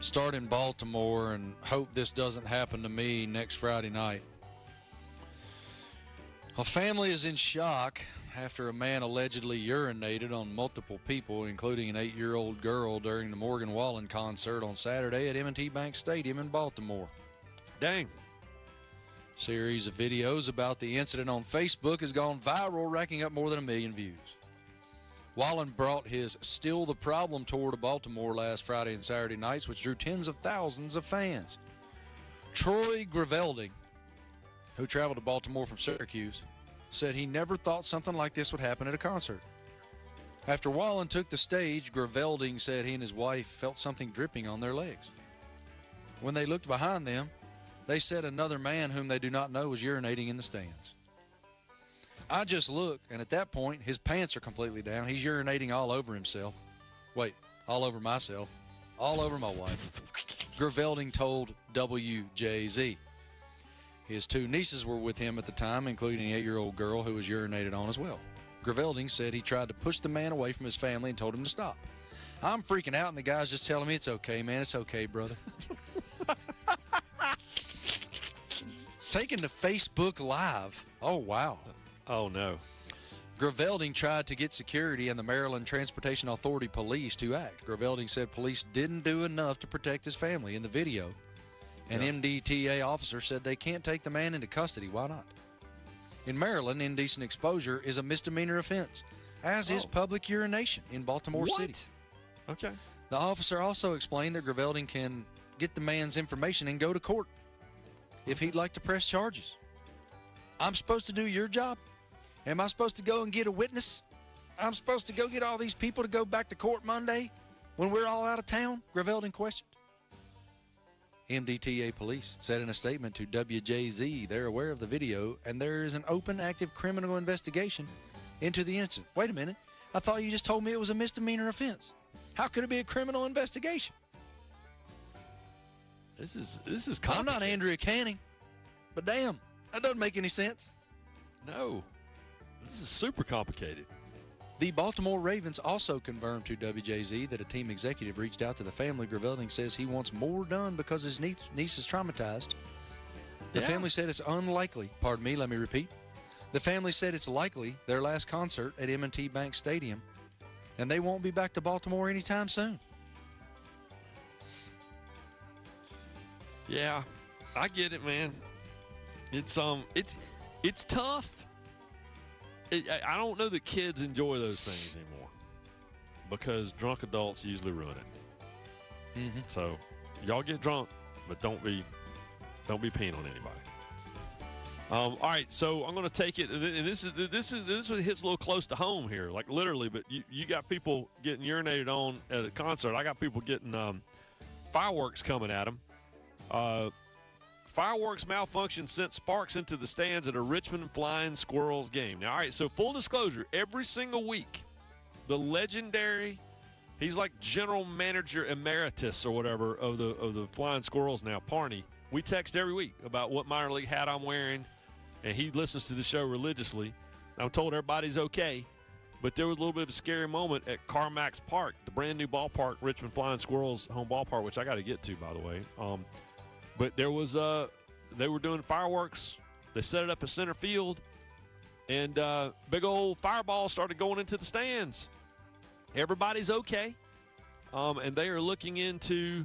Start in Baltimore and hope this doesn't happen to me next Friday night. A family is in shock after a man allegedly urinated on multiple people, including an 8-year-old girl, during the Morgan Wallen concert on Saturday at M&T Bank Stadium in Baltimore. Dang. Series of videos about the incident on Facebook has gone viral, racking up more than 1 million views. Wallen brought his Still the Problem tour to Baltimore last Friday and Saturday nights, which drew tens of thousands of fans. Troy Gravelding, who traveled to Baltimore from Syracuse, said he never thought something like this would happen at a concert. After Wallen took the stage, Gravelding said he and his wife felt something dripping on their legs. When they looked behind them, they said another man whom they do not know was urinating in the stands. I just look, and at that point, his pants are completely down. He's urinating all over himself. Wait, all over myself. All over my wife. Gravelding told WJZ. His 2 nieces were with him at the time, including an 8-year-old girl who was urinated on as well. Gravelding said he tried to push the man away from his family and told him to stop. I'm freaking out, and the guy's just telling me, it's okay, man. It's okay, brother. Taken to Facebook Live. Oh, wow. Oh, no. Gravelding tried to get security and the Maryland Transportation Authority police to act. Gravelding said police didn't do enough to protect his family. In the video, an MDTA officer said they can't take the man into custody. Why not? In Maryland, indecent exposure is a misdemeanor offense, as is public urination in Baltimore City. Okay. The officer also explained that Gravelding can get the man's information and go to court if he'd like to press charges. I'm supposed to do your job? Am I supposed to go and get a witness? I'm supposed to go get all these people to go back to court Monday when we're all out of town? Gravelding questioned. MDTA police said in a statement to WJZ they're aware of the video and there is an open, active criminal investigation into the incident. Wait a minute. I thought you just told me it was a misdemeanor offense. How could it be a criminal investigation? This is complicated. I'm not Andrea Canning, but damn, that doesn't make any sense. No. This is super complicated. The Baltimore Ravens also confirmed to WJZ that a team executive reached out to the family. Gravelding says he wants more done because his niece is traumatized. The family said it's unlikely. Pardon me, let me repeat. The family said it's likely their last concert at M&T Bank Stadium, and they won't be back to Baltimore anytime soon. Yeah, I get it, man. It's tough. I don't know that kids enjoy those things anymore because drunk adults usually ruin it. Mm-hmm. So, y'all get drunk, but don't be peeing on anybody. All right, so I'm going to take it. And this one hits a little close to home here, like literally. But you got people getting urinated on at a concert. I got people getting fireworks coming at them. Fireworks malfunction sent sparks into the stands at a Richmond Flying Squirrels game. Now, all right, so full disclosure, every single week, the legendary, he's like general manager emeritus or whatever of the Flying Squirrels now, Parney. We text every week about what minor league hat I'm wearing, and he listens to the show religiously. I'm told everybody's okay, but there was a little bit of a scary moment at Carmax Park, the brand new ballpark, Richmond Flying Squirrels home ballpark, which I got to get to, by the way. But there was they were doing fireworks. They set it up at center field, and big old fireballs started going into the stands. Everybody's okay, and they are looking into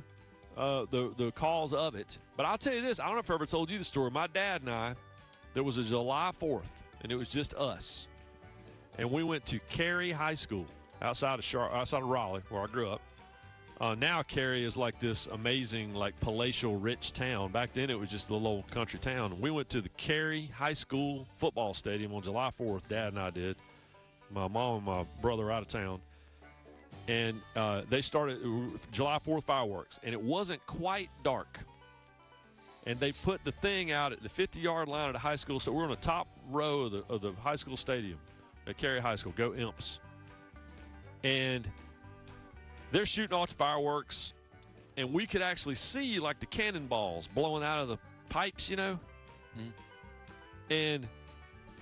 the cause of it. But I'll tell you this: I don't know if I ever told you the story. My dad and I, there was a July 4th, and it was just us, and we went to Cary High School outside of Raleigh, where I grew up. Now Cary is like this amazing, like palatial, rich town. Back then it was just a little old country town. We went to the Cary High School football stadium on July 4th. Dad and I did. My mom and my brother were out of town. And they started July 4th fireworks. And it wasn't quite dark. And they put the thing out at the 50-yard line of the high school. So we're on the top row of the high school stadium at Cary High School. Go Imps. And they're shooting off the fireworks, and we could actually see like the cannonballs blowing out of the pipes, you know. Mm-hmm. And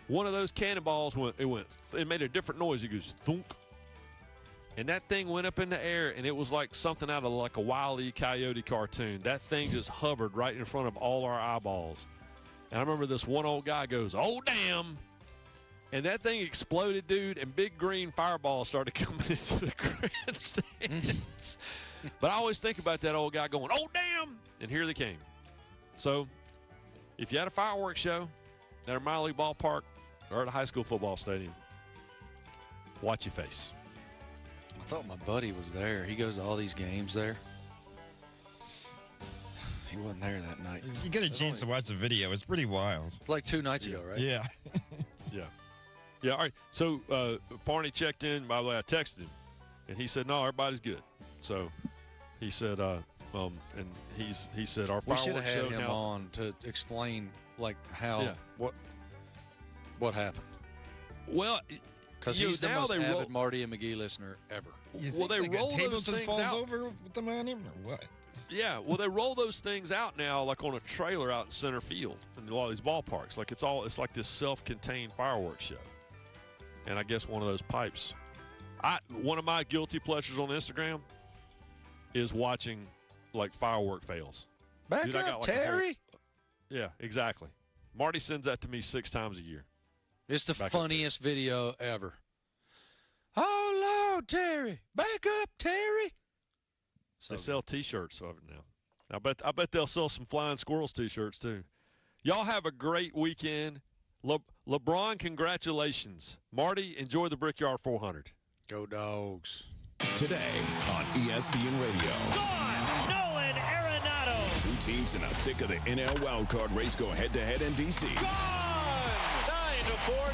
one of those cannonballs it made a different noise. It goes thunk, And that thing went up in the air, and it was like something out of like a Wile E. Coyote cartoon. That thing just hovered right in front of all our eyeballs. And I remember this one old guy goes, "Oh, damn." And that thing exploded, dude, and big green fireballs started coming into the grandstands. But I always think about that old guy going, "Oh, damn." And here they came. So if you had a fireworks show at a minor league ballpark or at a high school football stadium, watch your face. I thought my buddy was there. He goes to all these games there. He wasn't there that night. You get a chance to watch the video. It's pretty wild. It's like 2 nights ago, right? Yeah. Yeah, all right. So Parney checked in. By the way, I texted him, and he said, "No, everybody's good." So he said, and he said, "Our We should fireworks have show had him now." on to explain like how what happened. Well, because you know, he's the now most they avid roll- Marty and McGee listener ever. You Well, think they like roll a table those just things falls out. over with them on him, or what? Yeah, well, they roll those things out now, like on a trailer out in center field in a lot of these ballparks. Like it's like this self-contained fireworks show. And I guess one of those pipes. One of my guilty pleasures on Instagram is watching like firework fails. Back Dude, up, I got, like, a whole- Terry. Yeah, exactly. Marty sends that to me 6 times a year. It's the Back up, funniest video ever. Oh, Lord, Terry. Back up, Terry. So They sell T-shirts of it now. I bet they'll sell some Flying Squirrels T-shirts too. Y'all have a great weekend. LeBron, congratulations. Marty, enjoy the Brickyard 400. Go Dogs. Today on ESPN Radio. Nolan Arenado. 2 teams in the thick of the NL wildcard race go head-to-head in D.C. 9-4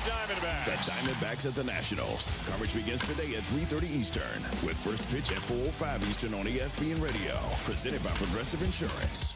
Diamondbacks. The Diamondbacks at the Nationals. Coverage begins today at 3:30 Eastern, with first pitch at 4:05 Eastern on ESPN Radio. Presented by Progressive Insurance.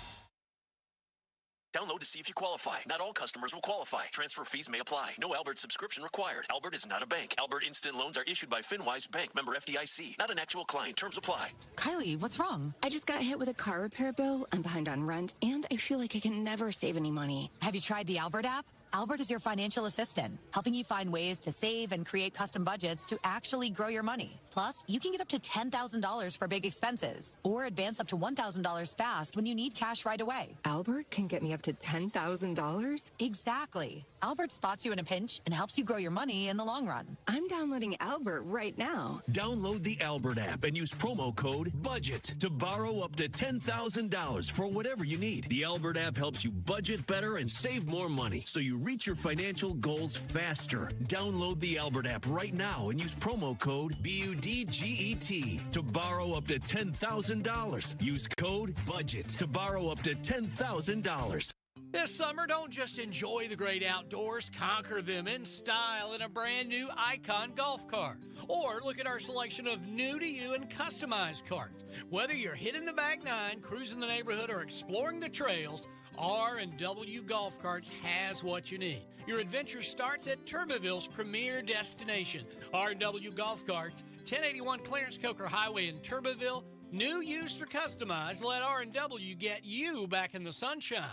Download to see if you qualify. Not all customers will qualify. Transfer fees may apply. No Albert subscription required. Albert is not a bank. Albert Instant Loans are issued by FinWise Bank, member FDIC. Not an actual client. Terms apply. Kylie, what's wrong? I just got hit with a car repair bill. I'm behind on rent, and I feel like I can never save any money. Have you tried the Albert app? Albert is your financial assistant, helping you find ways to save and create custom budgets to actually grow your money. Plus, you can get up to $10,000 for big expenses or advance up to $1,000 fast when you need cash right away. Albert can get me up to $10,000? Exactly. Albert spots you in a pinch and helps you grow your money in the long run. I'm downloading Albert right now. Download the Albert app and use promo code BUDGET to borrow up to $10,000 for whatever you need. The Albert app helps you budget better and save more money, so you reach your financial goals faster. Download the Albert app right now and use promo code BUDGET to borrow up to $10,000. Use code BUDGET to borrow up to $10,000. This summer, don't just enjoy the great outdoors, conquer them in style in a brand new Icon golf cart. Or look at our selection of new to you and customized carts. Whether you're hitting the back nine, cruising the neighborhood, or exploring the trails, R&W Golf Carts has what you need. Your adventure starts at Turboville's premier destination. R&W Golf Carts, 1081 Clarence Coker Highway in Turboville. New, used, or customized, let R&W get you back in the sunshine.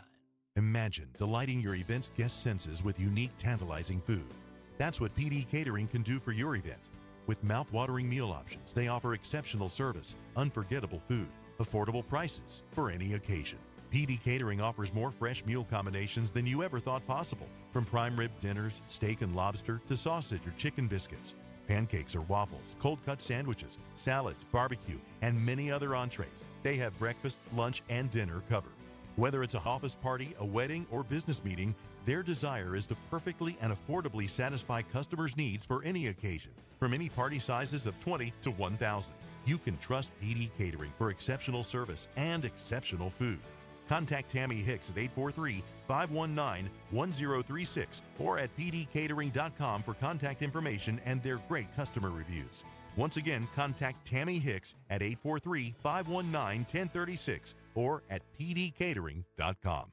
Imagine delighting your event's guest senses with unique, tantalizing food. That's what PD Catering can do for your event. With mouth-watering meal options, they offer exceptional service, unforgettable food, affordable prices for any occasion. PD Catering offers more fresh meal combinations than you ever thought possible, from prime rib dinners, steak and lobster, to sausage or chicken biscuits, pancakes or waffles, cold-cut sandwiches, salads, barbecue, and many other entrees. They have breakfast, lunch, and dinner covered. Whether it's an office party, a wedding, or business meeting, their desire is to perfectly and affordably satisfy customers' needs for any occasion, from any party sizes of 20 to 1,000. You can trust PD Catering for exceptional service and exceptional food. Contact Tammy Hicks at 843-519-1036 or at pdcatering.com for contact information and their great customer reviews. Once again, contact Tammy Hicks at 843-519-1036 or at pdcatering.com.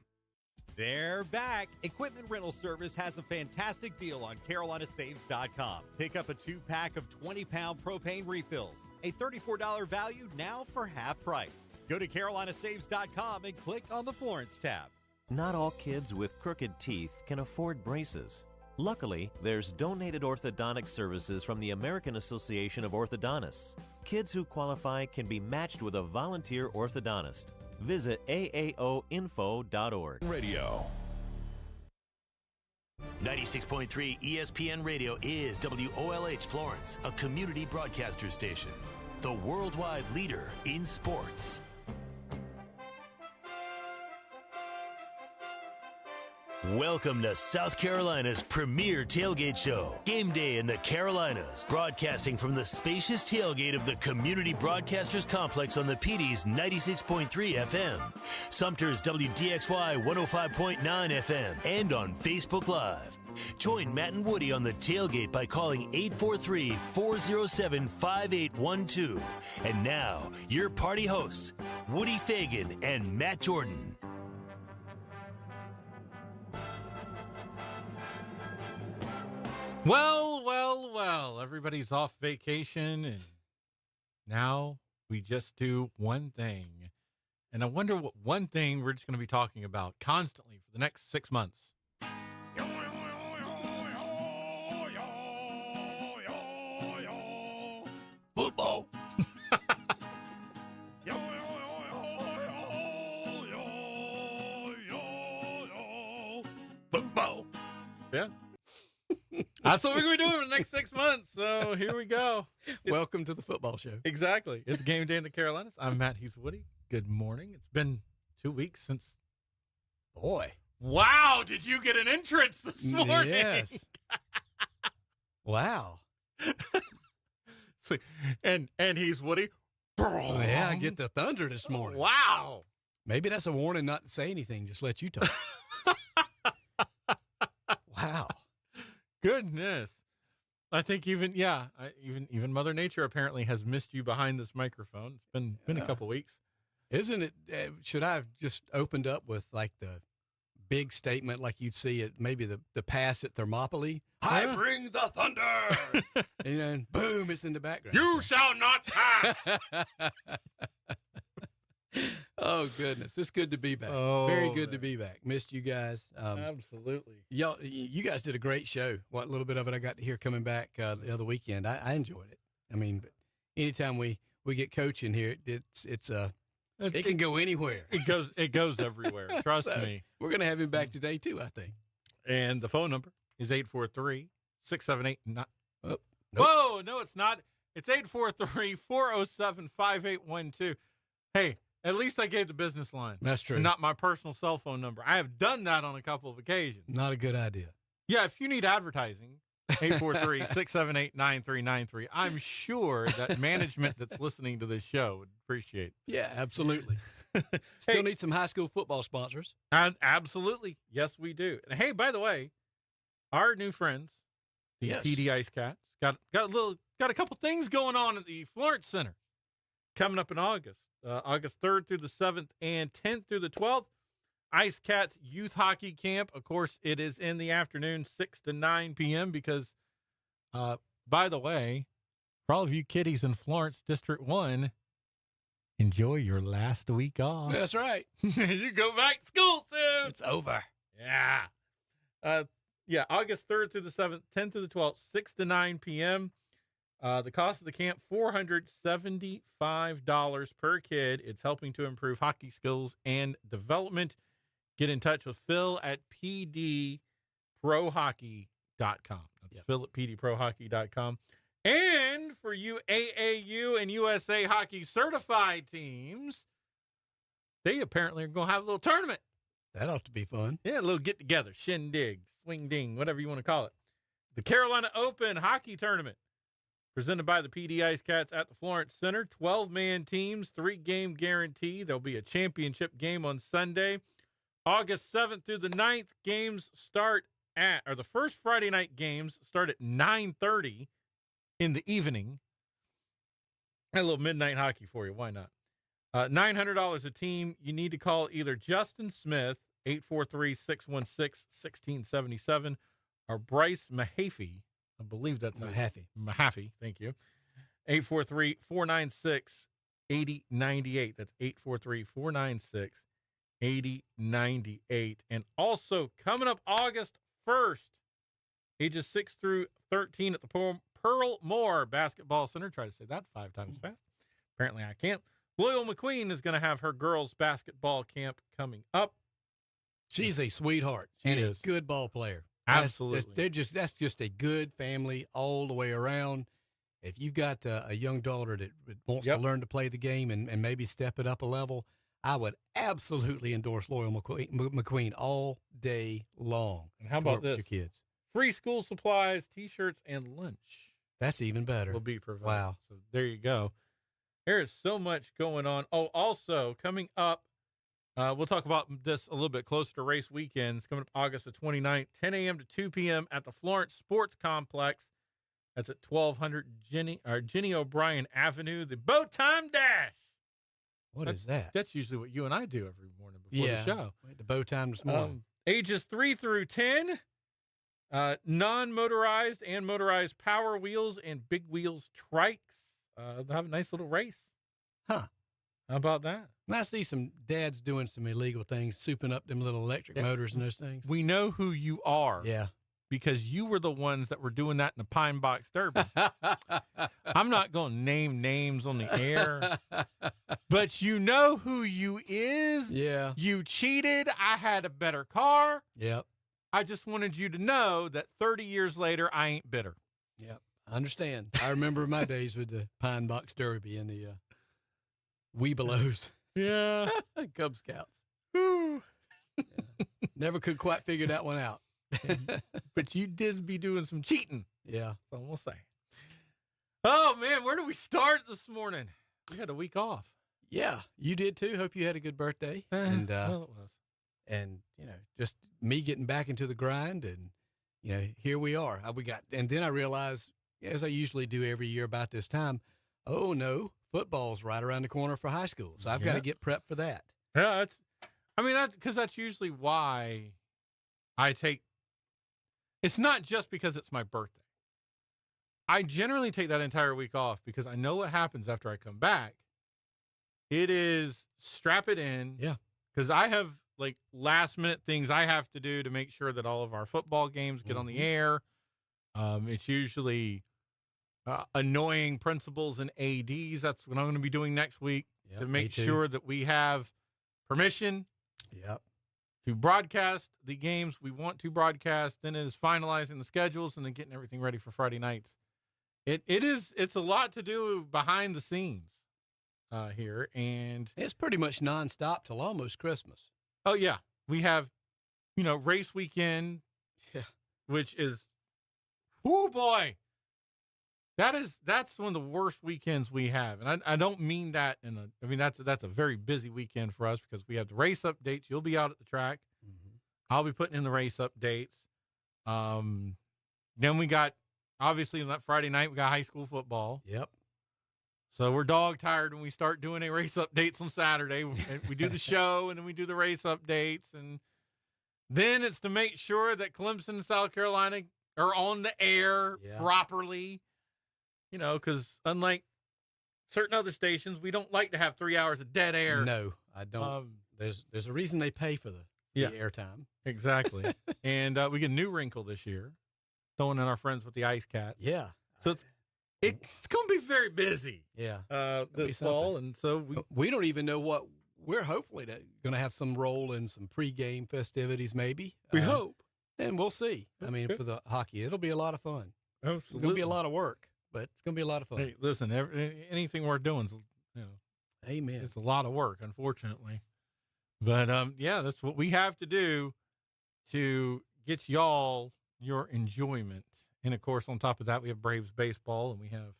They're back. Equipment Rental Service has a fantastic deal on CarolinaSaves.com. Pick up a 2-pack of 20-pound propane refills. A $34 value now for half price. Go to CarolinaSaves.com and click on the Florence tab. Not all kids with crooked teeth can afford braces. Luckily, there's donated orthodontic services from the American Association of Orthodontists. Kids who qualify can be matched with a volunteer orthodontist. Visit aaoinfo.org. Radio. 96.3 ESPN Radio is WOLH Florence, a community broadcaster station. The worldwide leader in sports. Welcome to South Carolina's premier tailgate show, Game Day in the Carolinas, broadcasting from the spacious tailgate of the Community Broadcasters Complex on the PD's 96.3 FM, Sumter's WDXY 105.9 FM, and on Facebook Live. Join Matt and Woody on the tailgate by calling 843-407-5812. And now, your party hosts, Woody Fagan and Matt Jordan. Well, everybody's off vacation, and now we just do one thing. And I wonder what one thing we're just going to be talking about constantly for the next 6 months. Football. Football. Yeah. That's what we're going to be doing for the next 6 months. So here we go. Welcome to the football show. Exactly. It's Game Day in the Carolinas. I'm Matt. He's Woody. Good morning. It's been 2 weeks since. Boy. Wow. Did you get an entrance this morning? Yes. Wow. See, and he's Woody. Oh, yeah, I get the thunder this morning. Wow. Maybe that's a warning not to say anything. Just let you talk. Wow. Goodness. I think even Mother Nature apparently has missed you behind this microphone. It's been a couple weeks. Isn't it? Should I have just opened up with like the big statement like you'd see at maybe the pass at Thermopylae? I bring the thunder. And boom, it's in the background. You shall not pass. Oh, goodness. It's good to be back. Oh, very good to be back. Missed you guys. Absolutely. You guys did a great show. What little bit of it I got to hear coming back the other weekend, I enjoyed it. I mean, but anytime we get coaching here, it can go anywhere. It goes everywhere. Trust me. We're going to have him back today, too, I think. And the phone number is 843-678-9. Oh, nope. Whoa, no, it's not. It's 843-407-5812. Hey, at least I gave the business line. That's true. Not my personal cell phone number. I have done that on a couple of occasions. Not a good idea. Yeah, if you need advertising, 843-678-9393. I'm sure that management that's listening to this show would appreciate it. Yeah, absolutely. Still need some high school football sponsors. Absolutely. Yes, we do. And hey, by the way, our new friends, the PD Ice Cats, got a couple things going on at the Florence Center coming up in August. August 3rd through the 7th and 10th through the 12th. Ice Cats Youth Hockey Camp. Of course, it is in the afternoon, 6 to 9 p.m. because, by the way, for all of you kiddies in Florence District 1, enjoy your last week off. That's right. You go back to school soon. It's over. Yeah. August 3rd through the 7th, 10th through the 12th, 6 to 9 p.m. The cost of the camp, $475 per kid. It's helping to improve hockey skills and development. Get in touch with Phil at pdprohockey.com. That's Phil at pdprohockey.com. And for you AAU and USA hockey certified teams, they apparently are going to have a little tournament. That ought to be fun. Yeah, a little get-together, shindig, swing ding, whatever you want to call it. The Carolina Open Hockey Tournament, presented by the PD Ice Cats at the Florence Center. 12-man teams, 3-game guarantee. There'll be a championship game on Sunday. August 7th through the 9th, the first Friday night games start at 9:30 in the evening. A little midnight hockey for you. Why not? $900 a team. You need to call either Justin Smith, 843-616-1677, or Bryce Mahaffey. I believe that's Mahaffey. Thank you. 843-496-8098. That's 843-496-8098. And also coming up August 1st, ages 6 through 13 at the Pearl Moore Basketball Center. Try to say that 5 times fast. Apparently I can't. Loyal McQueen is going to have her girls basketball camp coming up. She's a sweetheart. She and is. A good ball player. Absolutely. That's just a good family all the way around. If you've got a young daughter that wants to learn to play the game and maybe step it up a level, I would absolutely endorse Loyal McQueen all day long. And how about this? Your kids. Free school supplies, T-shirts, and lunch. That's even better. Will be provided. Wow. So there you go. There is so much going on. Oh, also coming up, we'll talk about this a little bit closer to race weekends. Coming up August the 29th, 10 a.m. to 2 p.m. at the Florence Sports Complex. That's at 1200 Jenny O'Brien Avenue. The Bow Time Dash. What is that? That's usually what you and I do every morning before the show. The Bow Time this morning. Ages 3 through 10. Non-motorized and motorized Power Wheels and Big Wheels trikes. They'll have a nice little race. Huh. How about that? And I see some dads doing some illegal things, souping up them little electric motors and those things. We know who you are. Yeah. Because you were the ones that were doing that in the Pine Box Derby. I'm not going to name names on the air, but you know who you is. Yeah. You cheated. I had a better car. Yep. I just wanted you to know that 30 years later, I ain't bitter. Yep. I understand. I remember my days with the Pine Box Derby and the Weebelows. Yeah. Cub Scouts. Yeah. Never could quite figure that one out. But you did be doing some cheating. Yeah. So we'll say. Oh, man, where do we start this morning? We had a week off. Yeah, you did too. Hope you had a good birthday. And well, it was. And, just me getting back into the grind and, here we are. And then I realized, as I usually do every year about this time, oh no, football's right around the corner for high school. So I've got to get prepped for that. Yeah, because that's usually why I take. It's not just because it's my birthday. I generally take that entire week off because I know what happens after I come back. It is strap it in. Yeah. Because I have last minute things I have to do to make sure that all of our football games get on the air. It's usually annoying principals and ADs. That's what I'm going to be doing next week to make sure that we have permission. Yep. To broadcast the games we want to broadcast. Then it is finalizing the schedules and then getting everything ready for Friday nights. It's a lot to do behind the scenes here. And it's pretty much nonstop till almost Christmas. Oh, yeah. We have, race weekend, which is, oh, boy. That's one of the worst weekends we have. And I don't mean that that's a very busy weekend for us because we have the race updates. You'll be out at the track. Mm-hmm. I'll be putting in the race updates. Then we got, obviously, on that Friday night, we got high school football. Yep. So we're dog tired when we start doing a race updates on Saturday. We do the show and then we do the race updates. And then it's to make sure that Clemson and South Carolina are on the air properly. Because unlike certain other stations, we don't like to have 3 hours of dead air. No, I don't. There's a reason they pay for the airtime. Exactly. And we get a new wrinkle this year, throwing in our friends with the Ice Cats. Yeah. So it's going to be very busy. Yeah. This fall. And so we don't even know what we're hopefully going to have some role in some pregame festivities, maybe. We hope. And we'll see. I mean, for the hockey, it'll be a lot of fun. Absolutely. It's going to be a lot of work. But it's going to be a lot of fun. Hey, listen, anything worth doing is, amen. It's a lot of work, unfortunately. But, that's what we have to do to get y'all your enjoyment. And, of course, on top of that, we have Braves baseball and we have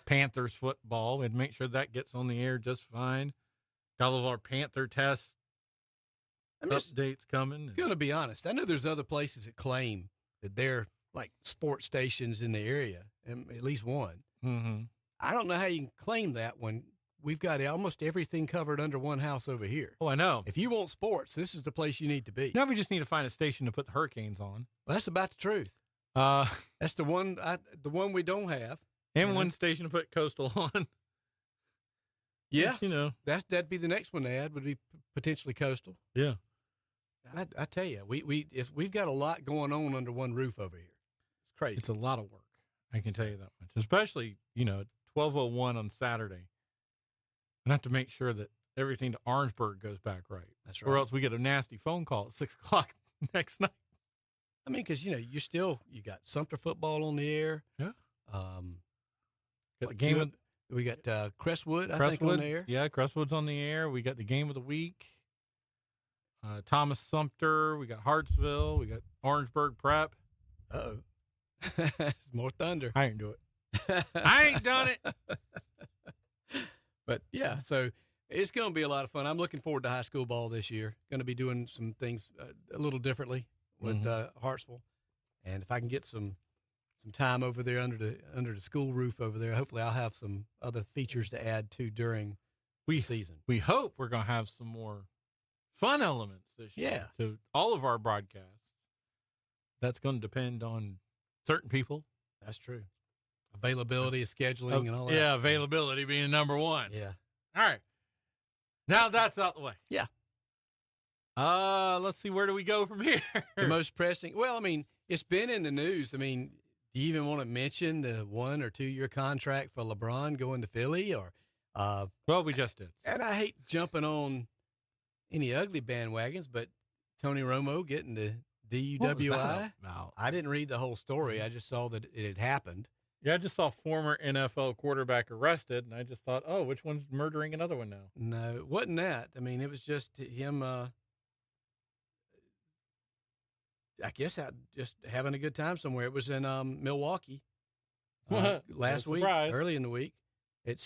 Panthers football. And make sure that gets on the air just fine. Got all of our Panther test updates coming. I'm going to be honest. I know there's other places that claim that they're like sports stations in the area, and at least one. Mm-hmm. I don't know how you can claim that when we've got almost everything covered under one house over here. Oh, I know. If you want sports, this is the place you need to be. Now we just need to find a station to put the Hurricanes on. Well, that's about the truth. That's the one we don't have. And one station to put Coastal on. Yeah. Which, that'd be the next one to add would be potentially Coastal. Yeah. I tell you, we've got a lot going on under one roof over here. It's crazy. It's a lot of work. I can tell you that much. Especially, 12:01 on Saturday. I have to make sure that everything to Orangeburg goes back right. That's right. Or else we get a nasty phone call at 6 o'clock next night. I mean, because, you got Sumter football on the air. Yeah. Got the game we got Crestwood, I think, on the air. Yeah, Crestwood's on the air. We got the game of the week. Thomas Sumter. We got Hartsville. We got Orangeburg Prep. Uh-oh. It's more thunder. I ain't do it. I ain't done it. But, yeah, so it's going to be a lot of fun. I'm looking forward to high school ball this year. Going to be doing some things a little differently with Hartsville. And if I can get some time over there under the school roof over there, hopefully I'll have some other features to add to during the season. We hope we're going to have some more fun elements this year to all of our broadcasts. That's going to depend on certain people. That's true. Availability, scheduling, and all that. Yeah, availability being number one. Yeah. All right. Now that's out the way. Yeah. Let's see, where do we go from here? The most pressing. Well, I mean, it's been in the news. I mean, do you even want to mention the 1 or 2 year contract for LeBron going to Philly? Or, well, we just did. And I hate jumping on any ugly bandwagons, but Tony Romo getting the DUWI. What was that about? I didn't read the whole story. I just saw that it had happened. Yeah, I just saw former NFL quarterback arrested, and I just thought, oh, which one's murdering another one now? No, it wasn't that. I mean, it was just him, I guess, just having a good time somewhere. It was in Milwaukee last week, early in the week, at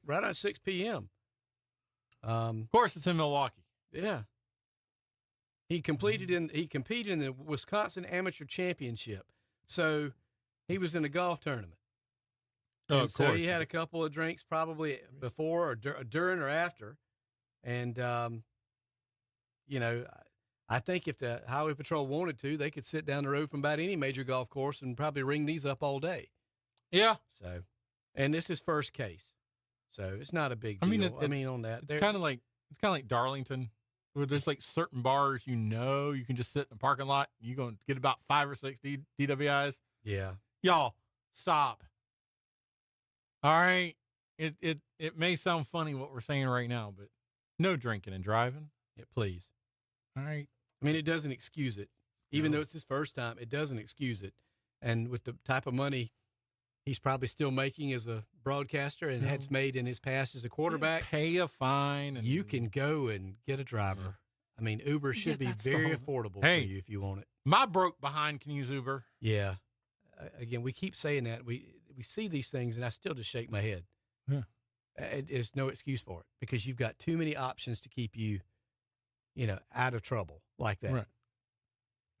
right on 6 p.m. Of course, it's in Milwaukee. Yeah. He competed in the Wisconsin Amateur Championship. So he was in a golf tournament. Oh, and of so course. he had a couple of drinks probably before or during or after. And, I think if the Highway Patrol wanted to, they could sit down the road from about any major golf course and probably ring these up all day. Yeah. So, and this is first case. So it's not a big deal. On that. It's kind of like Darlington, where there's like certain bars, you can just sit in the parking lot and you're going to get about 5 or 6 DWIs. Yeah. Y'all, stop. All right. It may sound funny what we're saying right now, but no drinking and driving. Yeah, please. All right. I mean, it doesn't excuse it. Even though it's his first time, it doesn't excuse it. And with the type of money he's probably still making as a broadcaster and has made in his past as a quarterback. Pay a fine. And you can go and get a driver. Yeah. I mean, Uber should be very affordable for you if you want it. My broke behind can use Uber. Yeah. Again, we keep saying that. We see these things, and I still just shake my head. Yeah. There's no excuse for it because you've got too many options to keep you, out of trouble like that. Right.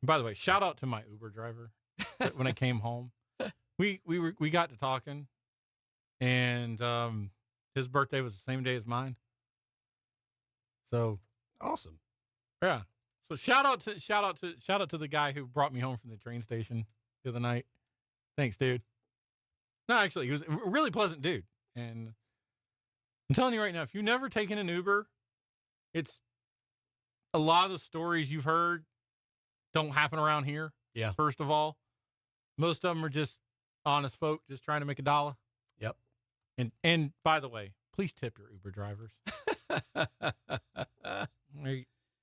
By the way, shout out to my Uber driver when I came home. We got to talking, and his birthday was the same day as mine. So awesome. Yeah. So shout out to the guy who brought me home from the train station the other night. Thanks, dude. No, actually, he was a really pleasant dude. And I'm telling you right now, if you've never taken an Uber, it's a lot of the stories you've heard don't happen around here. Yeah. First of all, most of them are just honest folk just trying to make $1. Yep. And by the way, please tip your Uber drivers.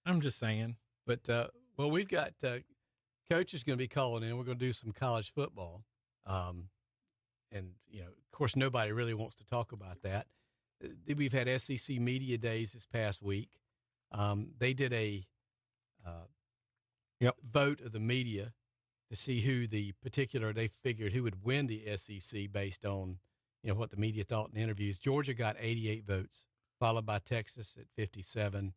I'm just saying. But, well, we've got Coach is going to be calling in. We're going to do some college football. And, of course, nobody really wants to talk about that. We've had SEC Media Days this past week. They did a vote of the media to see who they figured who would win the SEC based on, what the media thought in interviews. Georgia got 88 votes, followed by Texas at 57.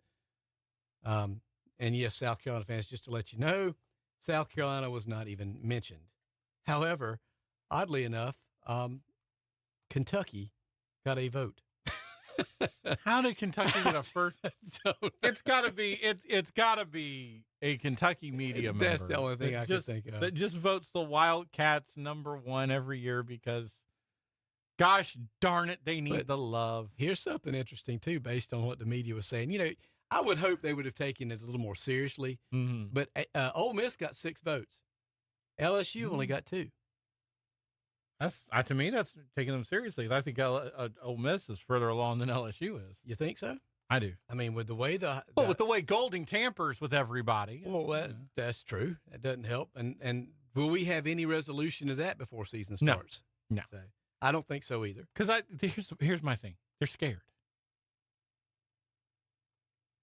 And yes, South Carolina fans, just to let you know, South Carolina was not even mentioned. However, oddly enough, Kentucky got a vote. How did Kentucky get a first? It's got to be a Kentucky media member. That's the only thing I can think of. That just votes the Wildcats #1 every year because, gosh darn it, they need the love. Here's something interesting too, based on what the media was saying. I would hope they would have taken it a little more seriously. Mm-hmm. But Ole Miss got 6 votes. LSU only got 2. To me, that's taking them seriously. I think Ole Miss is further along than LSU is. You think so? I do. I mean, with the way with the way Golding tampers with everybody. Well, that's true. That doesn't help. And will we have any resolution to that before season starts? No. So, I don't think so either. Because here's my thing. They're scared.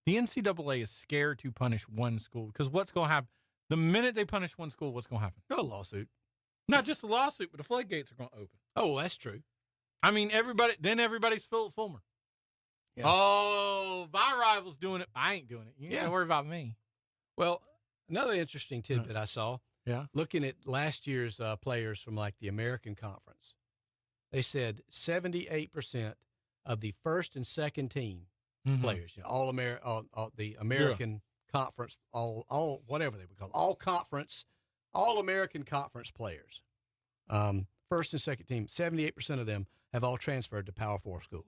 The NCAA is scared to punish one school because what's going to happen? The minute they punish one school, what's going to happen? A lawsuit. Not just a lawsuit, but the floodgates are going to open. Oh, well, that's true. I mean, everybody's Philip Fulmer. Yeah. Oh, my rival's doing it. I ain't doing it. You got to worry about me. Well, another interesting tidbit I saw. Yeah. Looking at last year's players from like the American Conference, they said 78% of the first and second team players, all the American Conference, all whatever they would call them, all American Conference players, first and second team, 78% of them have all transferred to Power 4 schools.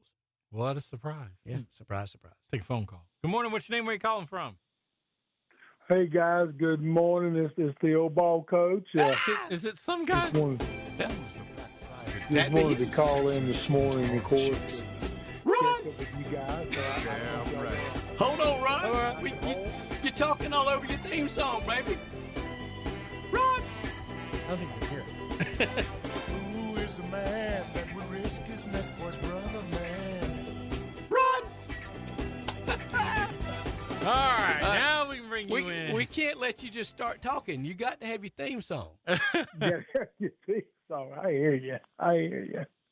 What a surprise. Yeah, surprise. Take a phone call. Good morning. What's your name? Where are you calling from? Hey, guys. Good morning. This is the old ball coach. Is it some guy? Just wanted to call in this morning, of course. Ron! With you guys. Damn right. Hold on, Ron. You're talking all over your theme song, baby. Ron! I don't think you can hear it. Who is the man that would risk his neck for his brother, man? Ron! All right, now we can bring you in. We can't let you just start talking. You got to have your theme song. Yeah, your theme song. I hear you.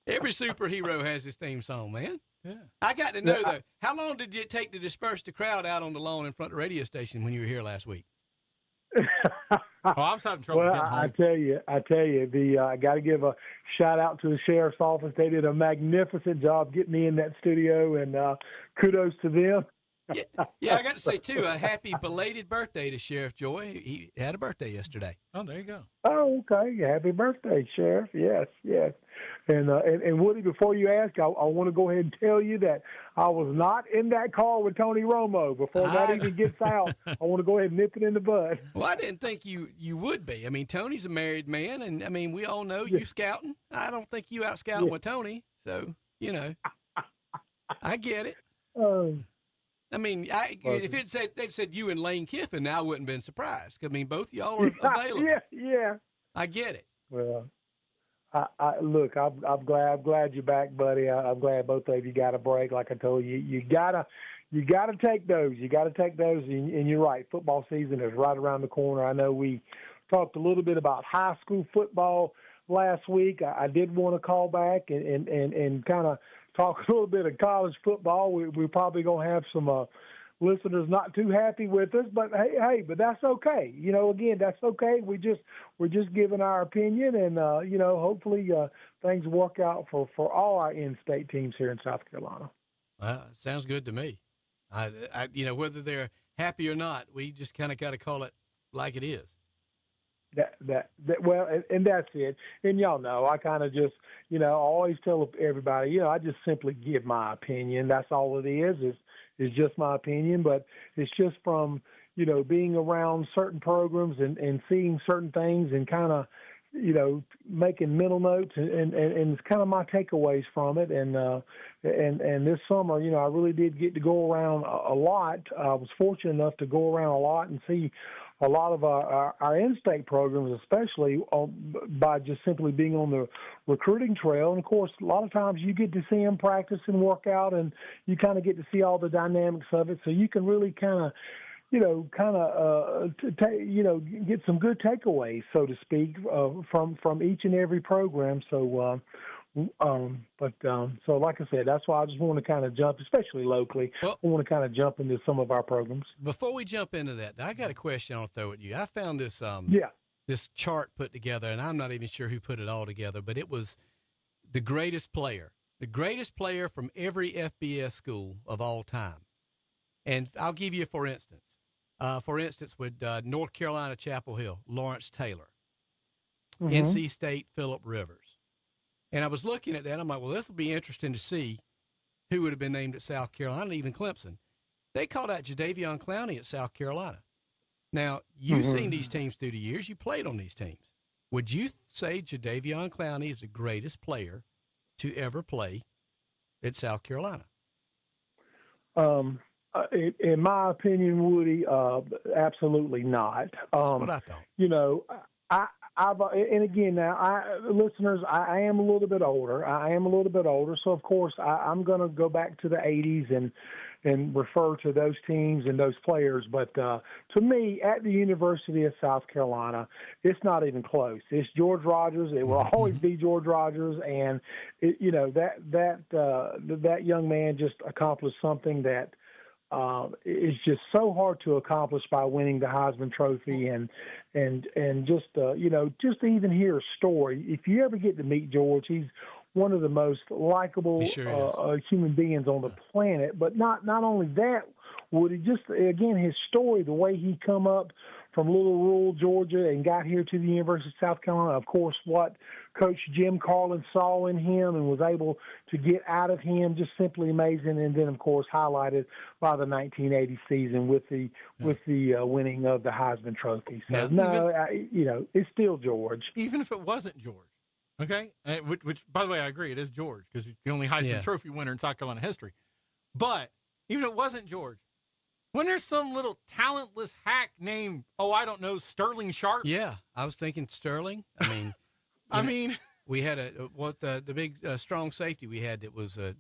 Every superhero has his theme song, man. Yeah. I got to know, though, how long did it take to disperse the crowd out on the lawn in front of the radio station when you were here last week? I was having trouble getting home. I tell you, I got to give a shout out to the sheriff's office. They did a magnificent job getting me in that studio, and kudos to them. Yeah, I got to say, too, a happy belated birthday to Sheriff Joy. He had a birthday yesterday. Oh, there you go. Oh, okay. Happy birthday, Sheriff. Yes. And Woody, before you ask, I want to go ahead and tell you that I was not in that car with Tony Romo. Before that even gets out, I want to go ahead and nip it in the bud. Well, I didn't think you would be. I mean, Tony's a married man, and, I mean, we all know you scouting. I don't think you out scouting with Tony. So, I get it. I mean, if they'd said you and Lane Kiffin, I wouldn't have been surprised. I mean, both of y'all are available. Yeah. I get it. Well, look, I'm glad you're back, buddy. I'm glad both of you got a break. Like I told you, you gotta take those. You got to take those, and you're right. Football season is right around the corner. I know we talked a little bit about high school football last week. I did want to call back and kind of talk a little bit of college football. We're probably going to have some listeners not too happy with us, but hey, but that's okay. Again, that's okay. We're just giving our opinion, and hopefully things work out for all our in-state teams here in South Carolina. Sounds good to me. Whether they're happy or not, we just kind of got to call it like it is. Well, and that's it. And y'all know, I kind of just, I always tell everybody, I just simply give my opinion. That's all it is just my opinion. But it's just from, being around certain programs and seeing certain things and kind of, making mental notes and it's kind of my takeaways from it. And this summer, I really did get to go around a lot. I was fortunate enough to go around a lot and see a lot of our in-state programs, especially by just simply being on the recruiting trail. And, of course, a lot of times you get to see them practice and work out, and you kind of get to see all the dynamics of it. So you can really kind of, get some good takeaways, so to speak, from each and every program. So, so like I said, that's why I just want to kind of jump, especially locally. I want to kind of jump into some of our programs. Before we jump into that, I got a question I'll throw at you. I found this this chart put together, and I'm not even sure who put it all together, but it was the greatest player from every FBS school of all time. And I'll give you for instance. With North Carolina Chapel Hill, Lawrence Taylor, NC State, Phillip Rivers. And I was looking at that, I'm like, well, this will be interesting to see who would have been named at South Carolina, even Clemson. They called out Jadeveon Clowney at South Carolina. Now, you've seen these teams through the years. You played on these teams. Would you say Jadeveon Clowney is the greatest player to ever play at South Carolina? In my opinion, Woody, absolutely not. That's what I thought. You know, I've and again now, listeners, I am a little bit older. So of course I'm going to go back to the '80s and refer to those teams and those players. But to me, at the University of South Carolina, it's not even close. It's George Rogers. It will always be George Rogers, and that young man just accomplished something that is just so hard to accomplish by winning the Heisman Trophy, and just just to even hear a story. If you ever get to meet George, he's one of the most likable human beings on the planet. But not only that, Woody, just again his story, the way he come up from little rural Georgia and got here to the University of South Carolina. Of course, what Coach Jim Carlin saw in him and was able to get out of him, just simply amazing. And then, of course, highlighted by the 1980 season with the winning of the Heisman Trophy. So it's still George. Even if it wasn't George, okay? Which, by the way, I agree, it is George because he's the only Heisman Trophy winner in South Carolina history. But even if it wasn't George, when there's some little talentless hack named, Sterling Sharp. Yeah, I was thinking Sterling. I mean, we had the big strong safety we had that was the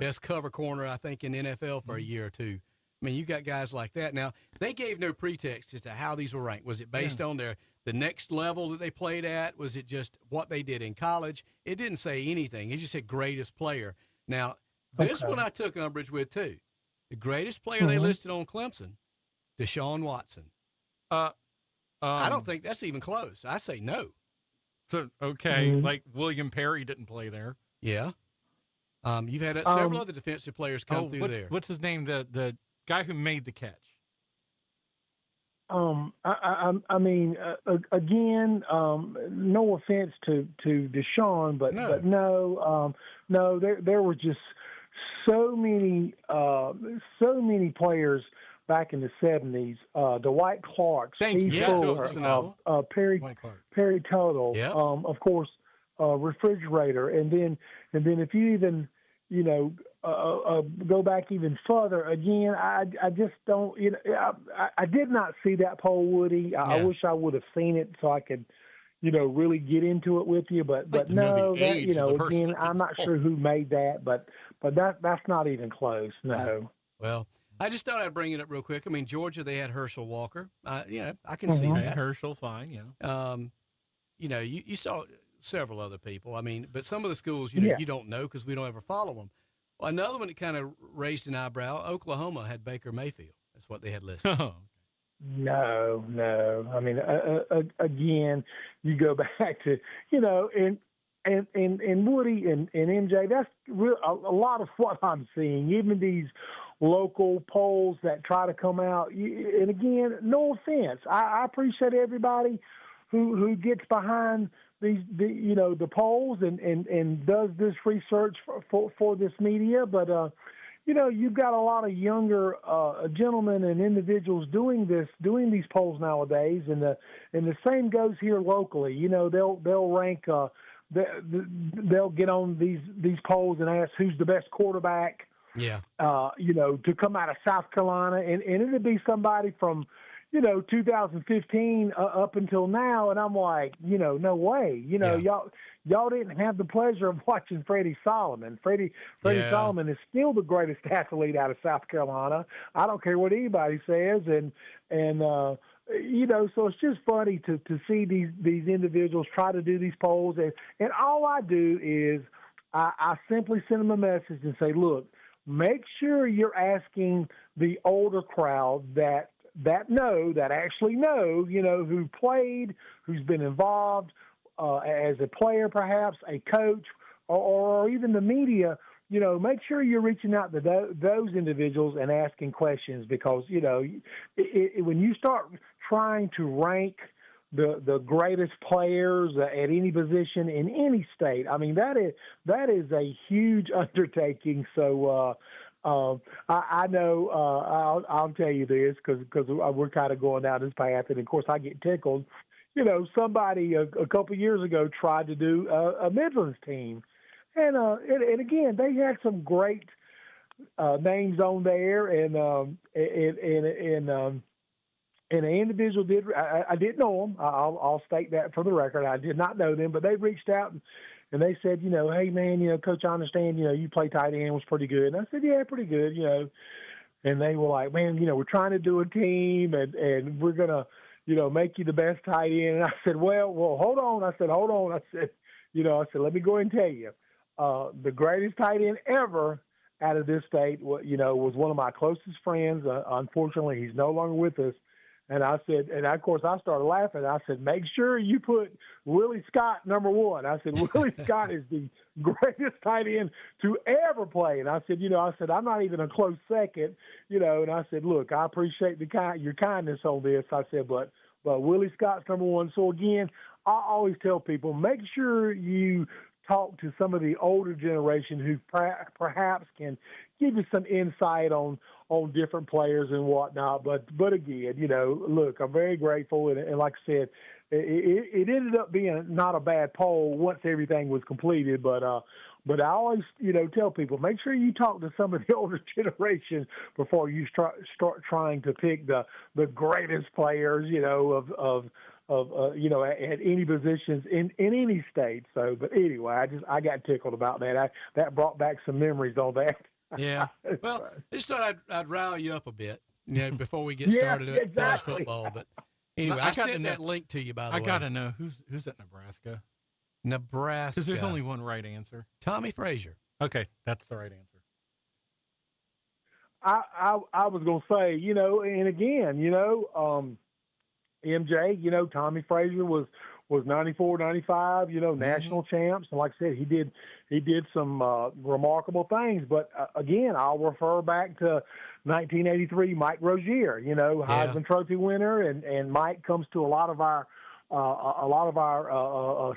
best cover corner, I think, in the NFL for a year or two. I mean, you got guys like that. Now, they gave no pretext as to how these were ranked. Was it based on the next level that they played at? Was it just what they did in college? It didn't say anything. It just said greatest player. Now, this one I took umbrage with, too. The greatest player they listed on Clemson, Deshaun Watson. I don't think that's even close. I say no. So, okay, like William Perry didn't play there. Yeah. You've had several other defensive players come through there. What's his name? The guy who made the catch. Again, no offense to Deshaun, but no, there were just so many players back in the 70s. Dwight Clark, Steve Fuller, Perry Total, of course, Refrigerator, and then if you even go back even further, again, I just don't. I did not see that poll, Woody. I wish I would have seen it so I could, really get into it with you. But no, again, I'm not sure who made that, but that's not even close. No. Well, I just thought I'd bring it up real quick. I mean, Georgia, they had Herschel Walker. I can see that. Herschel, fine, you saw several other people. I mean, but some of the schools, you don't know because we don't ever follow them. Well, another one that kind of raised an eyebrow, Oklahoma had Baker Mayfield. That's what they had listed. No. I mean, again, you go back to, and Woody and MJ, that's a lot of what I'm seeing, even these local polls that try to come out. And again, no offense. I appreciate everybody who gets behind the polls and does this research for this media, but you've got a lot of younger gentlemen and individuals doing these polls nowadays, and the same goes here locally. They'll rank they'll get on these polls and ask who's the best quarterback. Yeah. To come out of South Carolina, and it'll be somebody from 2015 up until now, and I'm like, no way. Y'all didn't have the pleasure of watching Freddie Solomon. Freddie Solomon is still the greatest athlete out of South Carolina. I don't care what anybody says, and so it's just funny to see these individuals try to do these polls, and all I do is I simply send them a message and say, look, make sure you're asking the older crowd that actually know, who played, who's been involved as a player, perhaps a coach, or even the media. Make sure you're reaching out to those individuals and asking questions, because when you start trying to rank the greatest players at any position in any state, I mean that is a huge undertaking. So. I know. I'll tell you this because we're kind of going down this path, and of course I get tickled. somebody a couple of years ago tried to do a Midlands team, and again they had some great names on there, and an individual did. I didn't know them. I'll state that for the record. I did not know them, but they reached out and they said, hey man, Coach, I understand, you play tight end, was pretty good. And I said, yeah, pretty good, And they were like, man, we're trying to do a team, and we're gonna, make you the best tight end. And I said, well, hold on. I said, let me go ahead and tell you, the greatest tight end ever out of this state, was one of my closest friends. Unfortunately, he's no longer with us. And I said, and of course I started laughing. I said, make sure you put Willie Scott number one. I said, Willie Scott is the greatest tight end to ever play. And I said, I'm not even a close second, and I said, look, I appreciate your kindness on this. I said, but Willie Scott's number one. So again, I always tell people, make sure you talk to some of the older generation who perhaps can give you some insight on different players and whatnot. But again, look, I'm very grateful. And like I said, it ended up being not a bad poll once everything was completed. But I always, tell people, make sure you talk to some of the older generation before you start trying to pick the greatest players, at any positions in any state. So, but anyway, I got tickled about that. That brought back some memories on that. Yeah. Well, I just thought I'd rile you up a bit, before we get started at college football. But anyway, I sent that link to you, by the way. I got to know who's at Nebraska. Nebraska. Because there's only one right answer. Tommy Frazier. Okay, that's the right answer. I was going to say, and again, MJ, Tommy Frazier was 94, 95, national champs. And like I said, he did some remarkable things. But again, I'll refer back to 1983, Mike Rozier, Heisman Trophy winner. And Mike comes to a lot of our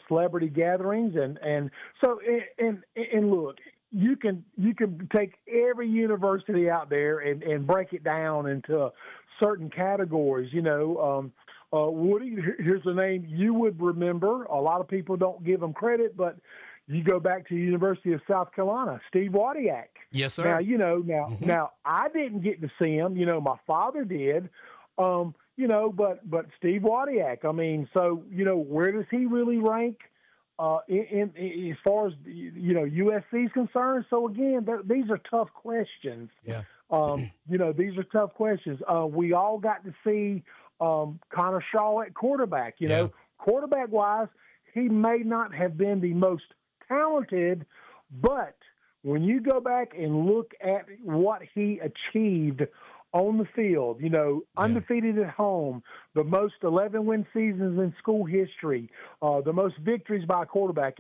celebrity gatherings. And so, and look, you can take every university out there and break it down into certain categories, Woody, here's a name you would remember. A lot of people don't give him credit, but you go back to the University of South Carolina, Steve Wadiak. Yes, sir. Now, now I didn't get to see him. My father did. But Steve Wadiak. I mean, so where does he really rank in as far as USC is concerned? So again, these are tough questions. Yeah. These are tough questions. We all got to see Connor Shaw at quarterback. Quarterback-wise, he may not have been the most talented, but when you go back and look at what he achieved on the field, undefeated at home, the most 11-win seasons in school history, the most victories by a quarterback.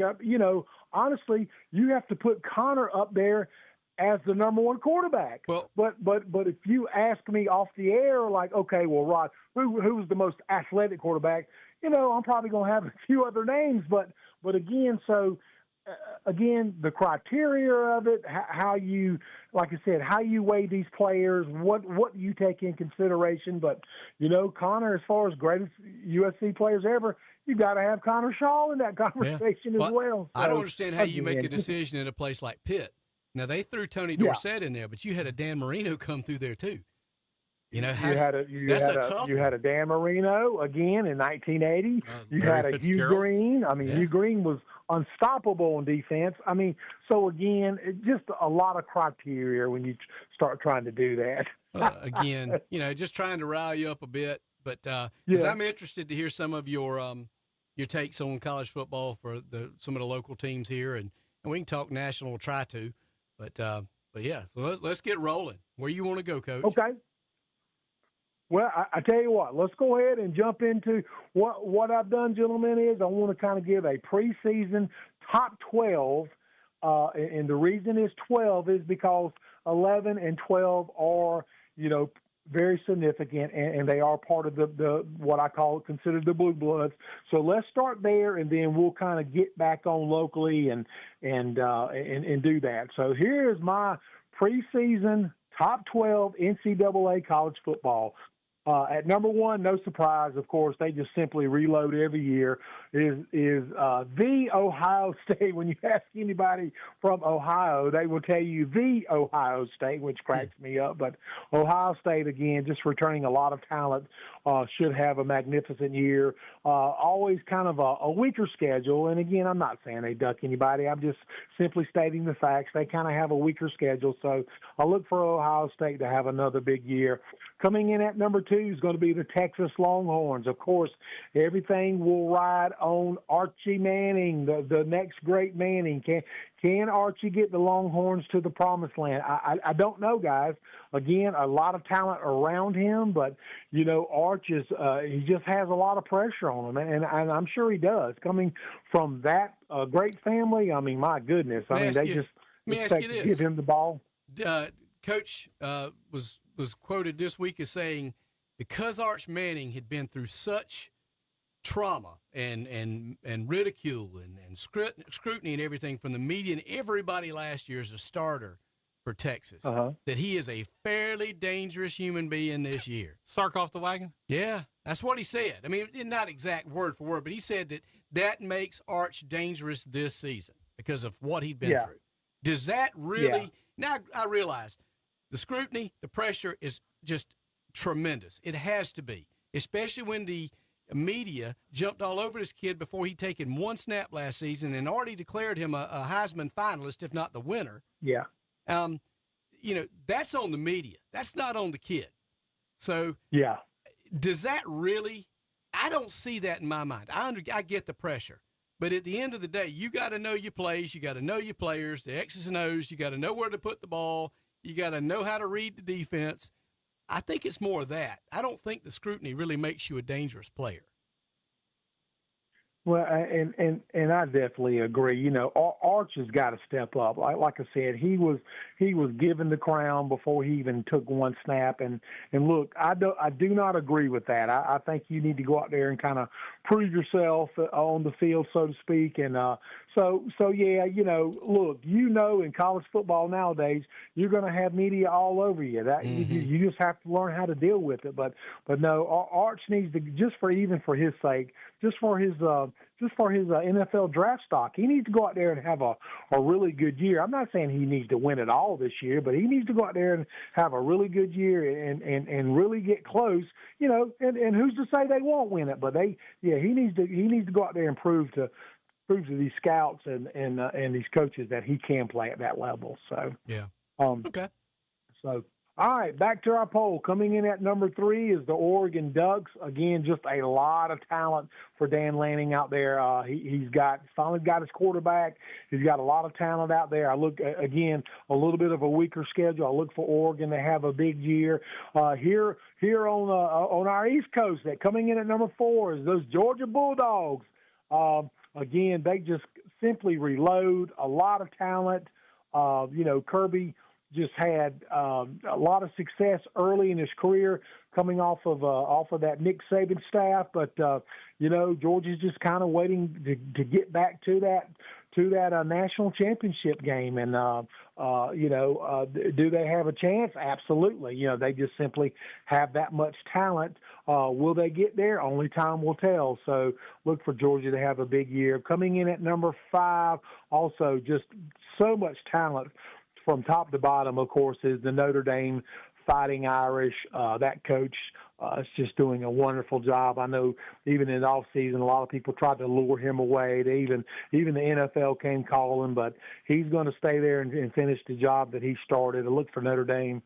Honestly, you have to put Connor up there as the number one quarterback. Well, but if you ask me off the air, like, okay, well, Rod, who's the most athletic quarterback? I'm probably going to have a few other names, but again, the criteria of it, how you, like I said, how you weigh these players, what you take in consideration. But Connor, as far as greatest USC players ever, you got to have Connor Shaw in that conversation as well. So, I don't understand how you make a decision at a place like Pitt. Now, they threw Tony Dorsett in there, but you had a Dan Marino come through there too. You had a Dan Marino again in 1980. You had a Hugh Green. I mean, Hugh Green was unstoppable in defense. I mean, so again, just a lot of criteria when you start trying to do that. Again, just trying to rile you up a bit, but because I'm interested to hear some of your takes on college football for some of the local teams here, and we can talk national. We'll try to. But yeah, so let's get rolling. Where you want to go, Coach? Okay. Well, I tell you what, let's go ahead and jump into what I've done, gentlemen, is I want to kind of give a preseason top 12, and the reason is 12 is because 11 and 12 are, very significant, and they are part of the what I consider the blue bloods. So let's start there, and then we'll kind of get back on locally and do that. So here's my preseason top 12 NCAA college football. At number one, no surprise, of course, they just simply reload every year, is the Ohio State. When you ask anybody from Ohio, they will tell you the Ohio State, which cracks me up. But Ohio State, again, just returning a lot of talent, should have a magnificent year. Always kind of a weaker schedule. And, again, I'm not saying they duck anybody. I'm just simply stating the facts. They kind of have a weaker schedule. So I look for Ohio State to have another big year. Coming in at number two is going to be the Texas Longhorns. Of course, everything will ride on Archie Manning, the next great Manning. Can Archie get the Longhorns to the promised land? I don't know, guys. Again, a lot of talent around him, but, Arch is he just has a lot of pressure on him, and I'm sure he does. Coming from that great family, I mean, my goodness. They just expect to give him the ball. Coach was quoted this week as saying, because Arch Manning had been through such trauma and ridicule and scrutiny and everything from the media and everybody last year as a starter for Texas, that he is a fairly dangerous human being this year. Sark off the wagon? Yeah, that's what he said. I mean, not exact word for word, but he said that makes Arch dangerous this season because of what he'd been through. Does that really – now I realize the scrutiny, the pressure is just tremendous. It has to be, especially when the media jumped all over this kid before he'd taken one snap last season and already declared him a Heisman finalist, if not the winner. Yeah. That's on the media. That's not on the kid. So does that really – I don't see that in my mind. I get the pressure. But at the end of the day, you got to know your plays. You got to know your players, the X's and O's. You got to know where to put the ball. You got to know how to read the defense. I think it's more of that. I don't think the scrutiny really makes you a dangerous player. Well, and I definitely agree. Arch has got to step up. Like I said, he was given the crown before he even took one snap. And look, I do not agree with that. I think you need to go out there and kind of prove yourself on the field, so to speak. And so yeah, look, in college football nowadays, you're going to have media all over you. That you just have to learn how to deal with it. But no, Arch needs to, just for his sake, just for his NFL draft stock, he needs to go out there and have a really good year. I'm not saying he needs to win it all this year, but he needs to go out there and have a really good year and really get close. And who's to say they won't win it? But he needs to go out there and prove to these scouts and these coaches that he can play at that level. So okay. So. All right, back to our poll. Coming in at number 3 is the Oregon Ducks. Again, just a lot of talent for Dan Lanning out there. He's finally got his quarterback. He's got a lot of talent out there. I look, again, a little bit of a weaker schedule. I look for Oregon to have a big year. Here on our East Coast, that coming in at number 4 is those Georgia Bulldogs. Again, they just simply reload, a lot of talent. Kirby just had a lot of success early in his career coming off of that Nick Saban staff. But, Georgia's just kind of waiting to get back to that national championship game. And, do they have a chance? Absolutely. They just simply have that much talent. Will they get there? Only time will tell. So look for Georgia to have a big year. Coming in at number 5, also just so much talent from top to bottom, of course, is the Notre Dame Fighting Irish. That coach is just doing a wonderful job. I know even in the offseason, a lot of people tried to lure him away. Even the NFL came calling, but he's going to stay there and finish the job that he started. I look for Notre Dame,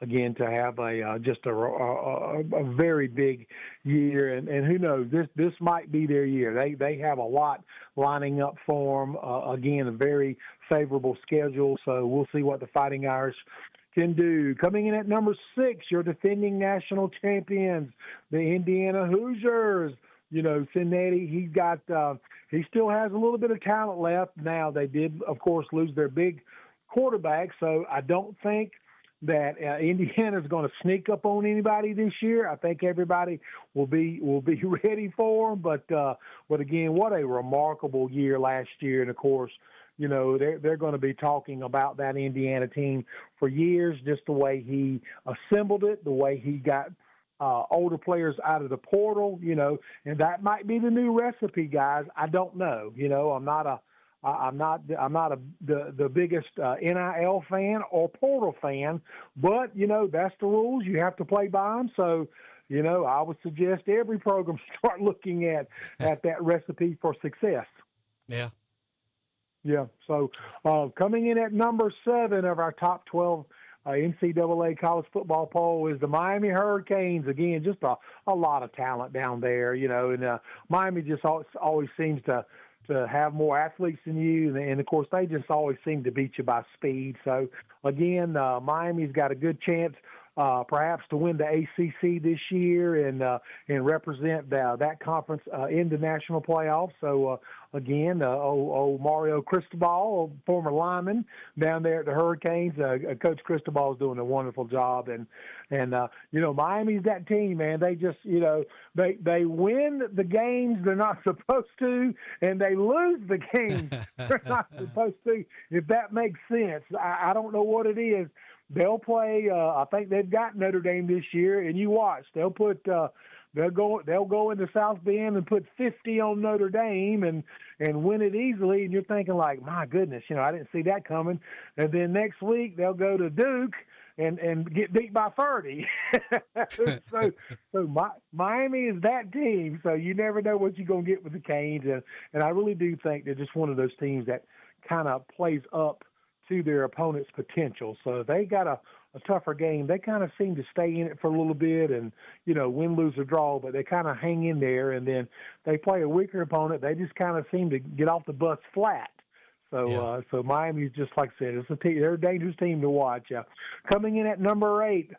again, to have a very big year. And who knows, this might be their year. They have a lot lining up for them. Again, a very favorable schedule. So we'll see what the Fighting Irish can do. Coming in at number 6, your defending national champions, the Indiana Hoosiers. Cincinnati, he still has a little bit of talent left. Now, they did, of course, lose their big quarterback, so I don't think that Indiana's going to sneak up on anybody this year. I think everybody will be ready for them. But again, what a remarkable year last year, and of course, they're going to be talking about that Indiana team for years, just the way he assembled it, the way he got older players out of the portal, and that might be the new recipe, guys. I don't know. I'm not the biggest NIL fan or portal fan, but that's the rules. You have to play by them. So, I would suggest every program start looking at that recipe for success. Yeah. Yeah. So coming in at number 7 of our top 12 NCAA college football poll is the Miami Hurricanes. Again, just a lot of talent down there, and Miami just always seems to have more athletes than you, and of course they just always seem to beat you by speed. So again, Miami's got a good chance perhaps to win the ACC this year and represent that conference in the national playoffs. So again, old Mario Cristobal, former lineman down there at the Hurricanes, Coach Cristobal is doing a wonderful job, and Miami's that team, man. They just they win the games they're not supposed to, and they lose the games they're not supposed to. If that makes sense, I don't know what it is. They'll play. I think they've got Notre Dame this year, and you watch. They'll put. They'll go into South Bend and put 50 on Notre Dame and win it easily. And you're thinking like, my goodness, I didn't see that coming. And then next week they'll go to Duke and get beat by 30. so Miami is that team. So you never know what you're gonna get with the Canes. And I really do think they're just one of those teams that kind of plays up to their opponent's potential. So they got a tougher game. They kind of seem to stay in it for a little bit and, win, lose, or draw, but they kind of hang in there. And then they play a weaker opponent. They just kind of seem to get off the bus flat. So so Miami's just like I said, they're a dangerous team to watch. Coming in at number 8,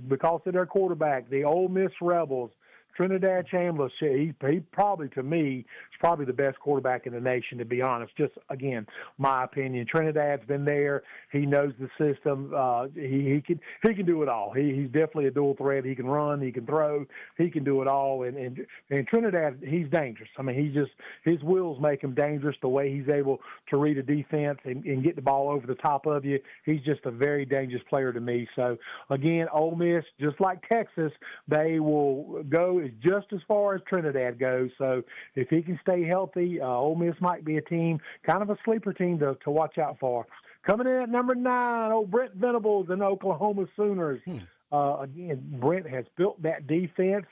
because of their quarterback, the Ole Miss Rebels, Trinidad Chandler, he probably, to me, is probably the best quarterback in the nation, to be honest. Just, again, my opinion. Trinidad's been there. He knows the system. He can do it all. He's definitely a dual threat. He can run. He can throw. He can do it all. And Trinidad, he's dangerous. I mean, his wheels make him dangerous, the way he's able to read a defense and get the ball over the top of you. He's just a very dangerous player to me. So, again, Ole Miss, just like Texas, they will go just as far as Trinidad goes. So if he can stay healthy, Ole Miss might be a team, kind of a sleeper team to watch out for. Coming in at number 9, old Brent Venables and Oklahoma Sooners. Again, Brent has built that defense.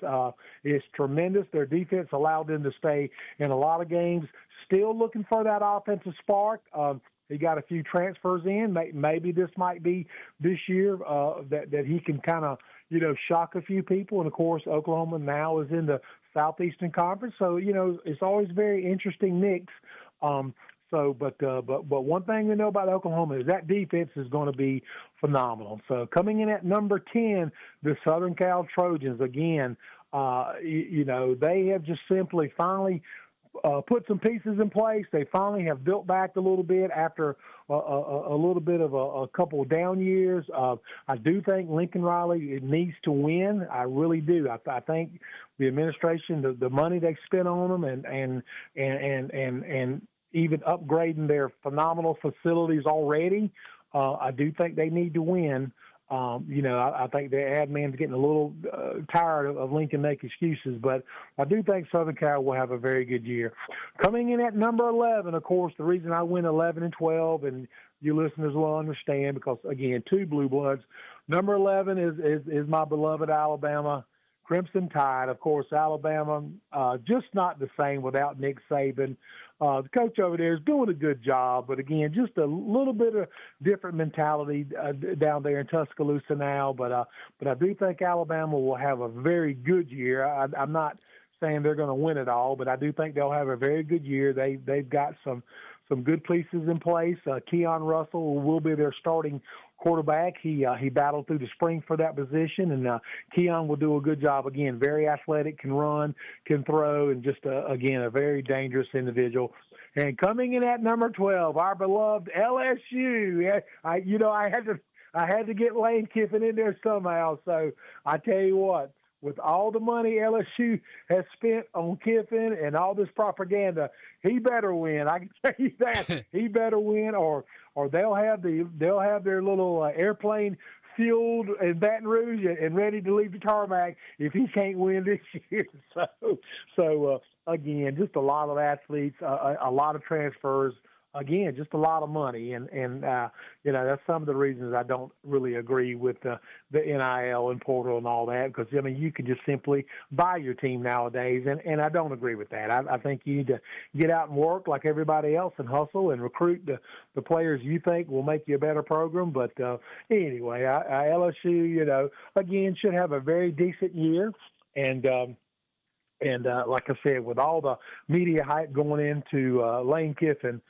It's tremendous. Their defense allowed them to stay in a lot of games. Still looking for that offensive spark. He got a few transfers in. Maybe this might be this year that he can kind of, shock a few people. And, of course, Oklahoma now is in the Southeastern Conference. So, it's always very interesting mix. But one thing we know about Oklahoma is that defense is going to be phenomenal. So coming in at number 10, the Southern Cal Trojans, again, they have just simply finally put some pieces in place. They finally have built back a little bit after a little bit of a couple of down years. I do think Lincoln Riley needs to win. I really do. I think the administration, the money they spent on them, and even upgrading their phenomenal facilities already, I do think they need to win. I think the admin's getting a little tired of Lincoln make excuses, but I do think Southern Cal will have a very good year. Coming in at number 11, of course, the reason I went 11 and 12, and you listeners will understand because, again, 2 blue bloods. Number 11 is my beloved Alabama Crimson Tide. Of course, Alabama, just not the same without Nick Saban. The coach over there is doing a good job, but again, just a little bit of different mentality down there in Tuscaloosa now. But I do think Alabama will have a very good year. I'm not saying they're going to win it all, but I do think they'll have a very good year. They've got some good pieces in place. Keon Russell will be their starting quarterback. He battled through the spring for that position, and Keon will do a good job. Again, very athletic, can run, can throw, and just, again, a very dangerous individual. And coming in at number 12, our beloved LSU. I had to get Lane Kiffin in there somehow. So I tell you what, with all the money LSU has spent on Kiffin and all this propaganda, he better win. I can tell you that. He better win, or they'll have their little airplane fueled in Baton Rouge and ready to leave the tarmac if he can't win this year. So again, just a lot of athletes, a lot of transfers. Again, just a lot of money, and that's some of the reasons I don't really agree with the NIL and portal and all that, because you can just simply buy your team nowadays, and I don't agree with that. I think you need to get out and work like everybody else and hustle and recruit the players you think will make you a better program. But anyway, LSU, again, should have a very decent year, and like I said, with all the media hype going into Lane Kiffin.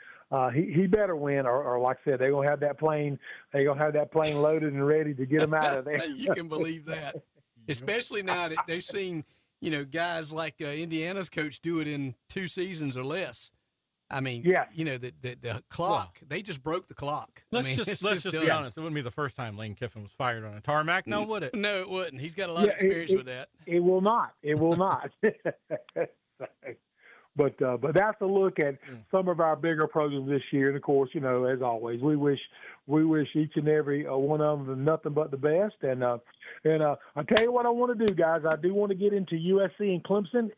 He better win, or like I said, they're gonna have that plane. They're gonna have that plane loaded and ready to get him out of there. You can believe that, especially now that they've seen guys like Indiana's coach do it in 2 seasons or less. I mean, yeah. The clock. They just broke the clock. Let's just be honest. It wouldn't be the first time Lane Kiffin was fired on a tarmac, now would it? No, it wouldn't. He's got a lot of experience with that. It will not. It will not. But that's a look at some of our bigger programs this year. And of course, as always, we wish each and every one of them nothing but the best. And I tell you what I want to do, guys. I do want to get into USC and Clemson.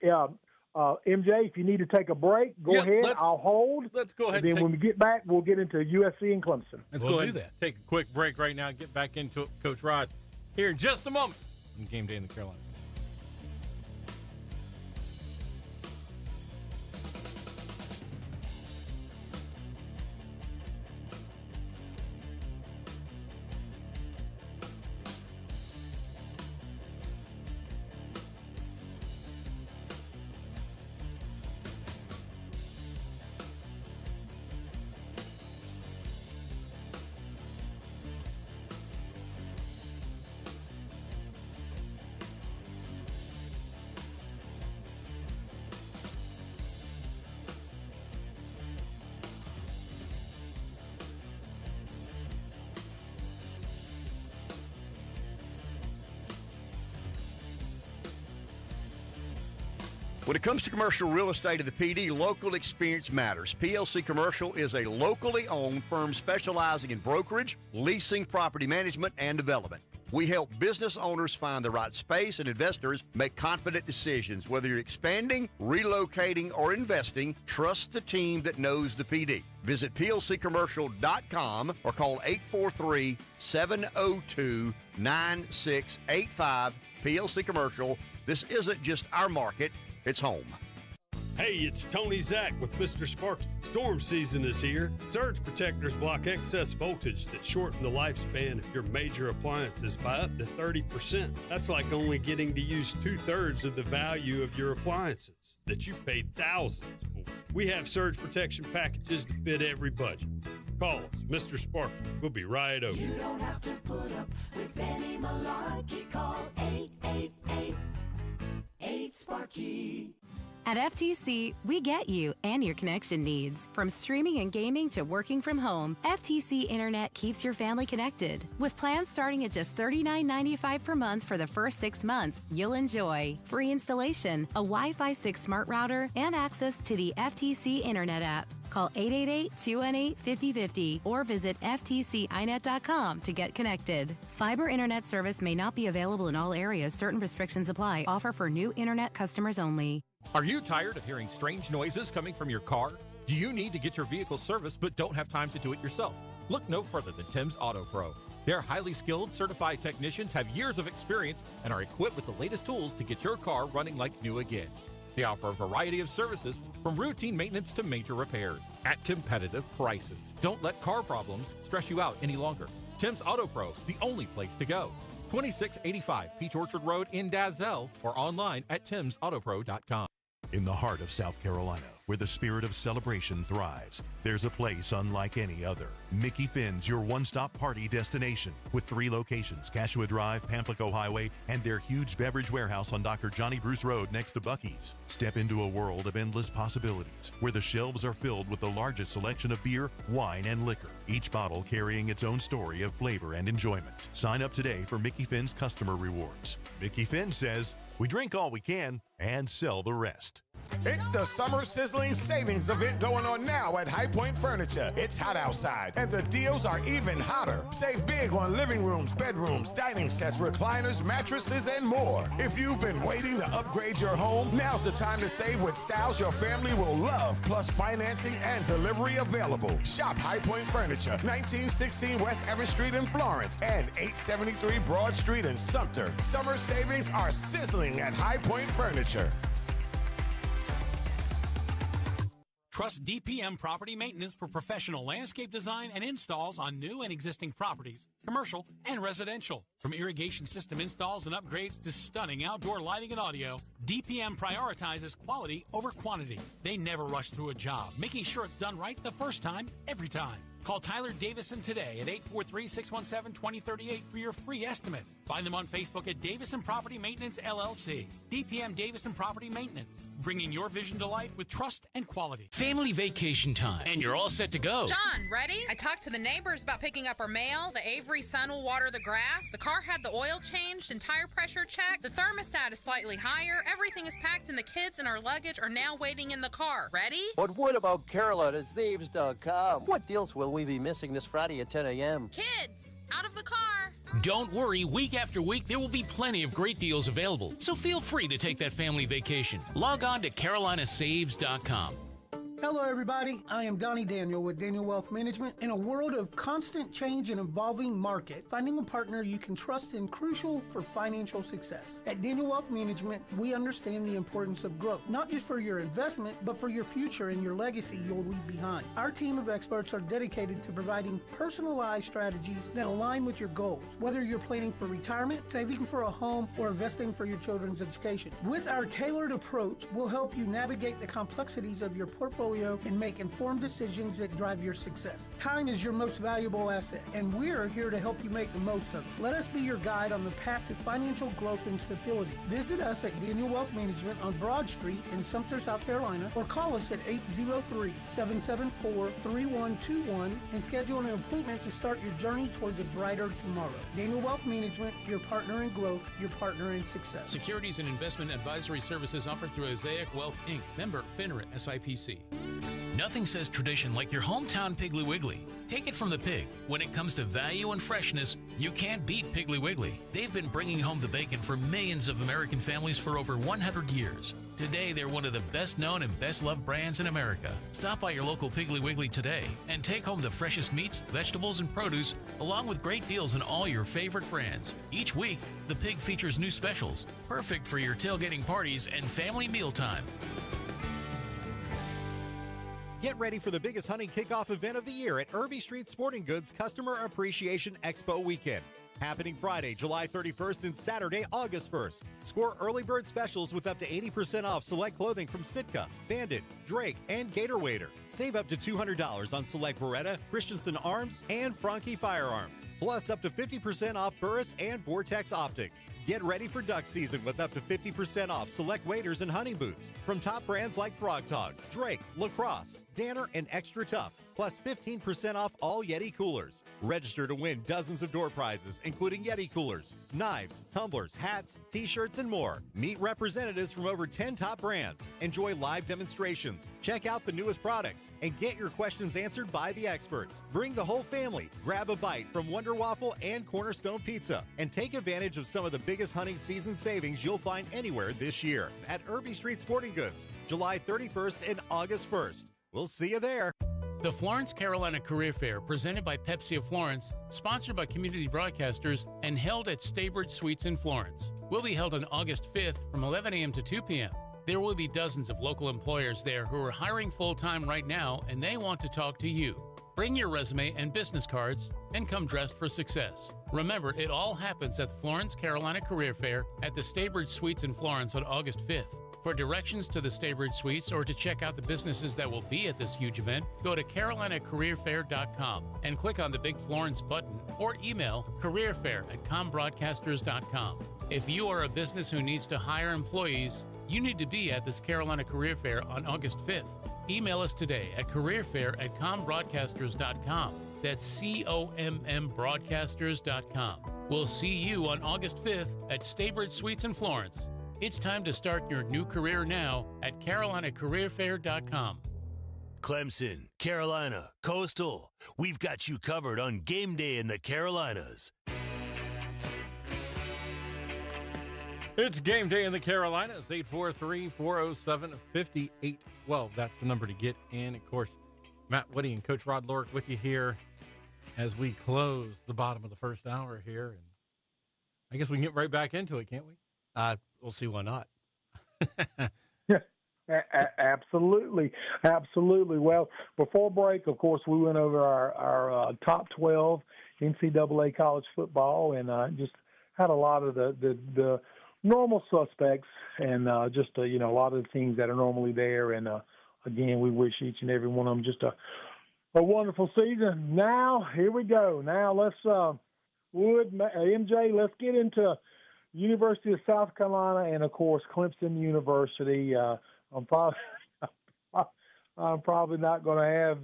MJ, if you need to take a break, go ahead. I'll hold. Let's go ahead. And then when we get back, we'll get into USC and Clemson. Let's go ahead and take a quick break right now. Get back into it, Coach Rod, here in just a moment on Game Day in the Carolinas. When it comes to commercial real estate of the PD, local experience matters. PLC Commercial is a locally owned firm specializing in brokerage, leasing, property management, and development. We help business owners find the right space and investors make confident decisions. Whether you're expanding, relocating, or investing, trust the team that knows the PD. Visit plccommercial.com or call 843-702-9685. PLC Commercial. This isn't just our market. It's home. Hey, it's Tony Zach with Mr. Sparky. Storm season is here. Surge protectors block excess voltage that shorten the lifespan of your major appliances by up to 30%. That's like only getting to use 2/3 of the value of your appliances that you paid thousands for. We have surge protection packages to fit every budget. Call us, Mr. Sparky. We'll be right over. You don't have to put up with any malarkey. Call 888-8-SPARKY. At FTC, we get you and your connection needs. From streaming and gaming to working from home, FTC Internet keeps your family connected. With plans starting at just $39.95 per month for the first 6 months, you'll enjoy free installation, a Wi-Fi 6 smart router, and access to the FTC Internet app. Call 888-218-5050 or visit ftcinet.com to get connected. Fiber internet service may not be available in all areas. Certain restrictions apply. Offer for new internet customers only. Are you tired of hearing strange noises coming from your car? Do you need to get your vehicle serviced but don't have time to do it yourself? Look no further than Tim's Auto Pro. Their highly skilled, certified technicians have years of experience and are equipped with the latest tools to get your car running like new again. They offer a variety of services from routine maintenance to major repairs at competitive prices. Don't let car problems stress you out any longer. Tim's Auto Pro, the only place to go. 2685 Peach Orchard Road in Dazzell or online at timsautopro.com. In the heart of South Carolina, where the spirit of celebration thrives, there's a place unlike any other. Mickey Finn's your one-stop party destination with 3 locations, Cashua Drive, Pamplico Highway, and their huge beverage warehouse on Dr. Johnny Bruce Road next to Buc-ee's. Step into a world of endless possibilities where the shelves are filled with the largest selection of beer, wine, and liquor, each bottle carrying its own story of flavor and enjoyment. Sign up today for Mickey Finn's customer rewards. Mickey Finn says, "We drink all we can and sell the rest." It's the Summer Sizzling Savings event going on now at High Point Furniture. It's hot outside, and the deals are even hotter. Save big on living rooms, bedrooms, dining sets, recliners, mattresses, and more. If you've been waiting to upgrade your home, now's the time to save with styles your family will love, plus financing and delivery available. Shop High Point Furniture, 1916 West Evans Street in Florence and 873 Broad Street in Sumter. Summer savings are sizzling at High Point Furniture. Trust DPM Property Maintenance for professional landscape design and installs on new and existing properties, commercial and residential. From irrigation system installs and upgrades to stunning outdoor lighting and audio, DPM prioritizes quality over quantity. They never rush through a job, making sure it's done right the first time, every time. Call Tyler Davison today at 843-617-2038 for your free estimate. Find them on Facebook at Davison Property Maintenance, LLC. DPM Davison Property Maintenance, bringing your vision to life with trust and quality. Family vacation time, and you're all set to go. John, ready? I talked to the neighbors about picking up our mail. The Avery son will water the grass. The car had the oil changed and tire pressure checked. The thermostat is slightly higher. Everything is packed, and the kids and our luggage are now waiting in the car. Ready? But what about CarolinaSaves.com? What deals will we be missing this Friday at 10 a.m.? Kids, out of the car. Don't worry, week after week, there will be plenty of great deals available, so feel free to take that family vacation. Log on to CarolinaSaves.com. Hello, everybody. I am Donnie Daniel with Daniel Wealth Management. In a world of constant change and evolving market, finding a partner you can trust is crucial for financial success. At Daniel Wealth Management, we understand the importance of growth, not just for your investment, but for your future and your legacy you'll leave behind. Our team of experts are dedicated to providing personalized strategies that align with your goals, whether you're planning for retirement, saving for a home, or investing for your children's education. With our tailored approach, we'll help you navigate the complexities of your portfolio and make informed decisions that drive your success. Time is your most valuable asset, and we're here to help you make the most of it. Let us be your guide on the path to financial growth and stability. Visit us at Daniel Wealth Management on Broad Street in Sumter, South Carolina, or call us at 803-774-3121 and schedule an appointment to start your journey towards a brighter tomorrow. Daniel Wealth Management, your partner in growth, your partner in success. Securities and investment advisory services offered through Azaic Wealth, Inc., member FINRA SIPC. Nothing says tradition like your hometown Piggly Wiggly. Take it from the pig. When it comes to value and freshness, you can't beat Piggly Wiggly. They've been bringing home the bacon for millions of American families for over 100 years. Today, they're one of the best-known and best-loved brands in America. Stop by your local Piggly Wiggly today and take home the freshest meats, vegetables, and produce, along with great deals on all your favorite brands. Each week, the pig features new specials, perfect for your tailgating parties and family mealtime. Get ready for the biggest hunting kickoff event of the year at Irby Street Sporting Goods Customer Appreciation Expo Weekend. Happening Friday, July 31st and Saturday, August 1st. Score early bird specials with up to 80% off select clothing from Sitka, Bandit, Drake, and Gator Wader. Save up to $200 on select Beretta, Christensen Arms, and Franke firearms. Plus up to 50% off Burris and Vortex Optics. Get ready for duck season with up to 50% off select waders and hunting boots from top brands like Frog Dog, Drake, Lacrosse, Danner, and Extra Tough. Plus 15% off all Yeti coolers. Register to win dozens of door prizes, including Yeti coolers, knives, tumblers, hats, t-shirts, and more. Meet representatives from over 10 top brands. Enjoy live demonstrations. Check out the newest products and get your questions answered by the experts. Bring the whole family. Grab a bite from Wonder Waffle and Cornerstone Pizza and take advantage of some of the biggest hunting season savings you'll find anywhere this year at Irby Street Sporting Goods, July 31st and August 1st. We'll see you there. The Florence, Carolina Career Fair, presented by Pepsi of Florence, sponsored by Community Broadcasters, and held at Staybridge Suites in Florence, will be held on August 5th from 11 a.m. to 2 p.m. There will be dozens of local employers there who are hiring full-time right now, and they want to talk to you. Bring your resume and business cards and come dressed for success. Remember, it all happens at the Florence, Carolina Career Fair at the Staybridge Suites in Florence on August 5th. For directions to the Staybridge Suites or to check out the businesses that will be at this huge event, go to carolinacareerfair.com and click on the big Florence button or email careerfair@combroadcasters.com. If you are a business who needs to hire employees, you need to be at this Carolina Career Fair on August 5th. Email us today at careerfair@combroadcasters.com. That's COMM broadcasters.com. We'll see you on August 5th at Staybridge Suites in Florence. It's time to start your new career now at CarolinaCareerFair.com. Clemson, Carolina, Coastal. We've got you covered on Game Day in the Carolinas. It's Game Day in the Carolinas, 843-407-5812. That's the number to get in. Of course, Matt Woody and Coach Rod Lorick with you here as we close the bottom of the first hour here. And I guess we can get right back into it, can't we? We'll see why not. Absolutely. Well, before break, of course, we went over our top 12 NCAA college football and just had a lot of the normal suspects and just a lot of the things that are normally there. And again, we wish each and every one of them just a wonderful season. Now, here we go. Now let's MJ, let's get into University of South Carolina and of course Clemson University. I'm probably not going to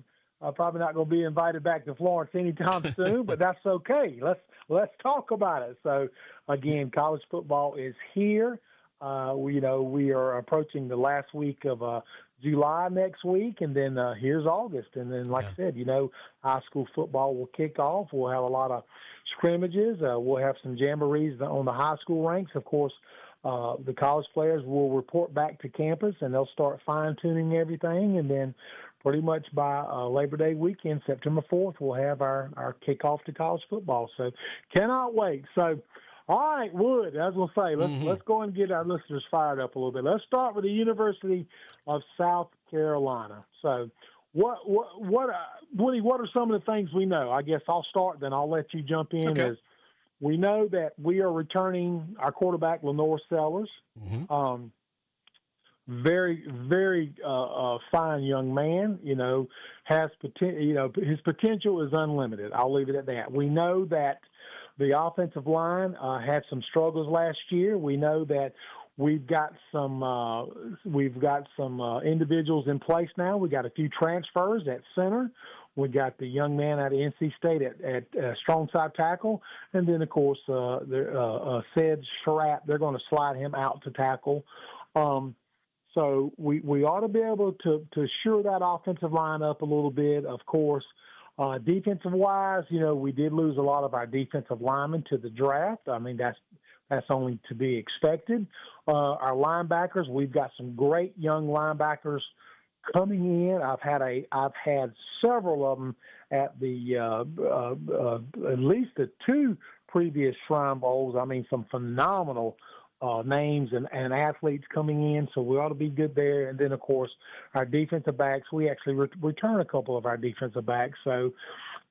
be invited back to Florence anytime soon, but that's okay. Let's talk about it. So again, college football is here. We are approaching the last week of July next week, and then here's August. And then, like I said, high school football will kick off. We'll have a lot of scrimmages. We'll have some jamborees on the high school ranks. Of course, the college players will report back to campus, and they'll start fine-tuning everything. And then pretty much by Labor Day weekend, September 4th, we'll have our kickoff to college football. So cannot wait. So, all right, Wood, I was going to say, let's go and get our listeners fired up a little bit. Let's start with the University of South Carolina. So Woody, what are some of the things we know? I guess I'll start, then I'll let you jump in. Okay. As we know that we are returning our quarterback, Lenore Sellers. Very, very fine young man, has potential, his potential is unlimited. I'll leave it at that. We know that the offensive line had some struggles last year. We know that we've got some individuals in place now. We got a few transfers at center. We got the young man out of NC State at strong side tackle, and then of course Ced Sherratt. They're going to slide him out to tackle. So we ought to be able to shore that offensive line up a little bit. Of course, defensive-wise, we did lose a lot of our defensive linemen to the draft. I mean, that's only to be expected. Our linebackers, we've got some great young linebackers coming in. I've had several of them at the at least the two previous Shrine Bowls. I mean, some phenomenal names and athletes coming in, so we ought to be good there. And then, of course, our defensive backs, we actually return a couple of our defensive backs. So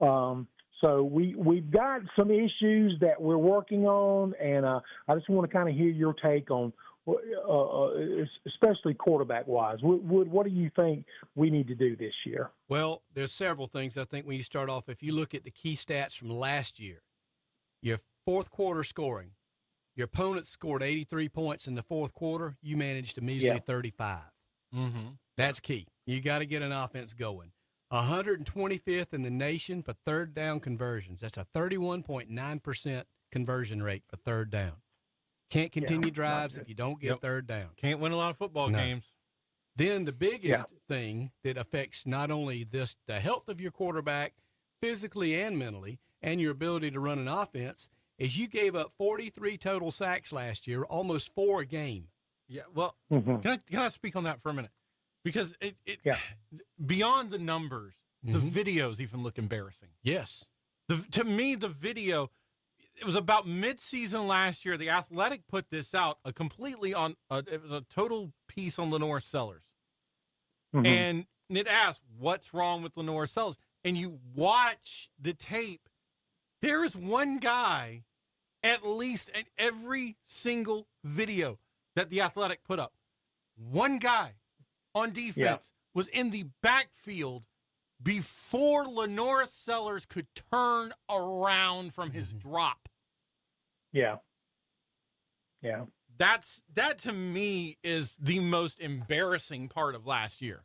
we've got some issues that we're working on, and I just want to kind of hear your take on, especially quarterback-wise. What do you think we need to do this year? Well, there's several things. I think when you start off, if you look at the key stats from last year, your fourth quarter scoring, your opponent scored 83 points in the fourth quarter. You managed a measly 35. That's key. You got to get an offense going. 125th in the nation for third down conversions. That's a 31.9% conversion rate for third down. Can't continue drives if you don't get third down. Can't win a lot of football games. Then the biggest thing that affects not only the health of your quarterback physically and mentally and your ability to run an offense is you gave up 43 total sacks last year, almost 4 a game. Yeah, well, can I speak on that for a minute? Because beyond the numbers, the videos even look embarrassing. Yes. To me, the video, it was about midseason last year. The Athletic put this out it was a total piece on Lenore Sellers. And it asked, what's wrong with Lenore Sellers? And you watch the tape, there is one guy, at least in every single video that the Athletic put up, one guy on defense was in the backfield before Lenore Sellers could turn around from his drop. Yeah. That to me is the most embarrassing part of last year.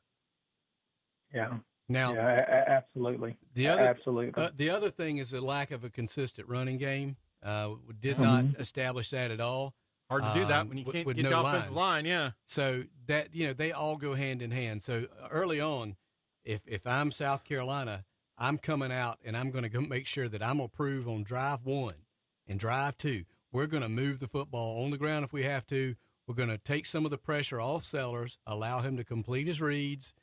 Yeah. Now, absolutely. The other thing is the lack of a consistent running game. Did not establish that at all. Hard to do that when you can't with get no your offensive line. Yeah. So that, they all go hand in hand. So early on, if I'm South Carolina, I'm coming out and I'm going to go make sure that I'm going to prove on drive 1 and drive 2. We're going to move the football on the ground if we have to. We're going to take some of the pressure off Sellers, allow him to complete his reads,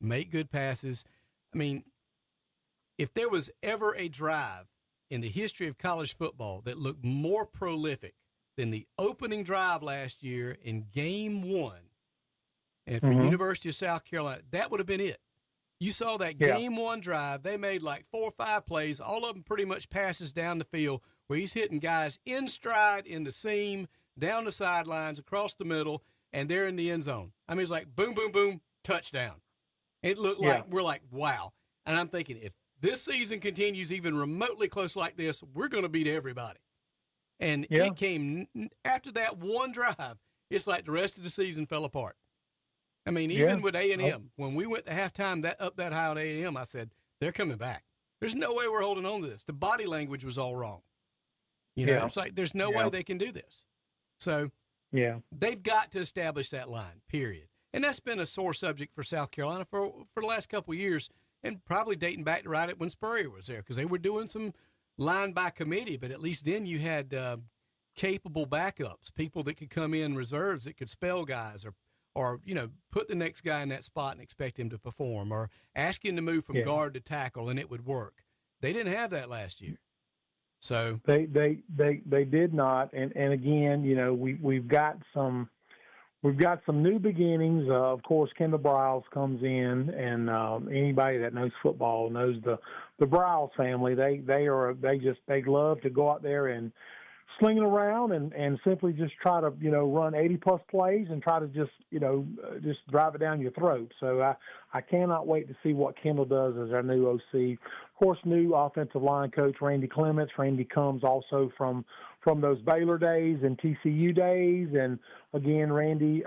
make good passes. I mean, if there was ever a drive in the history of college football that looked more prolific than the opening drive last year in game 1, and for University of South Carolina, that would have been it. You saw that game 1 drive. They made like 4 or 5 plays, all of them pretty much passes down the field where he's hitting guys in stride, in the seam, down the sidelines, across the middle, and they're in the end zone. I mean, it's like boom, boom, boom, touchdown. It looked like, we're like, wow. And I'm thinking, if this season continues even remotely close like this, we're going to beat everybody. And it came after that one drive. It's like the rest of the season fell apart. I mean, even with A&M, when we went to halftime up that high on A&M, I said, they're coming back. There's no way we're holding on to this. The body language was all wrong. It's like there's no way they can do this. So they've got to establish that line, period. And that's been a sore subject for South Carolina for the last couple of years, and probably dating back to right at when Spurrier was there, because they were doing some line by committee, but at least then you had capable backups, people that could come in reserves that could spell guys or put the next guy in that spot and expect him to perform, or ask him to move from guard to tackle and it would work. They didn't have that last year. So they did not, and again, we've got some new beginnings. Of course, Kendall Briles comes in, and anybody that knows football knows the Briles family. They love to go out there and sling it around and simply just try to run 80+ plays and try to just drive it down your throat. So I cannot wait to see what Kendall does as our new OC. Of course, new offensive line coach Randy Clements. Randy comes also from those Baylor days and TCU days, and again, Randy,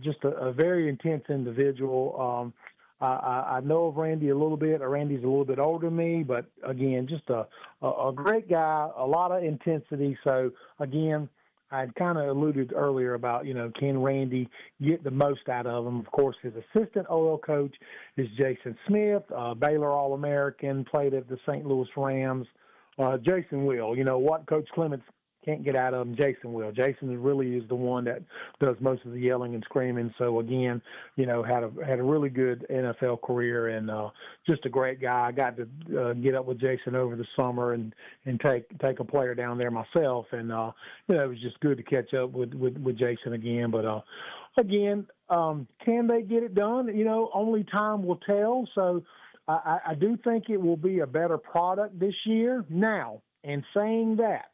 just a very intense individual. I know of Randy a little bit. Randy's a little bit older than me, but again, just a great guy, a lot of intensity. So again, I had kind of alluded earlier about, can Randy get the most out of him? Of course, his assistant OL coach is Jason Smith, Baylor All-American, played at the St. Louis Rams. Jason will. What Coach Clements can't get out of him, Jason will. Jason really is the one that does most of the yelling and screaming. So again, had a really good NFL career and just a great guy. I got to get up with Jason over the summer and take a player down there myself, and it was just good to catch up with Jason again. But again, can they get it done? Only time will tell. So I do think it will be a better product this year. Now, in saying that,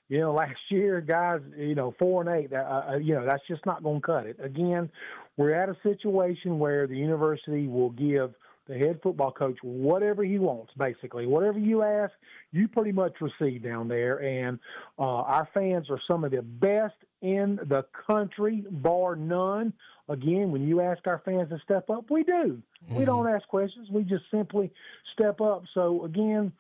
last year, guys, 4-8, that's just not going to cut it. Again, we're at a situation where the university will give the head football coach whatever he wants, basically. Whatever you ask, you pretty much receive down there. And our fans are some of the best in the country, bar none. Again, when you ask our fans to step up, we do. We don't ask questions. We just simply step up. So, again,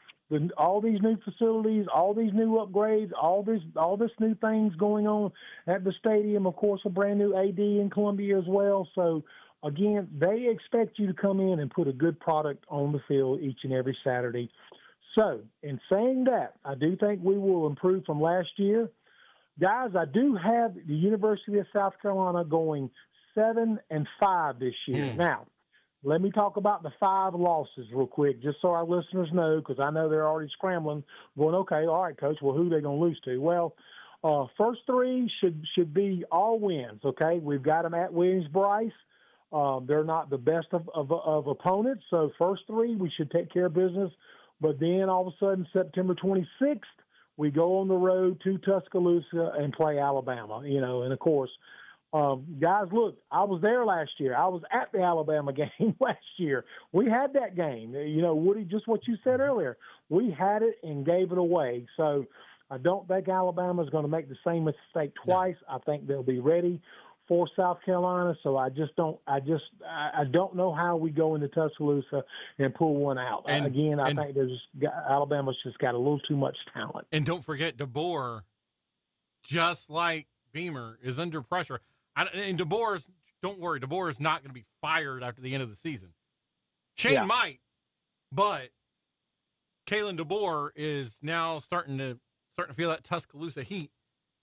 all these new facilities, all these new upgrades, all this new things going on at the stadium. Of course, a brand new AD in Columbia as well. So again, they expect you to come in and put a good product on the field each and every Saturday. So in saying that, I do think we will improve from last year. Guys, I do have the University of South Carolina going 7-5 this year. Now, let me talk about the 5 losses real quick, just so our listeners know, because I know they're already scrambling, going, okay, all right, Coach, well, who are they going to lose to? Well, first 3 should be all wins, okay? We've got them at Williams-Brice. They're not the best of opponents, so first 3, we should take care of business. But then all of a sudden, September 26th, we go on the road to Tuscaloosa and play Alabama, and of course, guys, look, I was there last year. I was at the Alabama game last year. We had that game. Woody, just what you said earlier. We had it and gave it away. So I don't think Alabama's going to make the same mistake twice. I think they'll be ready for South Carolina. So I don't know how we go into Tuscaloosa and pull one out. I think Alabama's just got a little too much talent. And don't forget DeBoer, just like Beamer is under pressure. And don't worry, DeBoer is not going to be fired after the end of the season. Shane might, but Kalen DeBoer is now starting to feel that Tuscaloosa heat.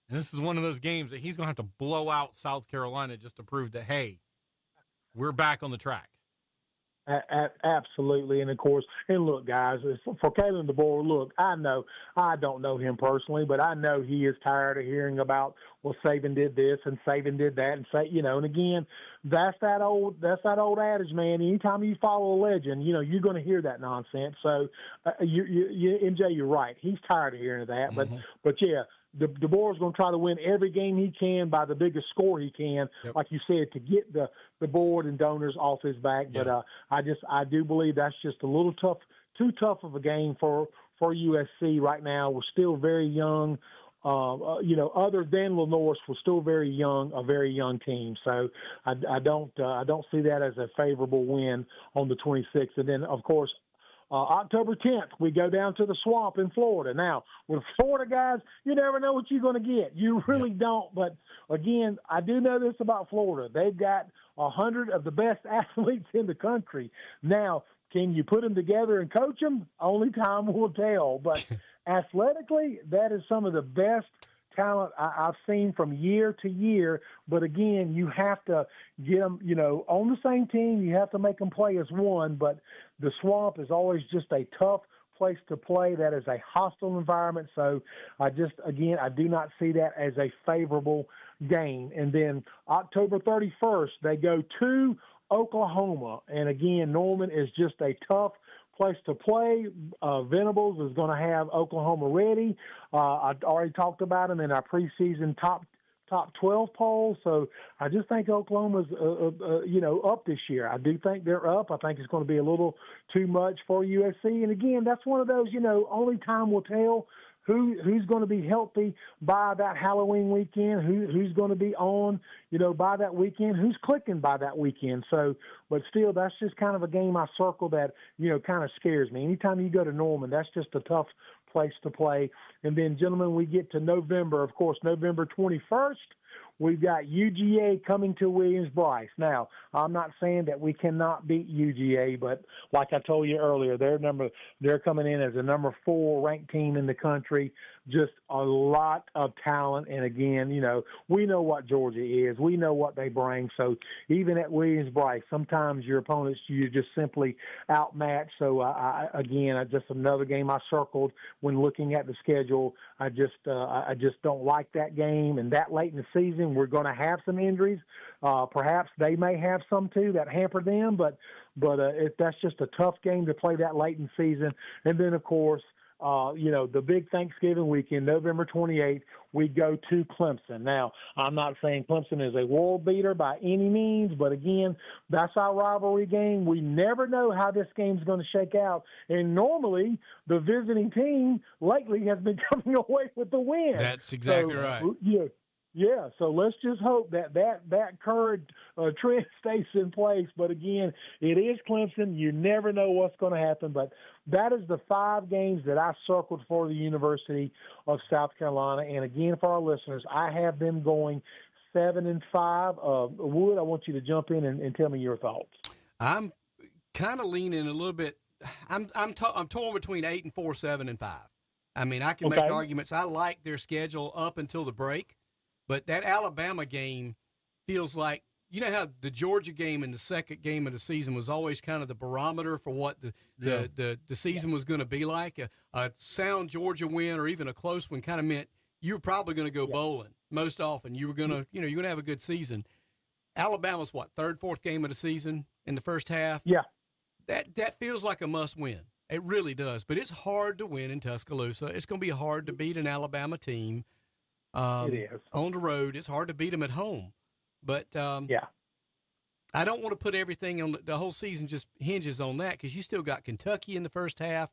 And this is one of those games that he's going to have to blow out South Carolina just to prove that, hey, we're back on the track. Absolutely. And, of course, and look, guys, for Kalen DeBoer, look, I don't know him personally, but I know he is tired of hearing about, well, Saban did this and Saban did that. And, and again, that's that old adage, man. Anytime you follow a legend, you're going to hear that nonsense. So, MJ, you're right. He's tired of hearing that. Mm-hmm. But yeah, DeBoer's going to try to win every game he can by the biggest score he can, like you said, to get the board and donors off his back. But I do believe that's just a little too tough of a game for USC right now. We're still very young. Other than Lenore, we're still a very young team. So I don't see that as a favorable win on the 26th. And then, of course, October 10th, we go down to the Swamp in Florida. Now, with Florida guys, you never know what you're going to get. You really don't. But, again, I do know this about Florida. They've got 100 of the best athletes in the country. Now, can you put them together and coach them? Only time will tell. But athletically, that is some of the best talent I've seen from year to year. But again, you have to get them, on the same team. You have to make them play as one. But the Swamp is always just a tough place to play. That is a hostile environment. So I do not see that as a favorable game. And then October 31st, they go to Oklahoma. And again, Norman is just a tough place to play. Venables is going to have Oklahoma ready. I already talked about them in our preseason top 12 poll. So I just think Oklahoma's up this year. I do think they're up. I think it's going to be a little too much for USC. And again, that's one of those, only time will tell who's going to be healthy by that Halloween weekend, who's going to be on, by that weekend, who's clicking by that weekend. So, but still, that's just kind of a game I circle that, kind of scares me. Anytime you go to Norman, that's just a tough place to play. And then, gentlemen, we get to November, of course, November 21st. We've got UGA coming to Williams-Brice. Now, I'm not saying that we cannot beat UGA, but like I told you earlier, they're coming in as a number 4 ranked team in the country. Just a lot of talent. And again, we know what Georgia is. We know what they bring. So even at Williams-Brice, sometimes your opponents, you're just simply outmatched. So just another game I circled when looking at the schedule. I just don't like that game. And that late in the season, we're going to have some injuries. Perhaps they may have some too that hamper them, but that's just a tough game to play that late in the season. And then, of course, the big Thanksgiving weekend, November 28th, we go to Clemson. Now, I'm not saying Clemson is a world beater by any means, but again, that's our rivalry game. We never know how this game's going to shake out. And normally, the visiting team lately has been coming away with the win. That's exactly right. Yeah, so let's just hope that current trend stays in place. But again, it is Clemson. You never know what's going to happen. But that is the 5 games that I circled for the University of South Carolina. And again, for our listeners, I have them going 7-5. Wood, I want you to jump in and tell me your thoughts. I'm kind of leaning a little bit. I'm torn between 8-4, 7-5. I mean, I can make arguments. I like their schedule up until the break. But that Alabama game feels like, how the Georgia game in the second game of the season was always kind of the barometer for what the season was going to be like. A sound Georgia win or even a close one kind of meant you were probably going to go bowling most often. You were going to, you're going to have a good season. Alabama's third, fourth game of the season in the first half? Yeah. That feels like a must win. It really does. But it's hard to win in Tuscaloosa. It's going to be hard to beat an Alabama team. It is. On the road. It's hard to beat them at home. But I don't want to put everything on the whole season just hinges on that because you still got Kentucky in the first half.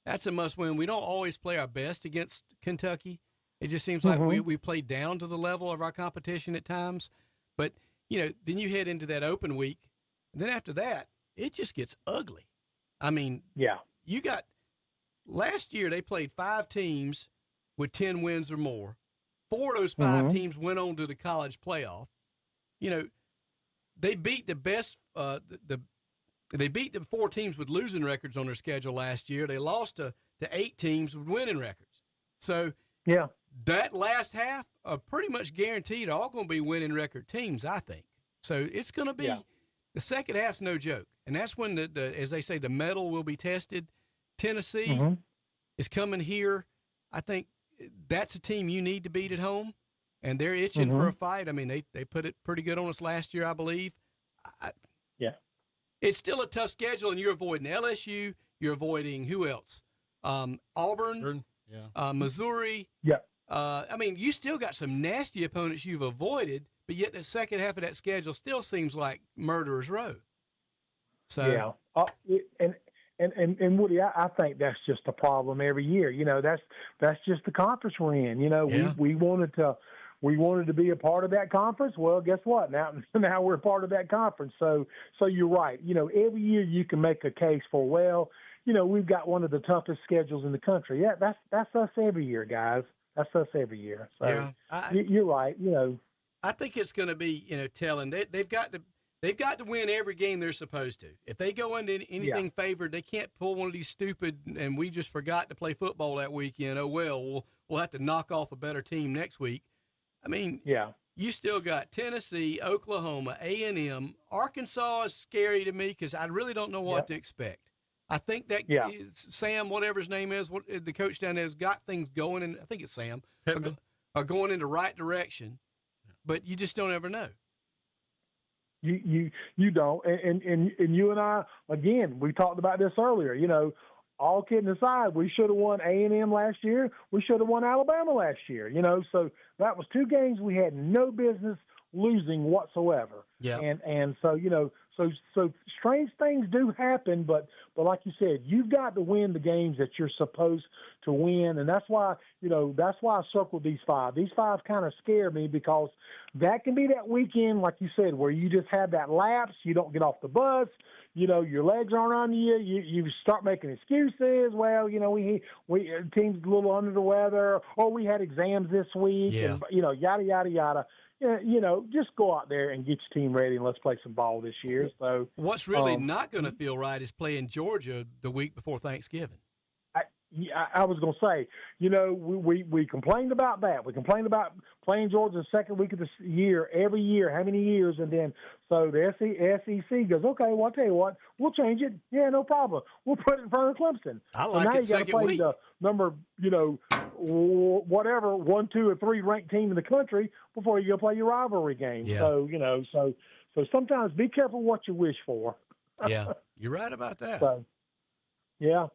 That's a must-win. We don't always play our best against Kentucky. It just seems like we play down to the level of our competition at times. But, then you head into that open week. And then after that, it just gets ugly. I mean, you got – last year they played 5 teams with 10 wins or more. 4 of those 5 teams went on to the college playoff. You know, they beat the best they beat the 4 teams with losing records on their schedule last year. They lost to 8 teams with winning records. So yeah, that last half are pretty much guaranteed all going to be winning record teams, I think. So it's going to be the second half's no joke. And that's when, as they say, the metal will be tested. Tennessee is coming here. I think that's a team you need to beat at home, and they're itching for a fight. I mean, they put it pretty good on us last year, I believe. It's still a tough schedule, and you're avoiding LSU. You're avoiding who else? Auburn, Missouri. Yeah. I mean, you still got some nasty opponents you've avoided, but yet the second half of that schedule still seems like murderer's row. So and Woody, I think that's just a problem every year. You know, that's just the conference we're in. You know, we wanted to be a part of that conference. Well, guess what? Now we're part of that conference. So you're right. You know, every year you can make a case for, well, you know, we've got one of the toughest schedules in the country. Yeah, that's us every year, guys. That's us every year. So you're right. You know, I think it's going to be, you know, telling. They've got to win every game they're supposed to. If they go into anything favored, they can't pull one of these stupid, and we just forgot to play football that weekend. Oh, well, we'll have to knock off a better team next week. I mean, you still got Tennessee, Oklahoma, A&M. Arkansas is scary to me because I really don't know what to expect. I think that Sam, whatever his name is, the coach down there has got things going, and I think it's Sam, are going in the right direction, but you just don't ever know. You don't, and you and I, again, we talked about this earlier. You know, all kidding aside, we should have won A&M last year. We should have won Alabama last year. You know, so that was 2 games we had no business losing whatsoever. Yeah, and so you know, so strange things do happen, but like you said, you've got to win the games that you're supposed to win, and that's why I circled these 5. These 5 kind of scare me because that can be that weekend, like you said, where you just have that lapse, you don't get off the bus, you know, your legs aren't on you, you start making excuses. Well, you know, we team's a little under the weather, or we had exams this week, and you know, yada yada yada. You know, just go out there and get your team ready and let's play some ball this year. So what's really not going to feel right is playing Georgia the week before Thanksgiving. I was going to say, you know, we complained about that. We complained about playing Georgia the second week of the year every year, how many years, and then so the SEC goes, okay, well, I'll tell you what, we'll change it. Yeah, no problem. We'll put it in front of Clemson. I like now it second you got to play week. the number, you know, whatever 1, 2, or 3 ranked team in the country before you go play your rivalry game. Yeah. So you know, so sometimes be careful what you wish for. Yeah, you're right about that. So, yeah.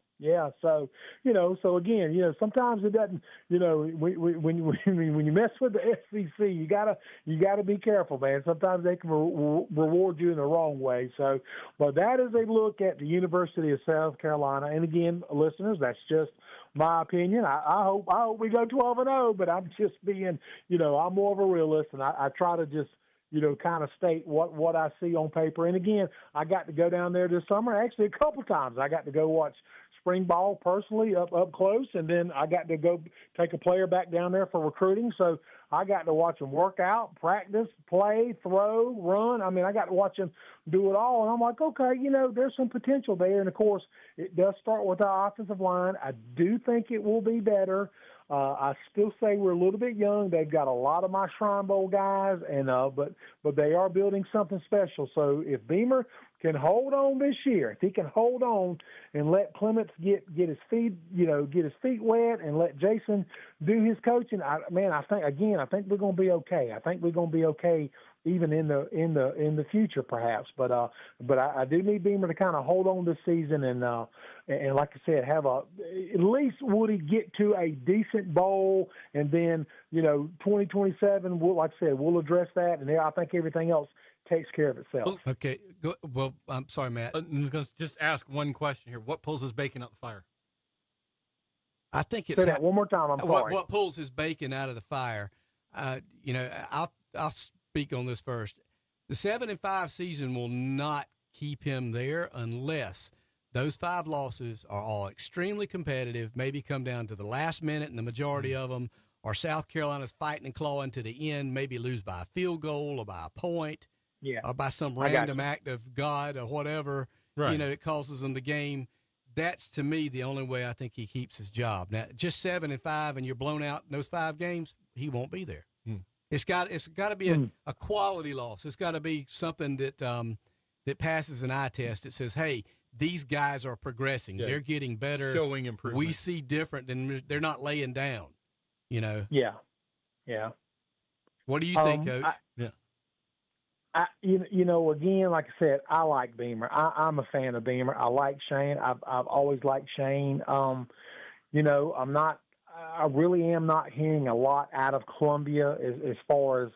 So, you know, so again, you know, sometimes it doesn't, you know, when you mess with the SEC, you gotta be careful, man. Sometimes they can reward you in the wrong way. So, but that is a look at the University of South Carolina. And again, listeners, that's just my opinion. I hope we go 12-0, but I'm just being, you know, I'm more of a realist, and I try to just, you know, kind of state what I see on paper. And again, I got to go down there this summer. Actually, a couple times I got to go watch spring ball personally up close, and then I got to go take a player back down there for recruiting. So I got to watch them work out, practice, play, throw, run. I mean, I got to watch them do it all. And I'm like, okay, you know, there's some potential there. And, of course, it does start with our offensive line. I do think it will be better. I still say we're a little bit young. They've got a lot of my Shrine Bowl guys, and but they are building something special. So if Beamer can hold on this year, if he can hold on and let Clements get his feet wet, and let Jason do his coaching, I think we're going to be okay. I think we're going to be okay even in the future, perhaps. But I do need Beamer to kind of hold on this season, and like I said, have at least Woody get to a decent bowl, and then 2027. Like I said, we'll address that, and I think everything else takes care of itself. Okay. Well, I'm sorry, Matt. I'm going to just ask one question here. What pulls his bacon out the fire? I think it's say that one more time. I'm sorry. What pulls his bacon out of the fire? I'll speak on this first. The 7-5 season will not keep him there unless those 5 losses are all extremely competitive, maybe come down to the last minute in the majority of them, or South Carolina's fighting and clawing to the end, maybe lose by a field goal or by a point, or by some random act of God or whatever, that causes them the game. That's, to me, the only way I think he keeps his job. Now, just 7-5 and you're blown out in those 5 games, he won't be there. It's got to be a quality loss. It's got to be something that that passes an eye test that says, hey, these guys are progressing. They're getting better. Showing improvement. We see different than they're not laying down, Yeah. What do you think, Coach? Again, like I said, I like Beamer. I'm a fan of Beamer. I like Shane. I've always liked Shane. I really am not hearing a lot out of Columbia as far as,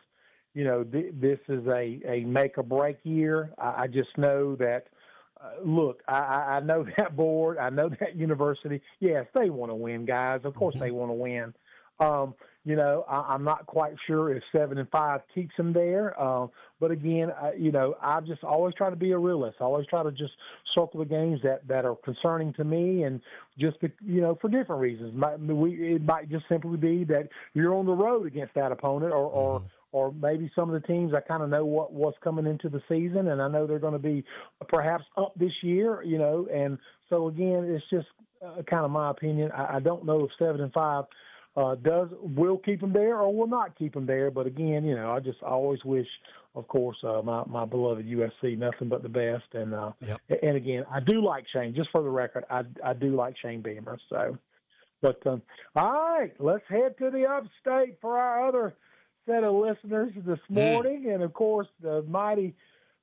this is a make or break year. I just know that, look, I know that board. I know that university. Yes, they want to win, guys. Of course they want to win. I'm not quite sure if 7-5 keeps them there. But again, I just always try to be a realist. I always try to just circle the games that are concerning to me, and just, for different reasons. It might just simply be that you're on the road against that opponent, or maybe some of the teams I kind of know what's coming into the season, and I know they're going to be perhaps up this year, and so again, it's just kind of my opinion. I don't know if 7-5 will keep them there or will not keep them there. But again, I always wish, of course, my beloved USC nothing but the best. And and again, I do like Shane. Just for the record, I do like Shane Beamer. So, but all right, let's head to the upstate for our other set of listeners this morning, and of course the mighty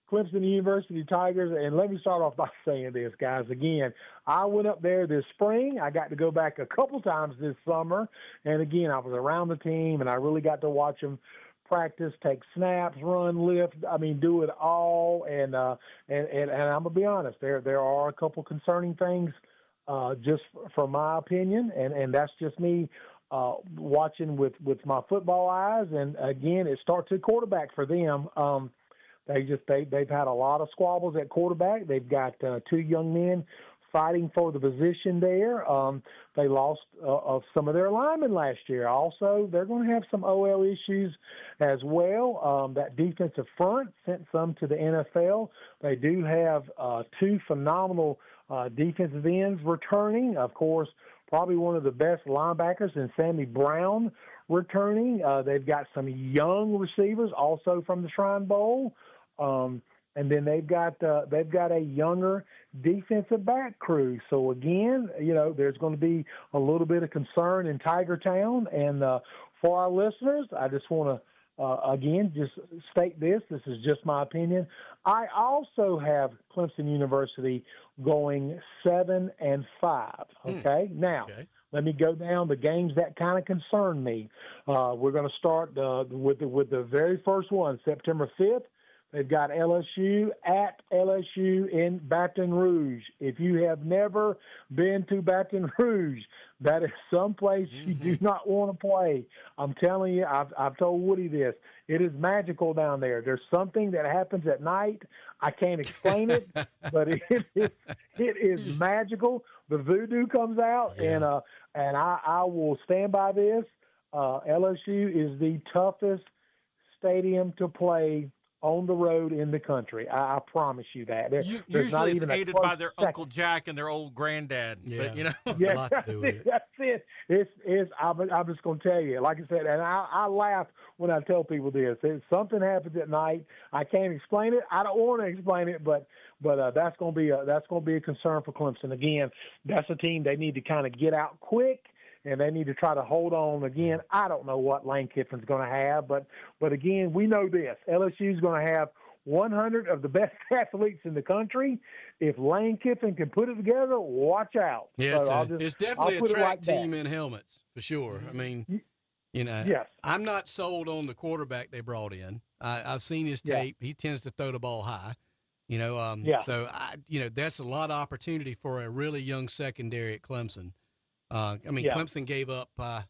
Clemson University Tigers. And let me start off by saying this, guys. Again, I went up there this spring. I got to go back a couple times this summer. And again, I was around the team, and I really got to watch them practice, take snaps, run, lift. I mean, do it all. And I'm going to be honest, there are a couple concerning things, just from my opinion. And that's just me watching with my football eyes. And again, it starts at quarterback for them. They've had a lot of squabbles at quarterback. They've got 2 young men fighting for the position there. They lost some of their linemen last year. Also, they're going to have some OL issues as well. That defensive front sent some to the NFL. They do have 2 phenomenal defensive ends returning. Of course, probably one of the best linebackers in Sammy Brown returning. They've got some young receivers also from the Shrine Bowl. And then they've got a younger defensive back crew. So again, there's going to be a little bit of concern in Tiger Town. And for our listeners, I just want to again just state this. This is just my opinion. I also have Clemson University going 7-5. Okay, now. Let me go down the games that kind of concern me. We're going to start with the very first one, September 5th. They've got LSU at LSU in Baton Rouge. If you have never been to Baton Rouge, that is someplace you do not want to play. I'm telling you, I've told Woody this. It is magical down there. There's something that happens at night. I can't explain it, but it is magical. The voodoo comes out, and I will stand by this. LSU is the toughest stadium to play on the road in the country. I promise you that. Usually it's aided by their Uncle Jack and their old granddad. Yeah, but, a lot to do with it. That's it. I'm just going to tell you, like I said, and I laugh when I tell people this. If something happens at night, I can't explain it. I don't want to explain it, but that's going to be a concern for Clemson. Again, that's a team they need to kind of get out quick. And they need to try to hold on. Again, I don't know what Lane Kiffin's going to have, but again, we know this. LSU is going to have 100 of the best athletes in the country. If Lane Kiffin can put it together, watch out. Yeah, so it's definitely a track team in helmets, for sure. I mean, yes. I'm not sold on the quarterback they brought in. I've seen his tape. He tends to throw the ball high. So, that's a lot of opportunity for a really young secondary at Clemson. Clemson gave up, I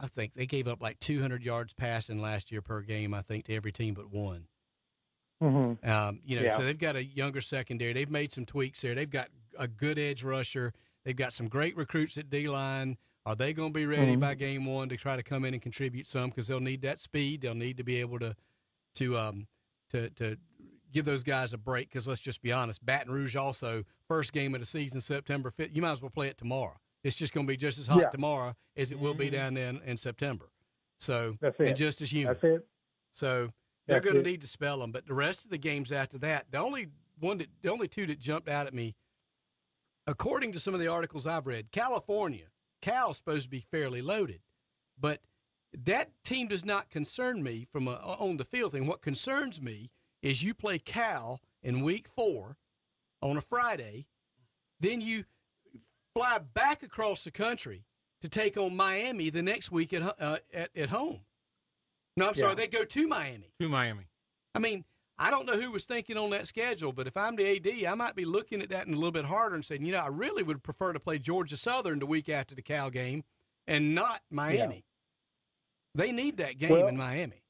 think they gave up like 200 yards passing last year per game, I think, to every team but one. So they've got a younger secondary. They've made some tweaks there. They've got a good edge rusher. They've got some great recruits at D-line. Are they going to be ready by game one to try to come in and contribute some? Because they'll need that speed. They'll need to be able to give those guys a break. Because let's just be honest, Baton Rouge also, first game of the season, September 5th. You might as well play it tomorrow. It's just going to be just as hot tomorrow as it will be down there in September. So, and just as humid. That's it. So they're going to need to spell them. But the rest of the games after that, the only two that jumped out at me, according to some of the articles I've read, California. Cal's supposed to be fairly loaded, but that team does not concern me from on the field thing. What concerns me is you play Cal in week 4 on a Friday, then you fly back across the country to take on Miami the next week at home. No, I'm sorry, they go to Miami. To Miami. I mean, I don't know who was thinking on that schedule, but if I'm the AD, I might be looking at that a little bit harder and saying, I really would prefer to play Georgia Southern the week after the Cal game and not Miami. Yeah. They need that game in Miami.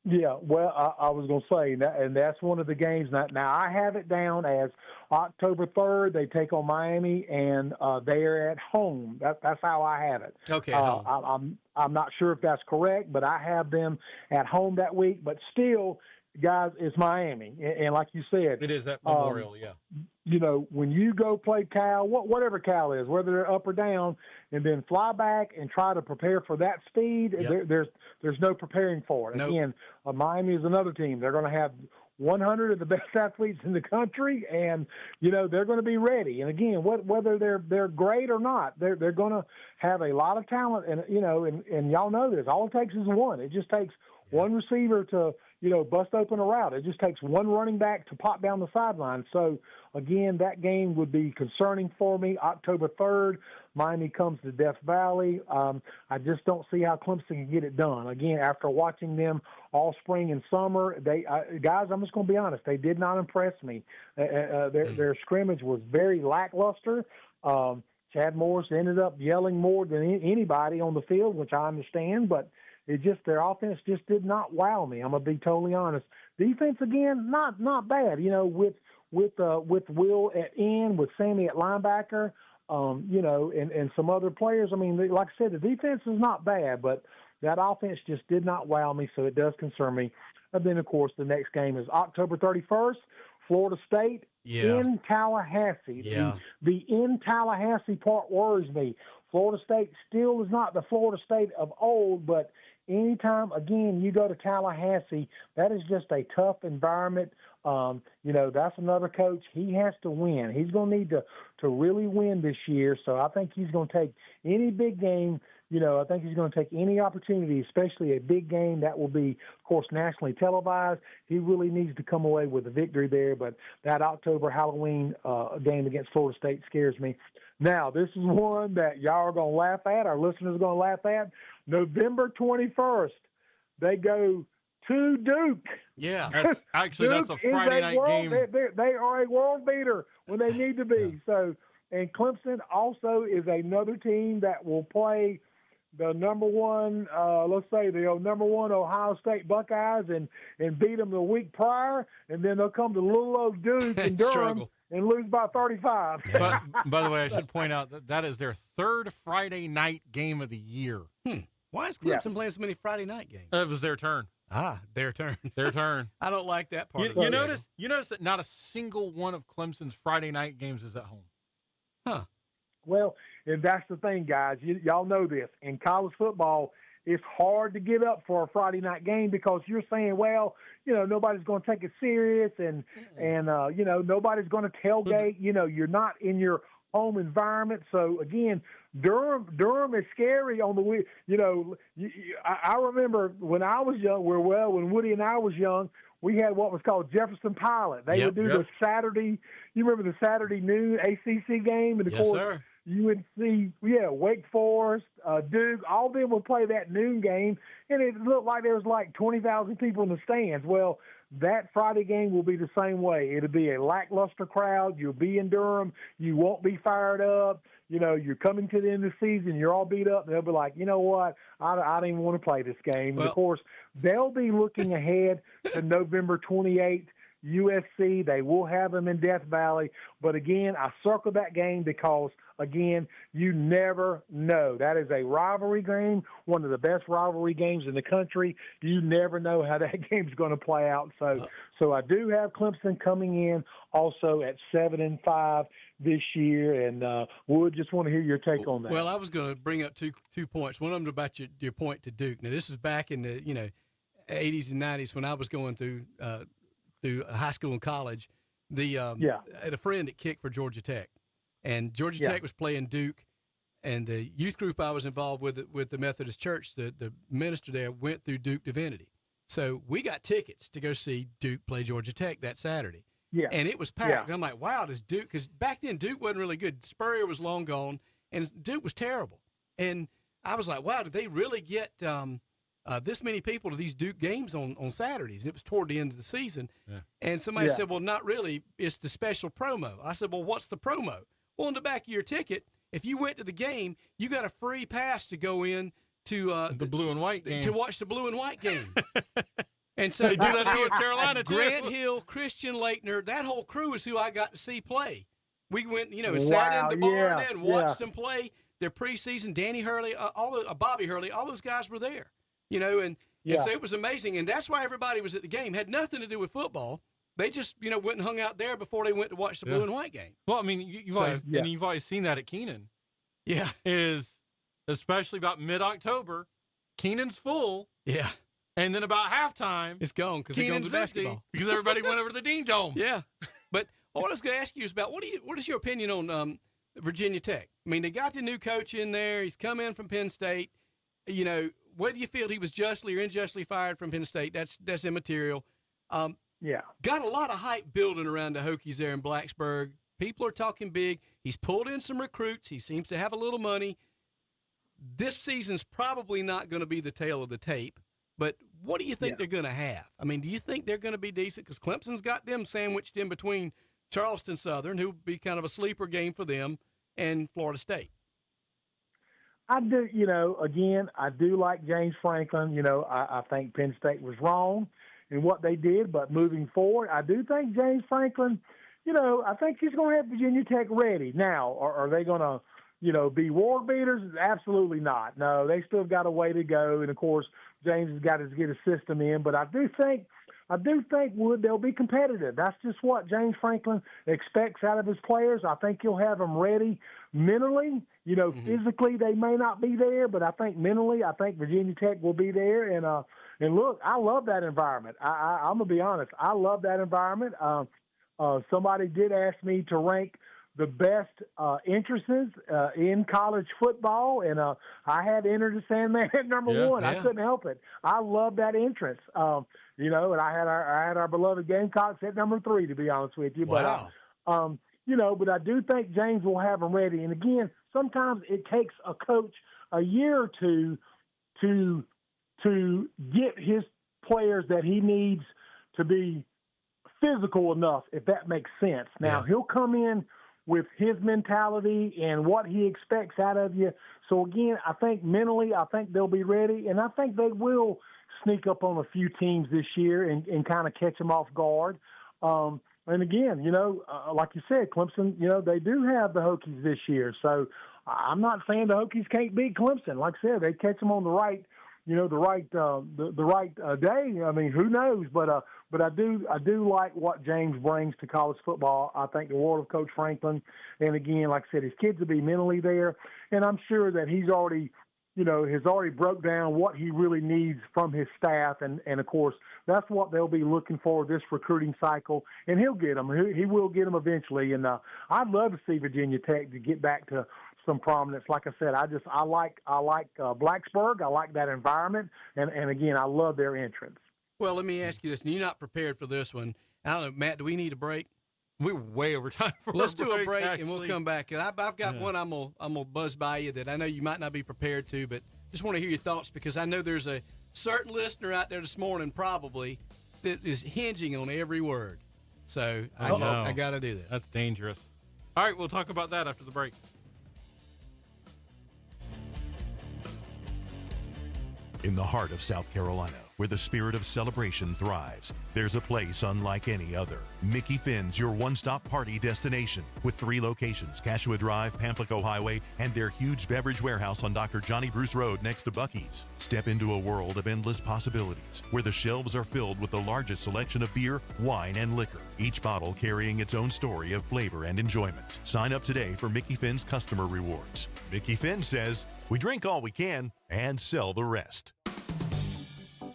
Yeah, well, I was going to say, and that's one of the games. Now, I have it down as October 3rd, they take on Miami, and they're at home. That's how I have it. Okay. I'm not sure if that's correct, but I have them at home that week. But still, guys, it's Miami. And like you said, it is at Memorial, when you go play Cal, whatever Cal is, whether they're up or down, and then fly back and try to prepare for that speed, there's no preparing for it. Nope. Again, Miami is another team. They're going to have 100 of the best athletes in the country, and they're going to be ready. And again, whether they're great or not, they're going to have a lot of talent. And and y'all know this. All it takes is one. It just takes one receiver to bust open a route. It just takes one running back to pop down the sideline. So again, that game would be concerning for me. October 3rd, Miami comes to Death Valley. I just don't see how Clemson can get it done. Again, after watching them all spring and summer, guys, I'm just going to be honest, they did not impress me. Their scrimmage was very lackluster. Chad Morris ended up yelling more than anybody on the field, which I understand, but their offense just did not wow me. I'm gonna be totally honest. Defense again, not bad. With Will at end, with Sammy at linebacker, and some other players. I mean, like I said, the defense is not bad, but that offense just did not wow me, so it does concern me. And then, of course, the next game is October 31st, Florida State in Tallahassee. Yeah. The in Tallahassee part worries me. Florida State still is not the Florida State of old, but anytime, again, you go to Tallahassee, that is just a tough environment. That's another coach. He has to win. He's going to need to really win this year. So I think he's going to take any big game. I think he's going to take any opportunity, especially a big game that will be, of course, nationally televised. He really needs to come away with a victory there. But that October Halloween game against Florida State scares me. Now, this is one that y'all are going to laugh at. Our listeners are going to laugh at. November 21st, they go to Duke. Yeah. That's a Friday night game. They are a world beater when they need to be. So, and Clemson also is another team that will play the number one, number one Ohio State Buckeyes and beat them the week prior, and then they'll come to little old Duke and Durham and lose by 35. But, by the way, I should point out that is their third Friday night game of the year. Why is Clemson playing so many Friday night games? It was their turn. Their turn. Their turn. I don't like that part. You notice that not a single one of Clemson's Friday night games is at home. Huh. Well, and that's the thing, guys. Y'all know this. In college football, it's hard to get up for a Friday night game because you're saying, well, nobody's going to take it serious and nobody's going to tailgate. You're not in your home environment. So, again, Durham is scary on the week. I remember when I was young, when Woody and I was young, we had what was called Jefferson Pilot. They would do the Saturday, you remember the Saturday noon ACC game? And of course, sir. UNC, Wake Forest, Duke, all of them would play that noon game, and it looked like there was like 20,000 people in the stands. Well, that Friday game will be the same way. It'll be a lackluster crowd. You'll be in Durham. You won't be fired up. You're coming to the end of the season. You're all beat up. And they'll be like, you know what? I don't even want to play this game. Well, and of course, they'll be looking ahead to November 28th USC. They will have them in Death Valley. But again, I circled that game because, again, you never know. That is a rivalry game, one of the best rivalry games in the country. You never know how that game's going to play out. So I do have Clemson coming in also at 7-5 this year, and Wood, just want to hear your take on that. Well, I was going to bring up two points. One of them about your point to Duke. Now, this is back in the 80s and 90s when I was going through high school and college. I had a friend that kicked for Georgia Tech, and Georgia Tech was playing Duke, and the youth group I was involved with the Methodist Church, the minister there went through Duke Divinity. So we got tickets to go see Duke play Georgia Tech that Saturday. Yeah. And it was packed. And I'm like, wow, does Duke, because back then Duke wasn't really good. Spurrier was long gone, and Duke was terrible. And I was like, wow, did they really get this many people to these Duke games on Saturdays? It was toward the end of the season. Yeah. And somebody said, well, not really. It's the special promo. I said, well, what's the promo? Well, on the back of your ticket, if you went to the game, you got a free pass to go in to the blue and white game. To watch the blue and white game. And so they do that here with Carolina too. Grant Hill, Christian Laettner, that whole crew is who I got to see play. We went, and sat in the barn and watched them play their preseason. Danny Hurley, Bobby Hurley, all those guys were there. And so it was amazing, and that's why everybody was at the game. Had nothing to do with football. They just went and hung out there before they went to watch the blue and white game. Well, I mean, you've always seen that at Keenan. Yeah, is especially about mid-October, Keenan's full. Yeah. And then about halftime, it's gone because they're going to basketball. Because everybody went over to the Dean Dome. Yeah. But what I was going to ask you is about what is your opinion on Virginia Tech? I mean, they got the new coach in there. He's come in from Penn State. Whether you feel he was justly or unjustly fired from Penn State, that's immaterial. Got a lot of hype building around the Hokies there in Blacksburg. People are talking big. He's pulled in some recruits. He seems to have a little money. This season's probably not going to be the tail of the tape, but what do you think they're going to have? I mean, do you think they're going to be decent? Because Clemson's got them sandwiched in between Charleston Southern, who would be kind of a sleeper game for them, and Florida State. I do, again, I do like James Franklin. I think Penn State was wrong in what they did, but moving forward, I do think James Franklin, I think he's going to have Virginia Tech ready. Now, are they going to, be world beaters? Absolutely not. No, they still got a way to go. And of course, James has got to get his system in, but I do think Wood, they'll be competitive. That's just what James Franklin expects out of his players. I think he'll have them ready mentally. Physically they may not be there, but I think mentally, I think Virginia Tech will be there. And look, I love that environment. I'm gonna be honest. I love that environment. Somebody did ask me to rank the best entrances in college football, and I had to enter the Sandman at number one. I couldn't help it. I love that entrance. And I had our beloved Gamecocks at number 3, to be honest with you. Wow. But but I do think James will have them ready. And again, sometimes it takes a coach a year or two to get his players that he needs to be physical enough, if that makes sense. Now, he'll come in with his mentality and what he expects out of you. So, again, I think mentally, I think they'll be ready, and I think they will sneak up on a few teams this year and kind of catch them off guard. And, again, like you said, Clemson, they do have the Hokies this year. So I'm not saying the Hokies can't beat Clemson. Like I said, they catch them on the right day. I mean, who knows? But I do like what James brings to college football. I think the world of Coach Franklin. And again, like I said, his kids will be mentally there, and I'm sure that he's already, has already broke down what he really needs from his staff, and of course that's what they'll be looking for this recruiting cycle, and he'll get them. He will get them eventually, and I'd love to see Virginia Tech to get back to some prominence. Like I said, I like Blacksburg. I like that environment, and again, I love their entrance. Well, let me ask you this, and you're not prepared for this one. I don't know, Matt, do we need a break? We're way over time for Let's a break. do a break, actually. and we'll come back. I've got one I'm gonna buzz by you that I know you might not be prepared to, but just want to hear your thoughts because I know there's a certain listener out there this morning probably that is hinging on every word. So I got to do that. That's dangerous. All right, we'll talk about that after the break. In the heart of South Carolina, where the spirit of celebration thrives, there's a place unlike any other. Mickey Finn's your one-stop party destination with 3 locations, Cashua Drive, Pamplico Highway, and their huge beverage warehouse on Dr. Johnny Bruce Road next to Buc-ee's. Step into a world of endless possibilities where the shelves are filled with the largest selection of beer, wine, and liquor, each bottle carrying its own story of flavor and enjoyment. Sign up today for Mickey Finn's customer rewards. Mickey Finn says, we drink all we can and sell the rest.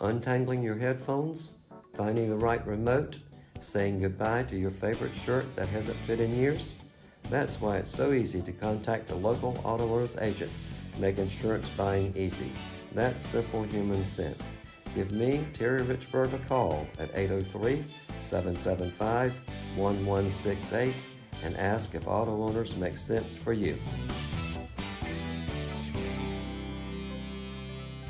Untangling your headphones, finding the right remote, saying goodbye to your favorite shirt that hasn't fit in years? That's why it's so easy to contact a local auto owners agent, make insurance buying easy. That's simple human sense. Give me, Terry Richburg, a call at 803-775-1168 and ask if auto owners make sense for you.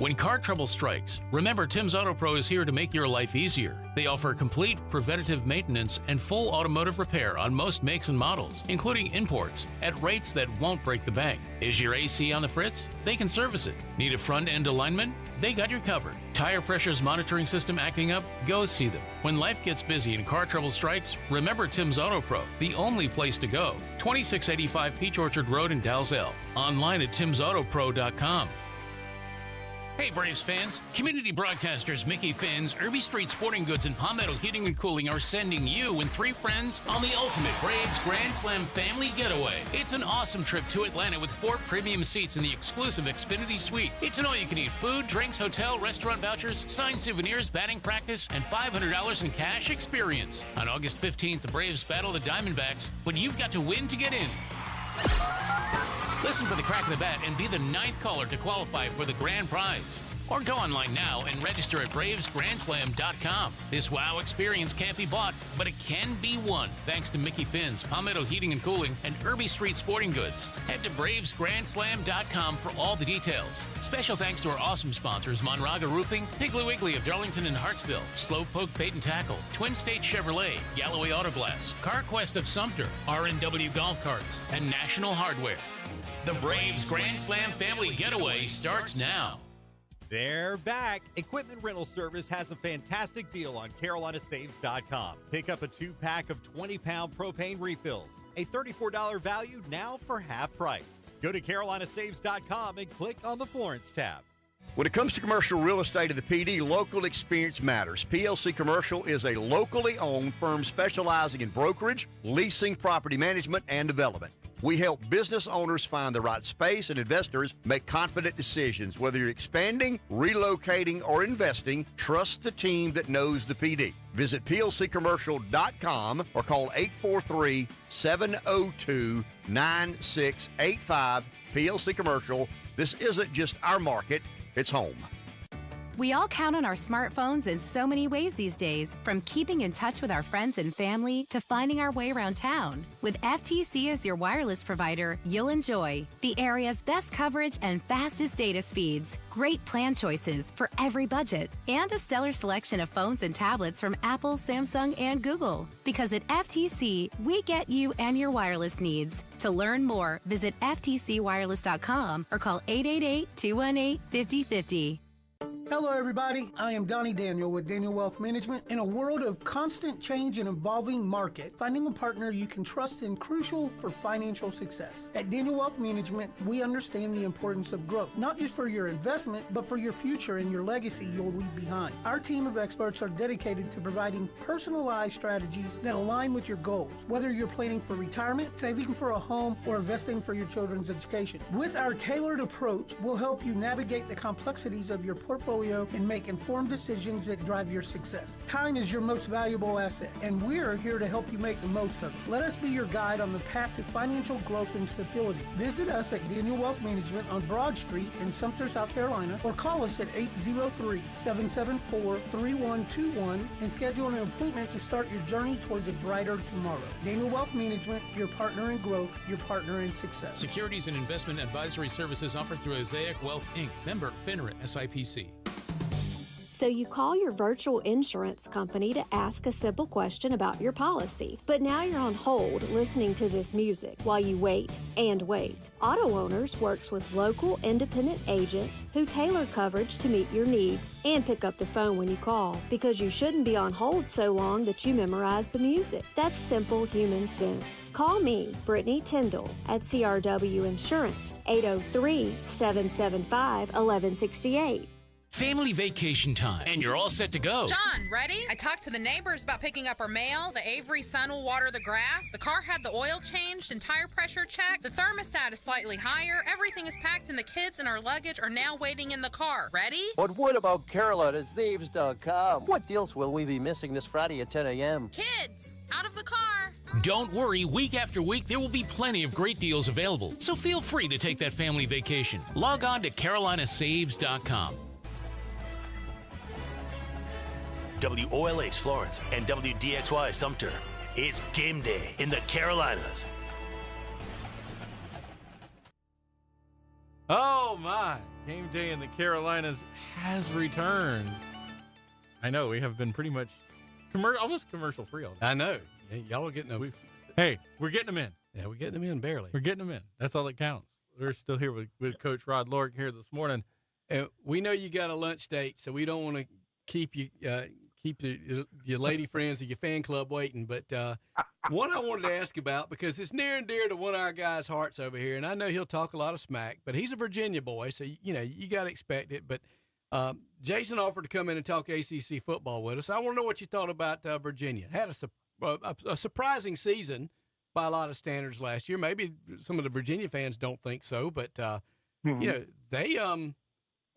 When car trouble strikes, remember Tim's Auto Pro is here to make your life easier. They offer complete preventative maintenance and full automotive repair on most makes and models, including imports, at rates that won't break the bank. Is your AC on the fritz? They can service it. Need a front-end alignment? They got you covered. Tire pressures monitoring system acting up? Go see them. When life gets busy and car trouble strikes, remember Tim's Auto Pro, the only place to go. 2685 Peach Orchard Road in Dalzell. Online at timsautopro.com. Hey Braves fans, community broadcasters Mickey Finn's, Irby Street Sporting Goods, and Palmetto Heating and Cooling are sending you and 3 friends on the ultimate Braves Grand Slam family getaway. It's an awesome trip to Atlanta with 4 premium seats in the exclusive Xfinity Suite. It's an all-you-can-eat food, drinks, hotel, restaurant vouchers, signed souvenirs, batting practice, and $500 in cash experience. On August 15th, the Braves battle the Diamondbacks, but you've got to win to get in. Listen for the crack of the bat and be the 9th caller to qualify for the grand prize. Or go online now and register at bravesgrandslam.com. This wow experience can't be bought, but it can be won thanks to Mickey Finn's, Palmetto Heating and Cooling, and Irby Street Sporting Goods. Head to bravesgrandslam.com for all the details. Special thanks to our awesome sponsors, Monraga Roofing, Piggly Wiggly of Darlington and Hartsville, Slowpoke Bait and Tackle, Twin State Chevrolet, Galloway Auto Glass, CarQuest of Sumter, R&W Golf Carts, and National Hardware. The Braves Grand Slam Family Getaway starts now. They're back. Equipment Rental Service has a fantastic deal on CarolinaSaves.com. Pick up a 2-pack of 20-pound propane refills. A $34 value now for half price. Go to CarolinaSaves.com and click on the Florence tab. When it comes to commercial real estate of the PD, local experience matters. PLC Commercial is a locally owned firm specializing in brokerage, leasing, property management, and development. We help business owners find the right space and investors make confident decisions. Whether you're expanding, relocating, or investing, trust the team that knows the PD. Visit plccommercial.com or call 843-702-9685. PLC Commercial. This isn't just our market, it's home. We all count on our smartphones in so many ways these days, from keeping in touch with our friends and family to finding our way around town. With FTC as your wireless provider, you'll enjoy the area's best coverage and fastest data speeds, great plan choices for every budget, and a stellar selection of phones and tablets from Apple, Samsung, and Google. Because at FTC, we get you and your wireless needs. To learn more, visit ftcwireless.com or call 888-218-5050. Hello, everybody. I am Donnie Daniel with Daniel Wealth Management. In a world of constant change and evolving market, finding a partner you can trust is crucial for financial success. At Daniel Wealth Management, we understand the importance of growth, not just for your investment, but for your future and your legacy you'll leave behind. Our team of experts are dedicated to providing personalized strategies that align with your goals, whether you're planning for retirement, saving for a home, or investing for your children's education. With our tailored approach, we'll help you navigate the complexities of your portfolio and make informed decisions that drive your success. Time is your most valuable asset, and we're here to help you make the most of it. Let us be your guide on the path to financial growth and stability. Visit us at Daniel Wealth Management on Broad Street in Sumter, South Carolina, or call us at 803-774-3121 and schedule an appointment to start your journey towards a brighter tomorrow. Daniel Wealth Management, your partner in growth, your partner in success. Securities and investment advisory services offered through Azaic Wealth, Inc., member FINRA SIPC. So you call your virtual insurance company to ask a simple question about your policy. But now you're on hold listening to this music while you wait and wait. Auto Owners works with local independent agents who tailor coverage to meet your needs and pick up the phone when you call, because you shouldn't be on hold so long that you memorize the music. That's simple human sense. Call me, Brittany Tyndall, at CRW Insurance, 803-775-1168. Family vacation time, and you're all set to go. John, ready? I talked to the neighbors about picking up our mail. The Avery son will water the grass. The car had the oil changed and tire pressure checked. The thermostat is slightly higher. Everything is packed, and the kids and our luggage are now waiting in the car. Ready? But what about CarolinaZaves.com? What deals will we be missing this Friday at 10 a.m.? Kids, out of the car. Don't worry, week after week, there will be plenty of great deals available. So feel free to take that family vacation. Log on to CarolinaSaves.com. WOLH Florence and WDXY Sumter. It's game day in the Carolinas. Oh my, game day in the Carolinas has returned. I know, we have been pretty much almost commercial free all day. I know. Y'all are getting them. Hey, we're getting them in. Yeah, we're getting them in barely. We're getting them in. That's all that counts. We're still here with Coach Rod Lork here this morning. And we know you got a lunch date, so we don't want to keep your lady friends or your fan club waiting. But one I wanted to ask about, because it's near and dear to one of our guys' hearts over here, and I know he'll talk a lot of smack, but he's a Virginia boy, so you got to expect it. But Jason offered to come in and talk ACC football with us. I want to know what you thought about Virginia. Had a surprising season by a lot of standards last year. Maybe some of the Virginia fans don't think so, but they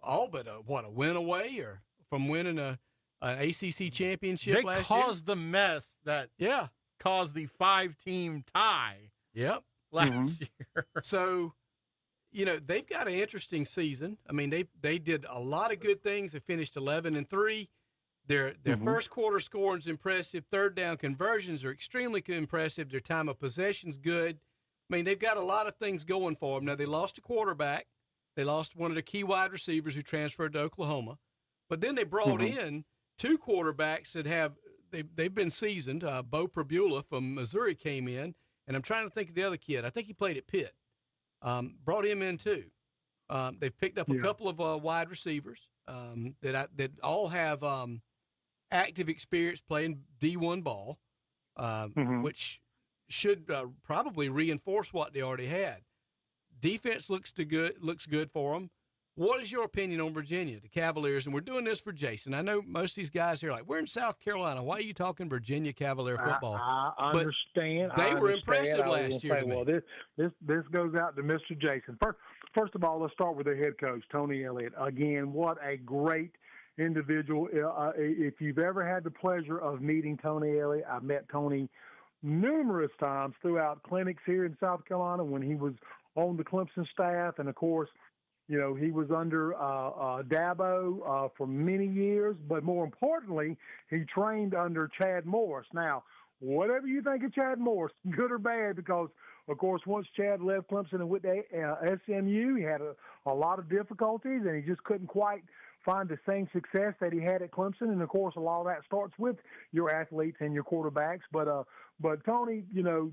all but a win away or from winning an ACC championship last year. They caused the mess that caused the 5-team tie. Yep. Last year. So, they've got an interesting season. I mean, they did a lot of good things. They finished 11-3. Their first quarter scoring is impressive. Third down conversions are extremely impressive. Their time of possession's good. I mean, they've got a lot of things going for them. Now, they lost a quarterback. They lost one of the key wide receivers who transferred to Oklahoma. But then they brought in two quarterbacks that they've been seasoned. Bo Prabula from Missouri came in, and I'm trying to think of the other kid. I think he played at Pitt. Brought him in too. They've picked up a couple of wide receivers that all have active experience playing D1 ball, which should probably reinforce what they already had. Defense looks good for them. What is your opinion on Virginia, the Cavaliers? And we're doing this for Jason. I know most of these guys here are like, we're in South Carolina. Why are you talking Virginia Cavalier football? I understand. They were impressive last year. Well, this goes out to Mr. Jason. First of all, let's start with their head coach, Tony Elliott. Again, what a great individual. If you've ever had the pleasure of meeting Tony Elliott, I've met Tony numerous times throughout clinics here in South Carolina when he was on the Clemson staff, and of course, he was under Dabo for many years, but more importantly, he trained under Chad Morris. Now, whatever you think of Chad Morris, good or bad, because, of course, once Chad left Clemson and went to SMU, he had a lot of difficulties, and he just couldn't quite find the same success that he had at Clemson. And, of course, a lot of that starts with your athletes and your quarterbacks. But Tony,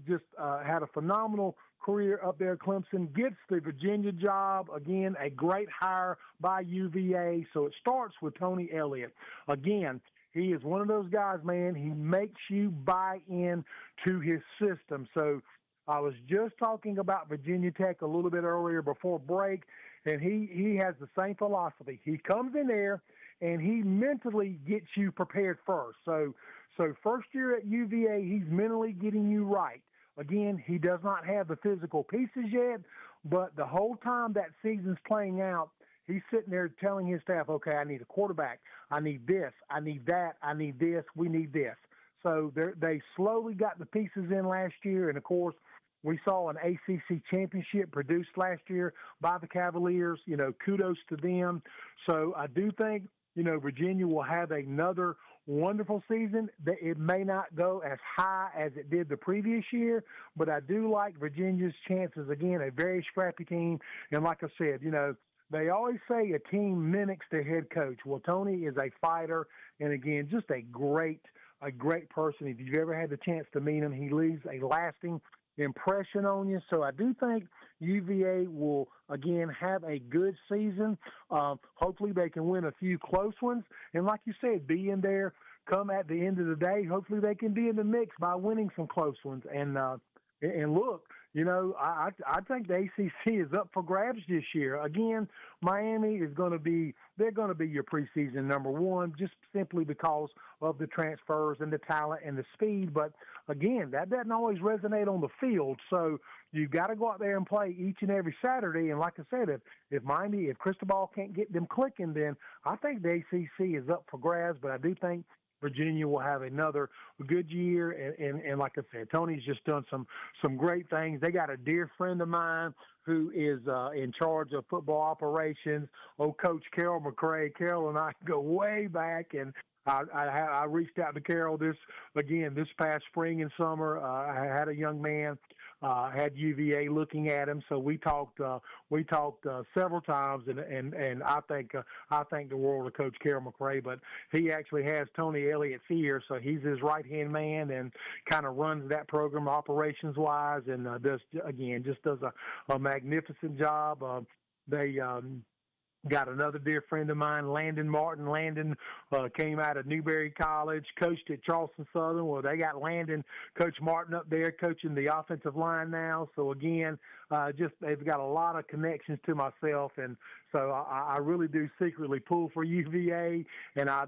just had a phenomenal career up there at Clemson, gets the Virginia job. Again, a great hire by UVA. So it starts with Tony Elliott. Again, he is one of those guys, man, he makes you buy in to his system. So I was just talking about Virginia Tech a little bit earlier before break, and he has the same philosophy. He comes in there, and he mentally gets you prepared first. So first year at UVA, he's mentally getting you right. Again, he does not have the physical pieces yet, but the whole time that season's playing out, he's sitting there telling his staff, okay, I need a quarterback. I need this. I need that. I need this. We need this. So they slowly got the pieces in last year, and, of course, we saw an ACC championship produced last year by the Cavaliers. Kudos to them. So I do think, Virginia will have another wonderful season. It may not go as high as it did the previous year, but I do like Virginia's chances. Again, a very scrappy team. And like I said, they always say a team mimics their head coach. Well, Tony is a fighter, and again, just a great person. If you've ever had the chance to meet him, he leaves a lasting impression on you. So I do think UVA will, again, have a good season. Hopefully they can win a few close ones. And like you said, be in there come at the end of the day. Hopefully they can be in the mix by winning some close ones. And look, I think the ACC is up for grabs this year. Again, Miami is they're going to be your preseason number one, just simply because of the transfers and the talent and the speed. But again, that doesn't always resonate on the field. So you've got to go out there and play each and every Saturday. And like I said, if Cristobal can't get them clicking, then I think the ACC is up for grabs. But I do think Virginia will have another good year, and like I said, Tony's just done some great things. They got a dear friend of mine who is in charge of football operations, Coach Carol McCray. Carol and I go way back, and I reached out to Carol this past spring and summer. I had a young man, had UVA looking at him, so we talked several times, and I think the world of Coach Carol McCray. But he actually has Tony Elliott's ear, so he's his right hand man and kind of runs that program operations wise, and just does a magnificent job. They got another dear friend of mine, Landon Martin. Landon came out of Newberry College, coached at Charleston Southern. Well, they got Coach Martin up there coaching the offensive line now. So, again, they've got a lot of connections to myself. And so I really do secretly pull for UVA, and I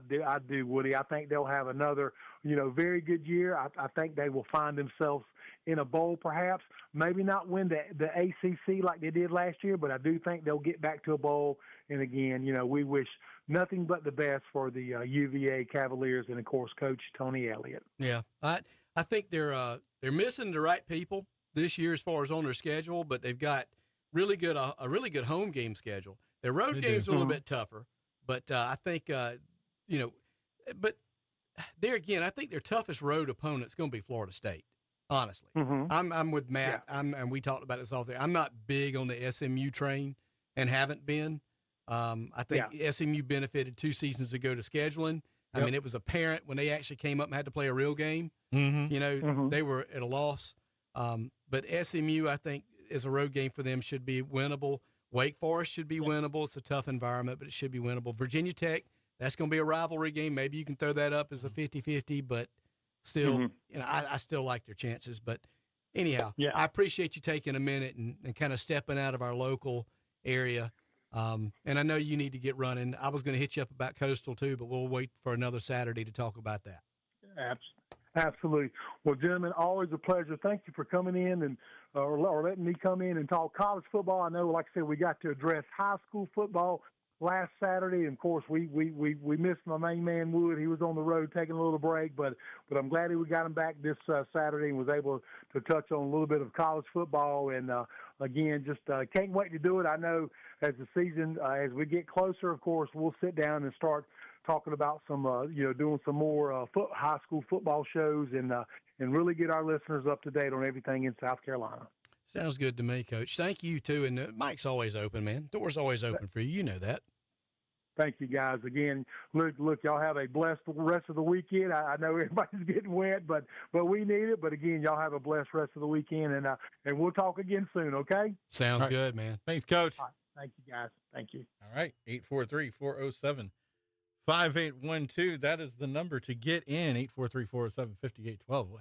do, Woody. I think they'll have another, very good year. I think they will find themselves in a bowl perhaps. Maybe not win the ACC like they did last year, but I do think they'll get back to a bowl. And again, we wish nothing but the best for the UVA Cavaliers and, of course, Coach Tony Elliott. Yeah, I think they're missing the right people this year as far as on their schedule, but they've got a really good home game schedule. Their road game's a little bit tougher, but I think but there again, I think their toughest road opponent's going to be Florida State. Honestly, I'm with Matt. Yeah. And we talked about this all day. I'm not big on the SMU train and haven't been. I think SMU benefited 2 seasons ago to scheduling. I mean, it was apparent when they actually came up and had to play a real game. They were at a loss. But SMU, I think, as a road game for them should be winnable. Wake Forest should be winnable. It's a tough environment, but it should be winnable. Virginia Tech, that's going to be a rivalry game. Maybe you can throw that up as a 50-50, but still, I still like their chances. But anyhow, I appreciate you taking a minute and kind of stepping out of our local area. And I know you need to get running. I was going to hit you up about Coastal too, but we'll wait for another Saturday to talk about that. Absolutely. Well, gentlemen, always a pleasure. Thank you for coming in and or letting me come in and talk college football. I know, like I said, we got to address high school football last Saturday, and of course we missed my main man Wood. He was on the road taking a little break, but I'm glad we got him back this Saturday and was able to touch on a little bit of college football. And again, just can't wait to do it. I know as the season as we get closer, of course, we'll sit down and start talking about some doing some more high school football shows and really get our listeners up to date on everything in South Carolina. Sounds good to me, Coach. Thank you, too. And Mike's always open, man. Door's always open for you. You know that. Thank you, guys. Again, look, y'all have a blessed rest of the weekend. I know everybody's getting wet, but we need it. But, again, y'all have a blessed rest of the weekend, and we'll talk again soon, okay? Sounds good, man. Thanks, Coach. Right. Thank you, guys. Thank you. All right, 843-407-5812. That is the number to get in, 843-407-5812.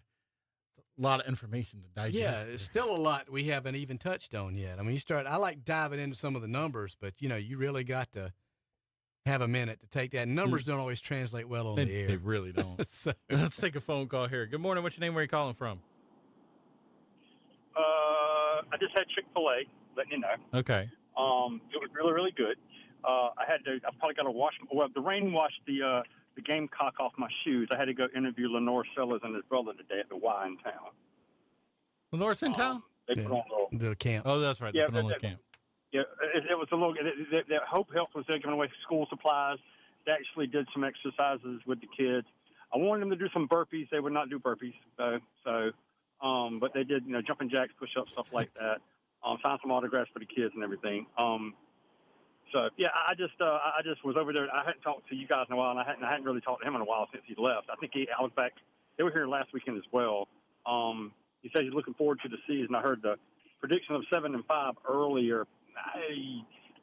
A lot of information to digest. Yeah, it's still a lot we haven't even touched on yet. I mean, I like diving into some of the numbers, but, you really got to have a minute to take that. Numbers don't always translate well on the air. They really don't. So, let's take a phone call here. Good morning. What's your name? Where are you calling from? I just had Chick-fil-A, letting you know. Okay. It was really, really good. I probably got to wash. Well, the rain washed the Gamecock off my shoes. I had to go interview Lenore Sellers and his brother today at the Y in town. Lenore's in town? They put on the camp. Oh, that's right. They put on the camp. Yeah, it was a little. Hope Health was there giving away school supplies. They actually did some exercises with the kids. I wanted them to do some burpees. They would not do burpees. But they did, jumping jacks, push-ups, stuff like that. Signed some autographs for the kids and everything. So yeah, I just was over there. I hadn't talked to you guys in a while, and I hadn't really talked to him in a while since he left. I think I was back. They were here last weekend as well. He said he's looking forward to the season. I heard the prediction of 7-5 earlier.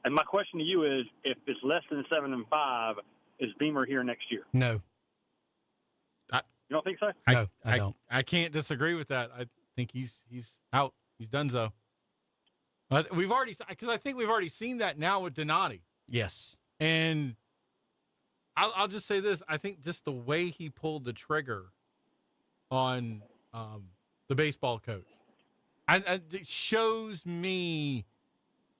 And my question to you is, if it's less than 7-5, is Beamer here next year? No. You don't think so? No, I don't. I can't disagree with that. I think he's out. He's done so. But I think we've already seen that now with Donati. Yes. And I'll just say this. I think just the way he pulled the trigger on the baseball coach, it shows me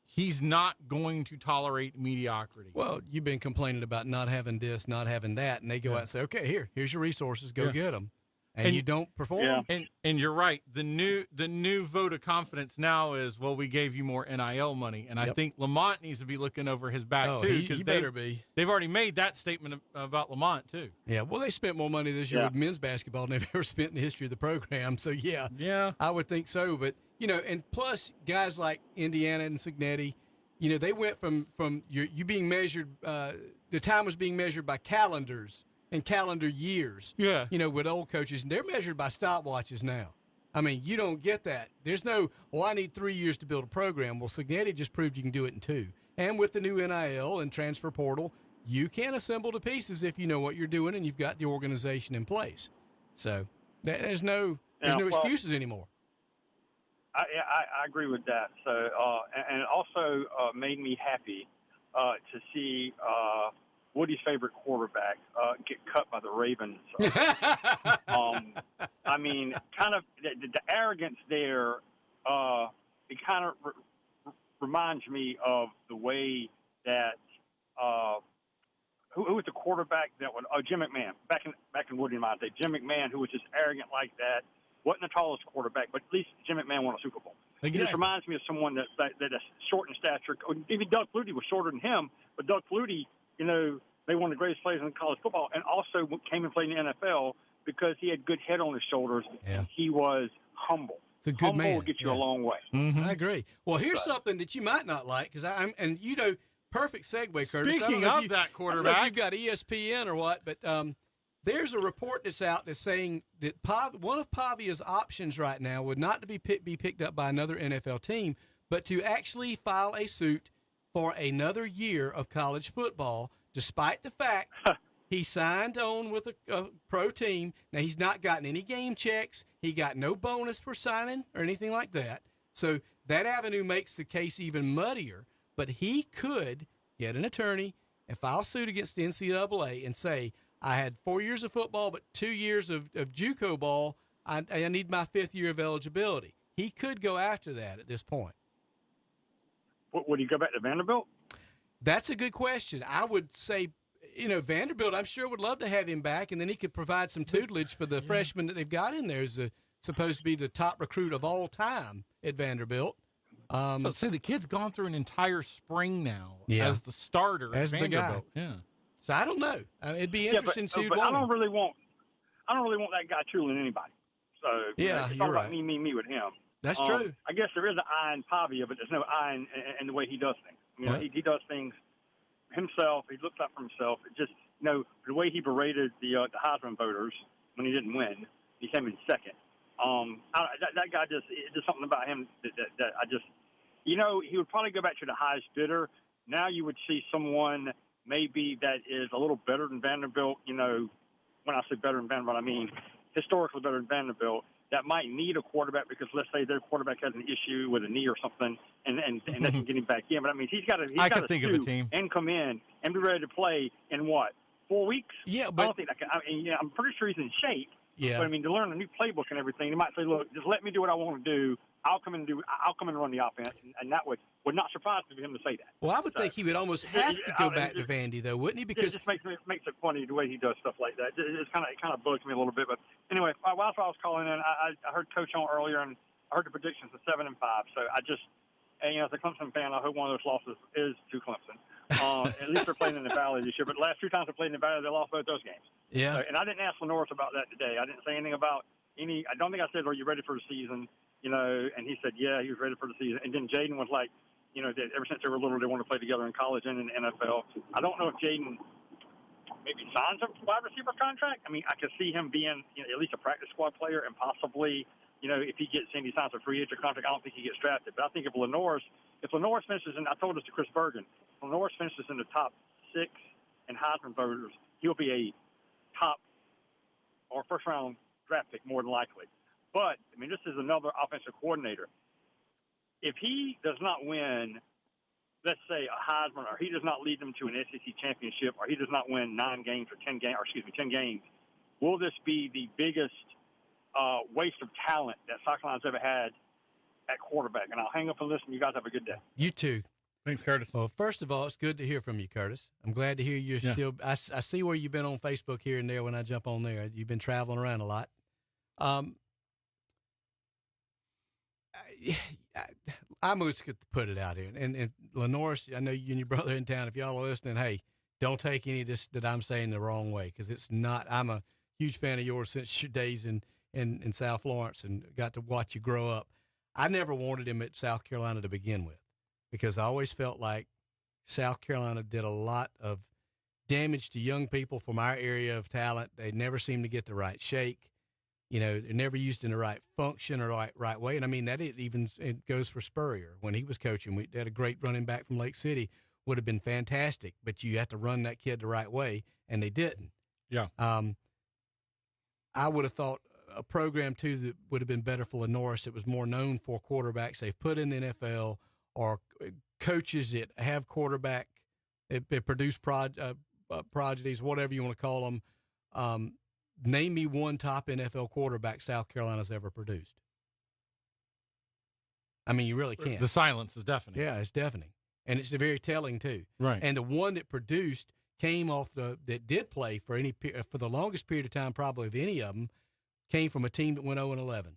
he's not going to tolerate mediocrity. Well, you've been complaining about not having this, not having that, and they go out and say, okay, here's your resources, go get them. And you don't perform. Yeah. And you're right. The new vote of confidence now is, well, we gave you more NIL money. And I think Lamont needs to be looking over his back, too. He better be. They've already made that statement about Lamont, too. Yeah, well, they spent more money this year with men's basketball than they've ever spent in the history of the program. So, yeah, I would think so. But, and plus guys like Indiana and Cignetti, they went from you being measured, the time was being measured by calendars and calendar years. Yeah. With old coaches, and they're measured by stopwatches now. I mean, you don't get that. There's no, I need 3 years to build a program. Well, Cignetti just proved you can do it in 2. And with the new NIL and transfer portal, you can assemble the pieces if you know what you're doing and you've got the organization in place. So there's no excuses anymore. I agree with that. So, and it also made me happy to see Woody's favorite quarterback get cut by the Ravens. I mean, kind of the arrogance there, it kind of reminds me of the way that who was the quarterback that would Jim McMahon back in Woody and my day. Jim McMahon, who was just arrogant like that, wasn't the tallest quarterback, but at least Jim McMahon won a Super Bowl. Exactly. It just reminds me of someone that is short in stature. Even Doug Flutie was shorter than him, but Doug Flutie, they one of the greatest players in college football, and also came and played in the NFL because he had good head on his shoulders. Yeah. He was humble. It's a good humble man. will get you a long way. Mm-hmm. I agree. Well, here's something that you might not like, because perfect segue, Curtis. Speaking of that quarterback, I don't know if you've got ESPN or what, but there's a report that's out that's saying that one of Pavia's options right now would not to be picked up by another NFL team, but to actually file a suit for another year of college football, despite the fact he signed on with a pro team. Now, he's not gotten any game checks. He got no bonus for signing or anything like that. So that avenue makes the case even muddier. But he could get an attorney and file suit against the NCAA and say, I had 4 years of football, but 2 years of JUCO ball. I need my 5th year of eligibility. He could go after that at this point. Would he go back to Vanderbilt? That's a good question. I would say, Vanderbilt, I'm sure would love to have him back, and then he could provide some tutelage for the freshman that they've got in there. Is supposed to be the top recruit of all time at Vanderbilt. Let's say the kid's gone through an entire spring now as the starter as at the Vanderbilt. guy. Yeah. So I don't know. It'd be interesting to see. But I don't really want that guy tooling anybody. So it's all about me with him. That's true. I guess there is an eye in Pavia, but there's no eye in the way he does things. He does things himself. He looks out for himself. It just the way he berated the Heisman voters when he didn't win. He came in second. That guy just something about him that I just he would probably go back to the highest bidder. Now you would see someone maybe that is a little better than Vanderbilt. When I say better than Vanderbilt, I mean historically better than Vanderbilt. That might need a quarterback because let's say their quarterback has an issue with a knee or something, and they can get him back in. But I mean, he's got to think of a team and come in and be ready to play in what 4 weeks? Yeah, but I don't think I'm pretty sure he's in shape. Yeah. But I mean, to learn a new playbook and everything, he might say, "Look, just let me do what I want to do. I'll come and run the offense," and that would not surprise me for him to say that. Well, I would think he would almost have to go back to Vandy, though, wouldn't he? Because it just makes it funny the way he does stuff like that. It kind of bugs me a little bit. But anyway, while I was calling in, I heard Coach on earlier, and I heard the predictions of 7-5. So I just, as a Clemson fan, I hope one of those losses is to Clemson. At least they're playing in the Valley this year. But the last 2 times they played in the Valley, they lost both those games. Yeah. So, and I didn't ask Lenoris about that today. I didn't say anything about any. I don't think I said, "Are you ready for the season?" And he said, "Yeah, he was ready for the season." And then Jaden was like, that ever since they were little, they want to play together in college and in the NFL. I don't know if Jaden maybe signs a wide receiver contract. I mean, I could see him being at least a practice squad player, and possibly, if he signs a free agent contract, I don't think he gets drafted. But I think if Lenore's finishes, and I told this to Chris Bergen, if Lenore's finishes in the top 6 in Heisman voters, he'll be a top or first round draft pick more than likely. But I mean, this is another offensive coordinator. If he does not win, let's say a Heisman, or he does not lead them to an SEC championship, or he does not win 10 games, will this be the biggest waste of talent that South Carolina's ever had at quarterback? And I'll hang up and listen. You guys have a good day. You too. Thanks, Curtis. Well, first of all, it's good to hear from you, Curtis. I'm glad to hear you're still. I see where you've been on Facebook here and there when I jump on there. You've been traveling around a lot. I'm just going to put it out here. And Lenore, I know you and your brother in town, if y'all are listening, hey, don't take any of this that I'm saying the wrong way, because it's not. I'm a huge fan of yours since your days in South Florence and got to watch you grow up. I never wanted him at South Carolina to begin with, because I always felt like South Carolina did a lot of damage to young people from our area of talent. They never seemed to get the right shake. They're never used in the right function or right way. And I mean, it goes for Spurrier. When he was coaching, we had a great running back from Lake City, would have been fantastic, but you have to run that kid the right way, and they didn't. Yeah. I would have thought a program, too, that would have been better for Lenoris that was more known for quarterbacks they've put in the NFL, or coaches that have quarterback, they produce prodigies, whatever you want to call them. Name me one top NFL quarterback South Carolina's ever produced. I mean, you really can't. The silence is deafening. Yeah, it's deafening. And it's very telling, too. Right. And the one that produced came off that did play for the longest period of time, probably of any of them, came from a team that went 0-11.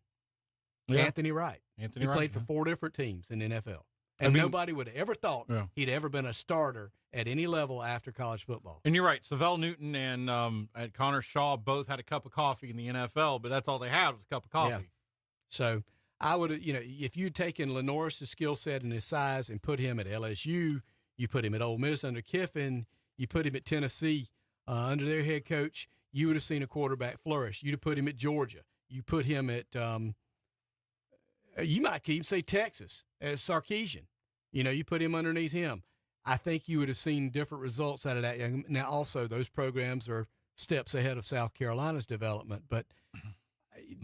Yeah. Anthony Wright. He played for 4 different teams in the NFL. And nobody would have ever thought he'd ever been a starter at any level after college football. And you're right. Savell Newton and Connor Shaw both had a cup of coffee in the NFL, but that's all they had was a cup of coffee. Yeah. So I would, if you'd taken Lenoris' skill set and his size and put him at LSU, you put him at Ole Miss under Kiffin, you put him at Tennessee under their head coach, you would have seen a quarterback flourish. You'd have put him at Georgia. You put him at you might even say Texas as Sarkisian. You put him underneath him. I think you would have seen different results out of that. Now, also, those programs are steps ahead of South Carolina's development. But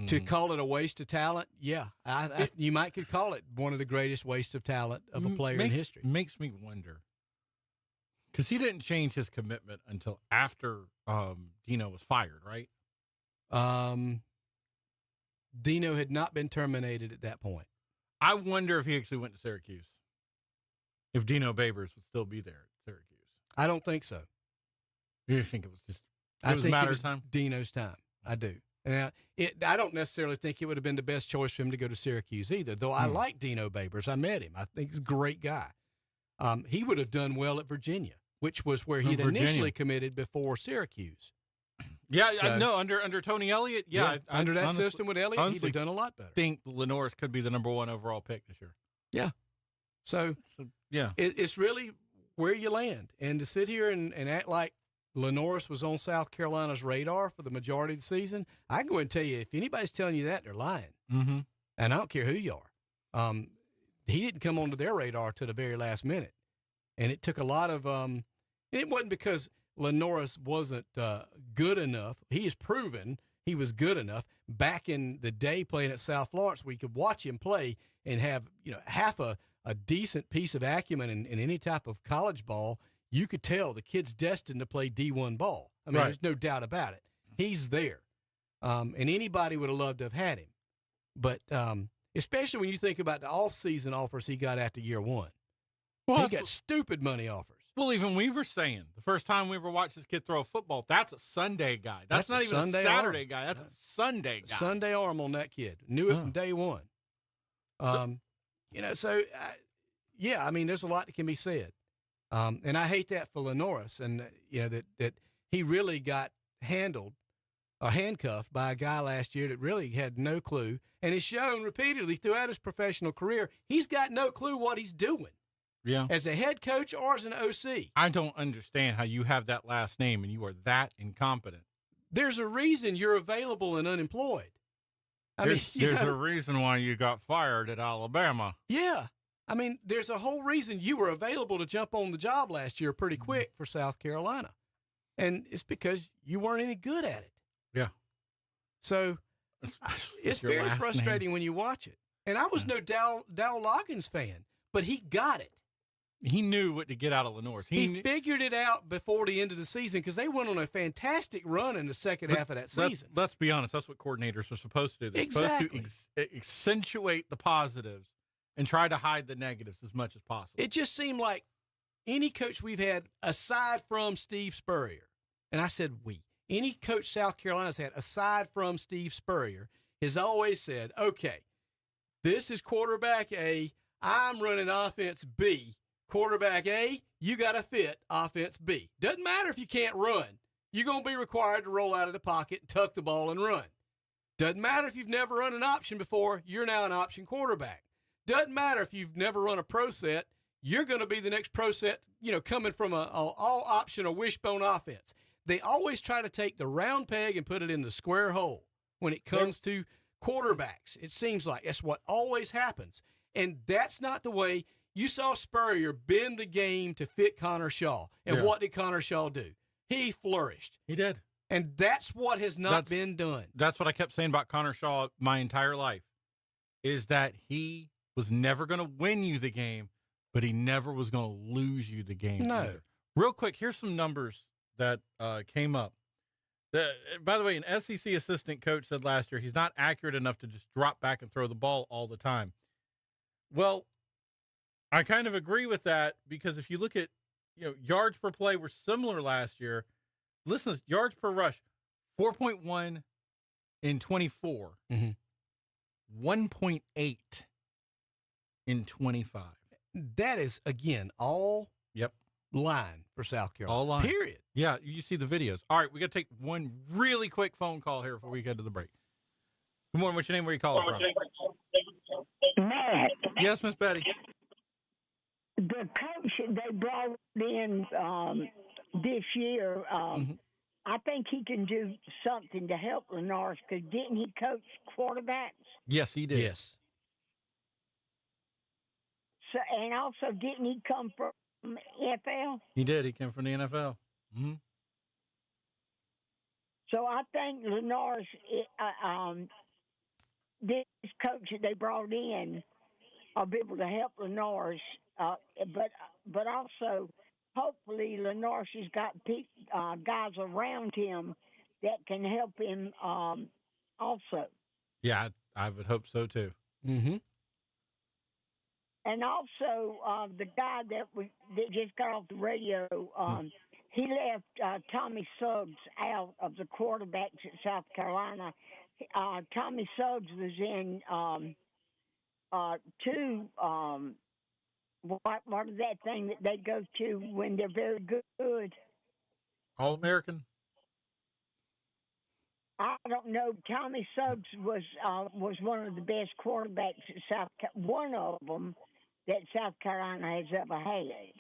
to call it a waste of talent, you might could call it one of the greatest wastes of talent of a player in history. Makes me wonder, because he didn't change his commitment until after Dino was fired, right? Dino had not been terminated at that point. I wonder if he actually went to Syracuse. If Dino Babers would still be there at Syracuse. I don't think so. You think it was just I was think a matter it was of time? Dino's time. I do. And I don't necessarily think it would have been the best choice for him to go to Syracuse either, though I like Dino Babers. I met him. I think he's a great guy. He would have done well at Virginia, which was where he'd initially committed before Syracuse. Yeah, no, under Tony Elliott, under that honestly, system with Elliott, he'd have done a lot better. I think Lenoris could be the number 1 overall pick this year. Yeah. So it's really where you land. And to sit here and act like Lenoris was on South Carolina's radar for the majority of the season, I can go ahead and tell you, if anybody's telling you that, they're lying. Mm-hmm. And I don't care who you are. He didn't come onto their radar to the very last minute. And it took a lot of and it wasn't because Lenoris wasn't good enough. He has proven he was good enough. Back in the day playing at South Florence, we could watch him play and have half a decent piece of acumen in any type of college ball. You could tell the kid's destined to play D1 ball. I mean, There's no doubt about it. He's there. And anybody would have loved to have had him. But especially when you think about the off-season offers he got after year 1. Well, he got stupid money offers. Well, even we were saying the first time we ever watched this kid throw a football, that's a Sunday guy. That's not even a Saturday guy. That's a Sunday guy. Sunday arm on that kid. Knew it from day one. I mean, there's a lot that can be said. And I hate that for Lenoris, and that he really got handcuffed by a guy last year that really had no clue, and it's shown repeatedly throughout his professional career. He's got no clue what he's doing. Yeah. as a head coach or as an OC. I don't understand how you have that last name and you are that incompetent. There's a reason you're available and unemployed. There's a reason why you got fired at Alabama. Yeah. I mean, there's a whole reason you were available to jump on the job last year pretty quick for South Carolina. And it's because you weren't any good at it. Yeah. So it's your very last frustrating name. when you watch it. And I was no Dow Loggins fan, but he got it. He knew what to get out of Lenore. He figured it out before the end of the season because they went on a fantastic run in the second half of that season. Let's be honest. That's what coordinators are supposed to do. They're Exactly. supposed to accentuate the positives and try to hide the negatives as much as possible. It just seemed like any coach we've had, aside from Steve Spurrier, and I said any coach South Carolina's had, aside from Steve Spurrier, has always said, okay, this is quarterback A, I'm running offense B. Quarterback A, you got to fit offense B. Doesn't matter if you can't run. You're going to be required to roll out of the pocket and tuck the ball and run. Doesn't matter if you've never run an option before, you're now an option quarterback. Doesn't matter if you've never run a pro set, you're going to be the next pro set, coming from a all option or wishbone offense. They always try to take the round peg and put it in the square hole when it comes to quarterbacks. It seems like that's what always happens. And that's not the way. You saw Spurrier bend the game to fit Connor Shaw. And what did Connor Shaw do? He flourished. He did. And that's what has not been done. That's what I kept saying about Connor Shaw my entire life, is that he was never going to win you the game, but he never was going to lose you the game. No. Either. Real quick, here's some numbers that came up. By the way, an SEC assistant coach said last year he's not accurate enough to just drop back and throw the ball all the time. Well, I kind of agree with that because if you look at, yards per play were similar last year. Listen, yards per rush, 4.1 in 24, 1.8 in 25. That is, again, all line for South Carolina. All line. Period. Yeah, you see the videos. All right, we got to take one really quick phone call here before we get to the break. Good morning. What's your name? Where are you calling from? Matt. Yes, Miss Betty. The coach they brought in this year, I think he can do something to help Lenore because didn't he coach quarterbacks? Yes, he did. Yes. So, and also, didn't he come from NFL? He did. He came from the NFL. Mm-hmm. So I think Lenore's this coach that they brought in will be able to help Lenore's, but also hopefully Lenore's has got guys around him that can help him also. Yeah, I would hope so too. Mm-hmm. And also, the guy that just got off the radio, he left Tommy Suggs out of the quarterbacks at South Carolina. Tommy Suggs was in two, what is that thing that they go to when they're very good? All-American? I don't know. Tommy Suggs was one of the best quarterbacks at one of them that South Carolina has ever had.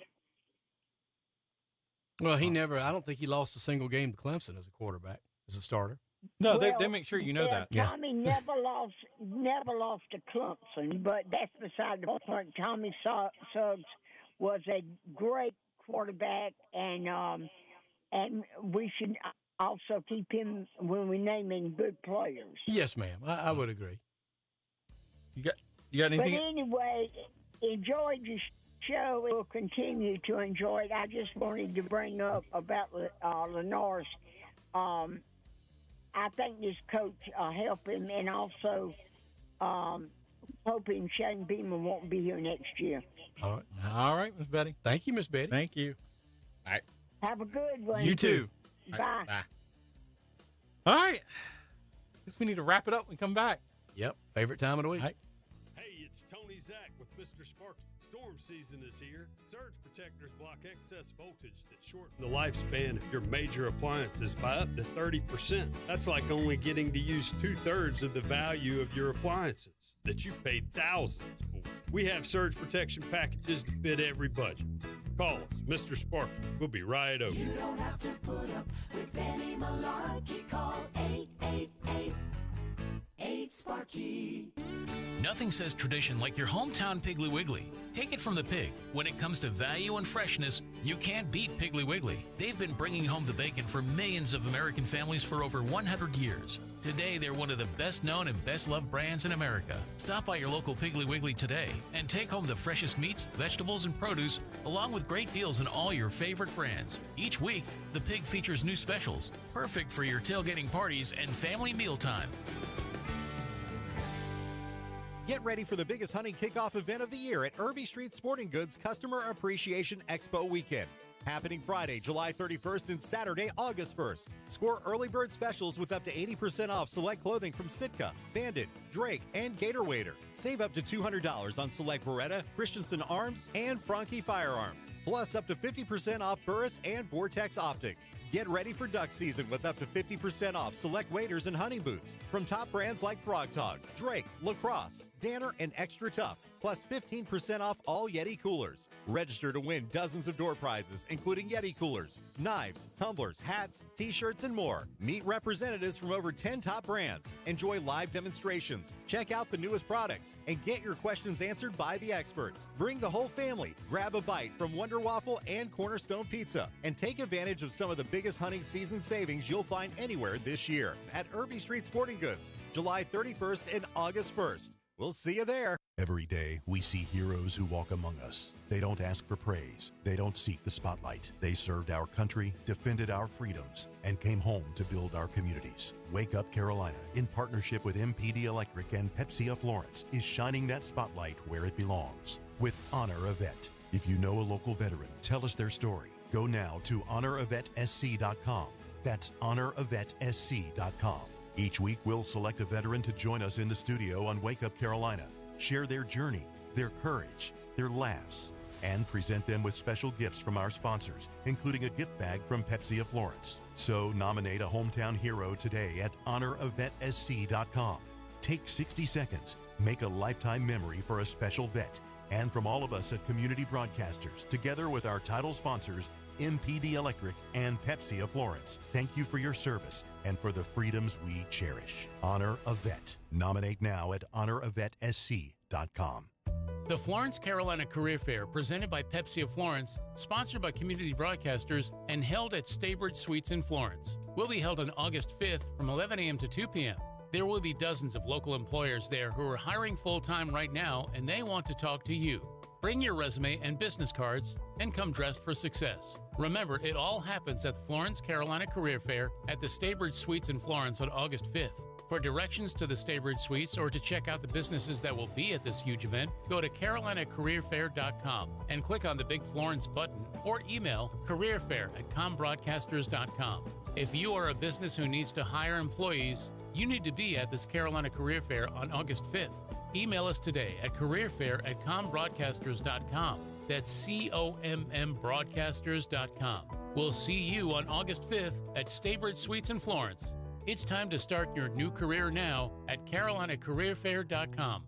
Well, I don't think he lost a single game to Clemson as a quarterback, as a starter. No, they make sure you know that. Tommy never lost to Clemson, but that's beside the point. Tommy Suggs was a great quarterback, and we should also keep him when we name him good players. Yes, ma'am. I would agree. You got anything? But anyway, enjoyed your show. We'll continue to enjoy it. I just wanted to bring up about Lenore's. I think this coach help him, and also hoping Shane Beamer won't be here next year. All right, Miss Betty. Thank you, Miss Betty. Thank you. All right. Have a good one. You too. Bye. Bye. All right. Guess we need to wrap it up and come back. Yep. Favorite time of the week. All right. Hey, it's Tony Zach with Mr. Sparky. Storm season is here. Surge protectors block excess voltage that shorten the lifespan of your major appliances by up to 30%. That's like only getting to use 2/3 of the value of your appliances that you paid thousands for. We have surge protection packages to fit every budget. Call us, Mr. Sparky. We'll be right over. You don't have to put up with any malarkey. Call 888-8-SPARKY. Nothing says tradition like your hometown Piggly Wiggly. Take it from the pig. When it comes to value and freshness, you can't beat Piggly Wiggly. They've been bringing home the bacon for millions of American families for over 100 years. Today, they're one of the best known and best loved brands in America. Stop by your local Piggly Wiggly today and take home the freshest meats, vegetables, and produce, along with great deals on all your favorite brands. Each week, the pig features new specials, perfect for your tailgating parties and family mealtime. Get ready for the biggest hunting kickoff event of the year at Irby Street Sporting Goods Customer Appreciation Expo Weekend. Happening Friday, July 31st and Saturday, August 1st. Score early bird specials with up to 80% off select clothing from Sitka, Bandit, Drake, and Gator Wader. Save up to $200 on select Beretta, Christensen Arms, and Franke firearms. Plus up to 50% off Burris and Vortex optics. Get ready for duck season with up to 50% off select waders and hunting boots from top brands like Frog Tog, Drake, Lacrosse, Danner, and Extra Tough. Plus 15% off all Yeti coolers. Register to win dozens of door prizes, including Yeti coolers, knives, tumblers, hats, t-shirts, and more. Meet representatives from over 10 top brands. Enjoy live demonstrations. Check out the newest products and get your questions answered by the experts. Bring the whole family. Grab a bite from Wonder Waffle and Cornerstone Pizza and take advantage of some of the biggest hunting season savings you'll find anywhere this year at Irby Street Sporting Goods, July 31st and August 1st. We'll see you there. Every day, we see heroes who walk among us. They don't ask for praise. They don't seek the spotlight. They served our country, defended our freedoms, and came home to build our communities. Wake Up Carolina, in partnership with MPD Electric and Pepsi of Florence, is shining that spotlight where it belongs with Honor a Vet. If you know a local veteran, tell us their story. Go now to honoravetSC.com. That's honoravetSC.com. Each week, we'll select a veteran to join us in the studio on Wake Up Carolina, share their journey, their courage, their laughs, and present them with special gifts from our sponsors, including a gift bag from Pepsi of Florence. So nominate a hometown hero today at honoravetSC.com. Take 60 seconds, make a lifetime memory for a special vet. And from all of us at Community Broadcasters, together with our title sponsors, MPD Electric and Pepsi of Florence, thank you for your service and for the freedoms we cherish. Honor a Vet. Nominate now at honoravetSC.com. The Florence, Carolina Career Fair, presented by Pepsi of Florence, sponsored by Community Broadcasters, and held at Staybridge Suites in Florence, will be held on August 5th from 11 a.m. to 2 p.m. There will be dozens of local employers there who are hiring full-time right now, and they want to talk to you. Bring your resume and business cards and come dressed for success. Remember, it all happens at the Florence, Carolina Career Fair at the Staybridge Suites in Florence on August 5th. For directions to the Staybridge Suites or to check out the businesses that will be at this huge event, go to carolinacareerfair.com and click on the big Florence button or email careerfair@combroadcasters.com. If you are a business who needs to hire employees, you need to be at this Carolina Career Fair on August 5th. Email us today at careerfair@combroadcasters.com. That's COMM We'll see you on August 5th at Staybridge Suites in Florence. It's time to start your new career now at carolinacareerfair.com.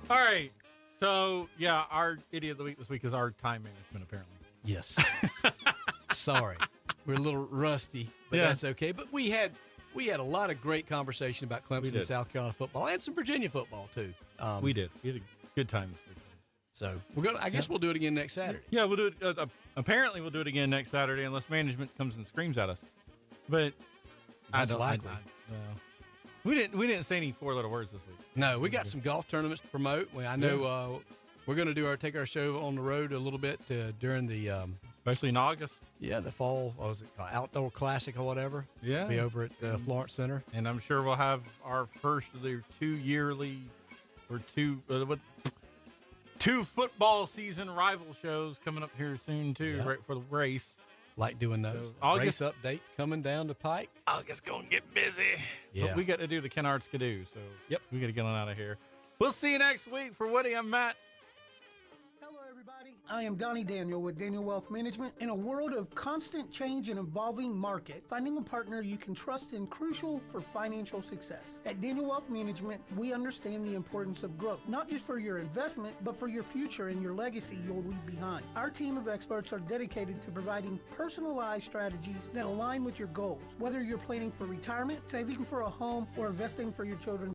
All right. So, yeah, our idiot of the week this week is our time management, apparently. Yes. Sorry. We're a little rusty, but Yeah. that's okay. But we had a lot of great conversation about Clemson and South Carolina football and some Virginia football, too. We did. We had a good time this week. So I guess we'll do it again next Saturday. Yeah, we'll do it. Apparently, we'll do it again next Saturday unless management comes and screams at us. But That's likely. We didn't say any four-letter words this week. No, we got some golf tournaments to promote. I know we're going to take our show on the road a little bit during the especially in August. Yeah, the fall. What was it called? Outdoor Classic or whatever. Yeah, be over at Florence Center, and I'm sure we'll have our first of the two football season rival shows coming up here soon too, right for the race. Like doing those race updates coming down the pike. August gonna get busy. Yeah, but we got to do the Kennard Skidoo, so yep, we got to get on out of here. We'll see you next week. For Woody, I'm Matt. Hello, everybody. everybody. I am Donnie Daniel with Daniel Wealth Management. In a world of constant change and evolving market, finding a partner you can trust is crucial for financial success. At Daniel Wealth Management, we understand the importance of growth, not just for your investment, but for your future and your legacy you'll leave behind. Our team of experts are dedicated to providing personalized strategies that align with your goals, whether you're planning for retirement, saving for a home, or investing for your children's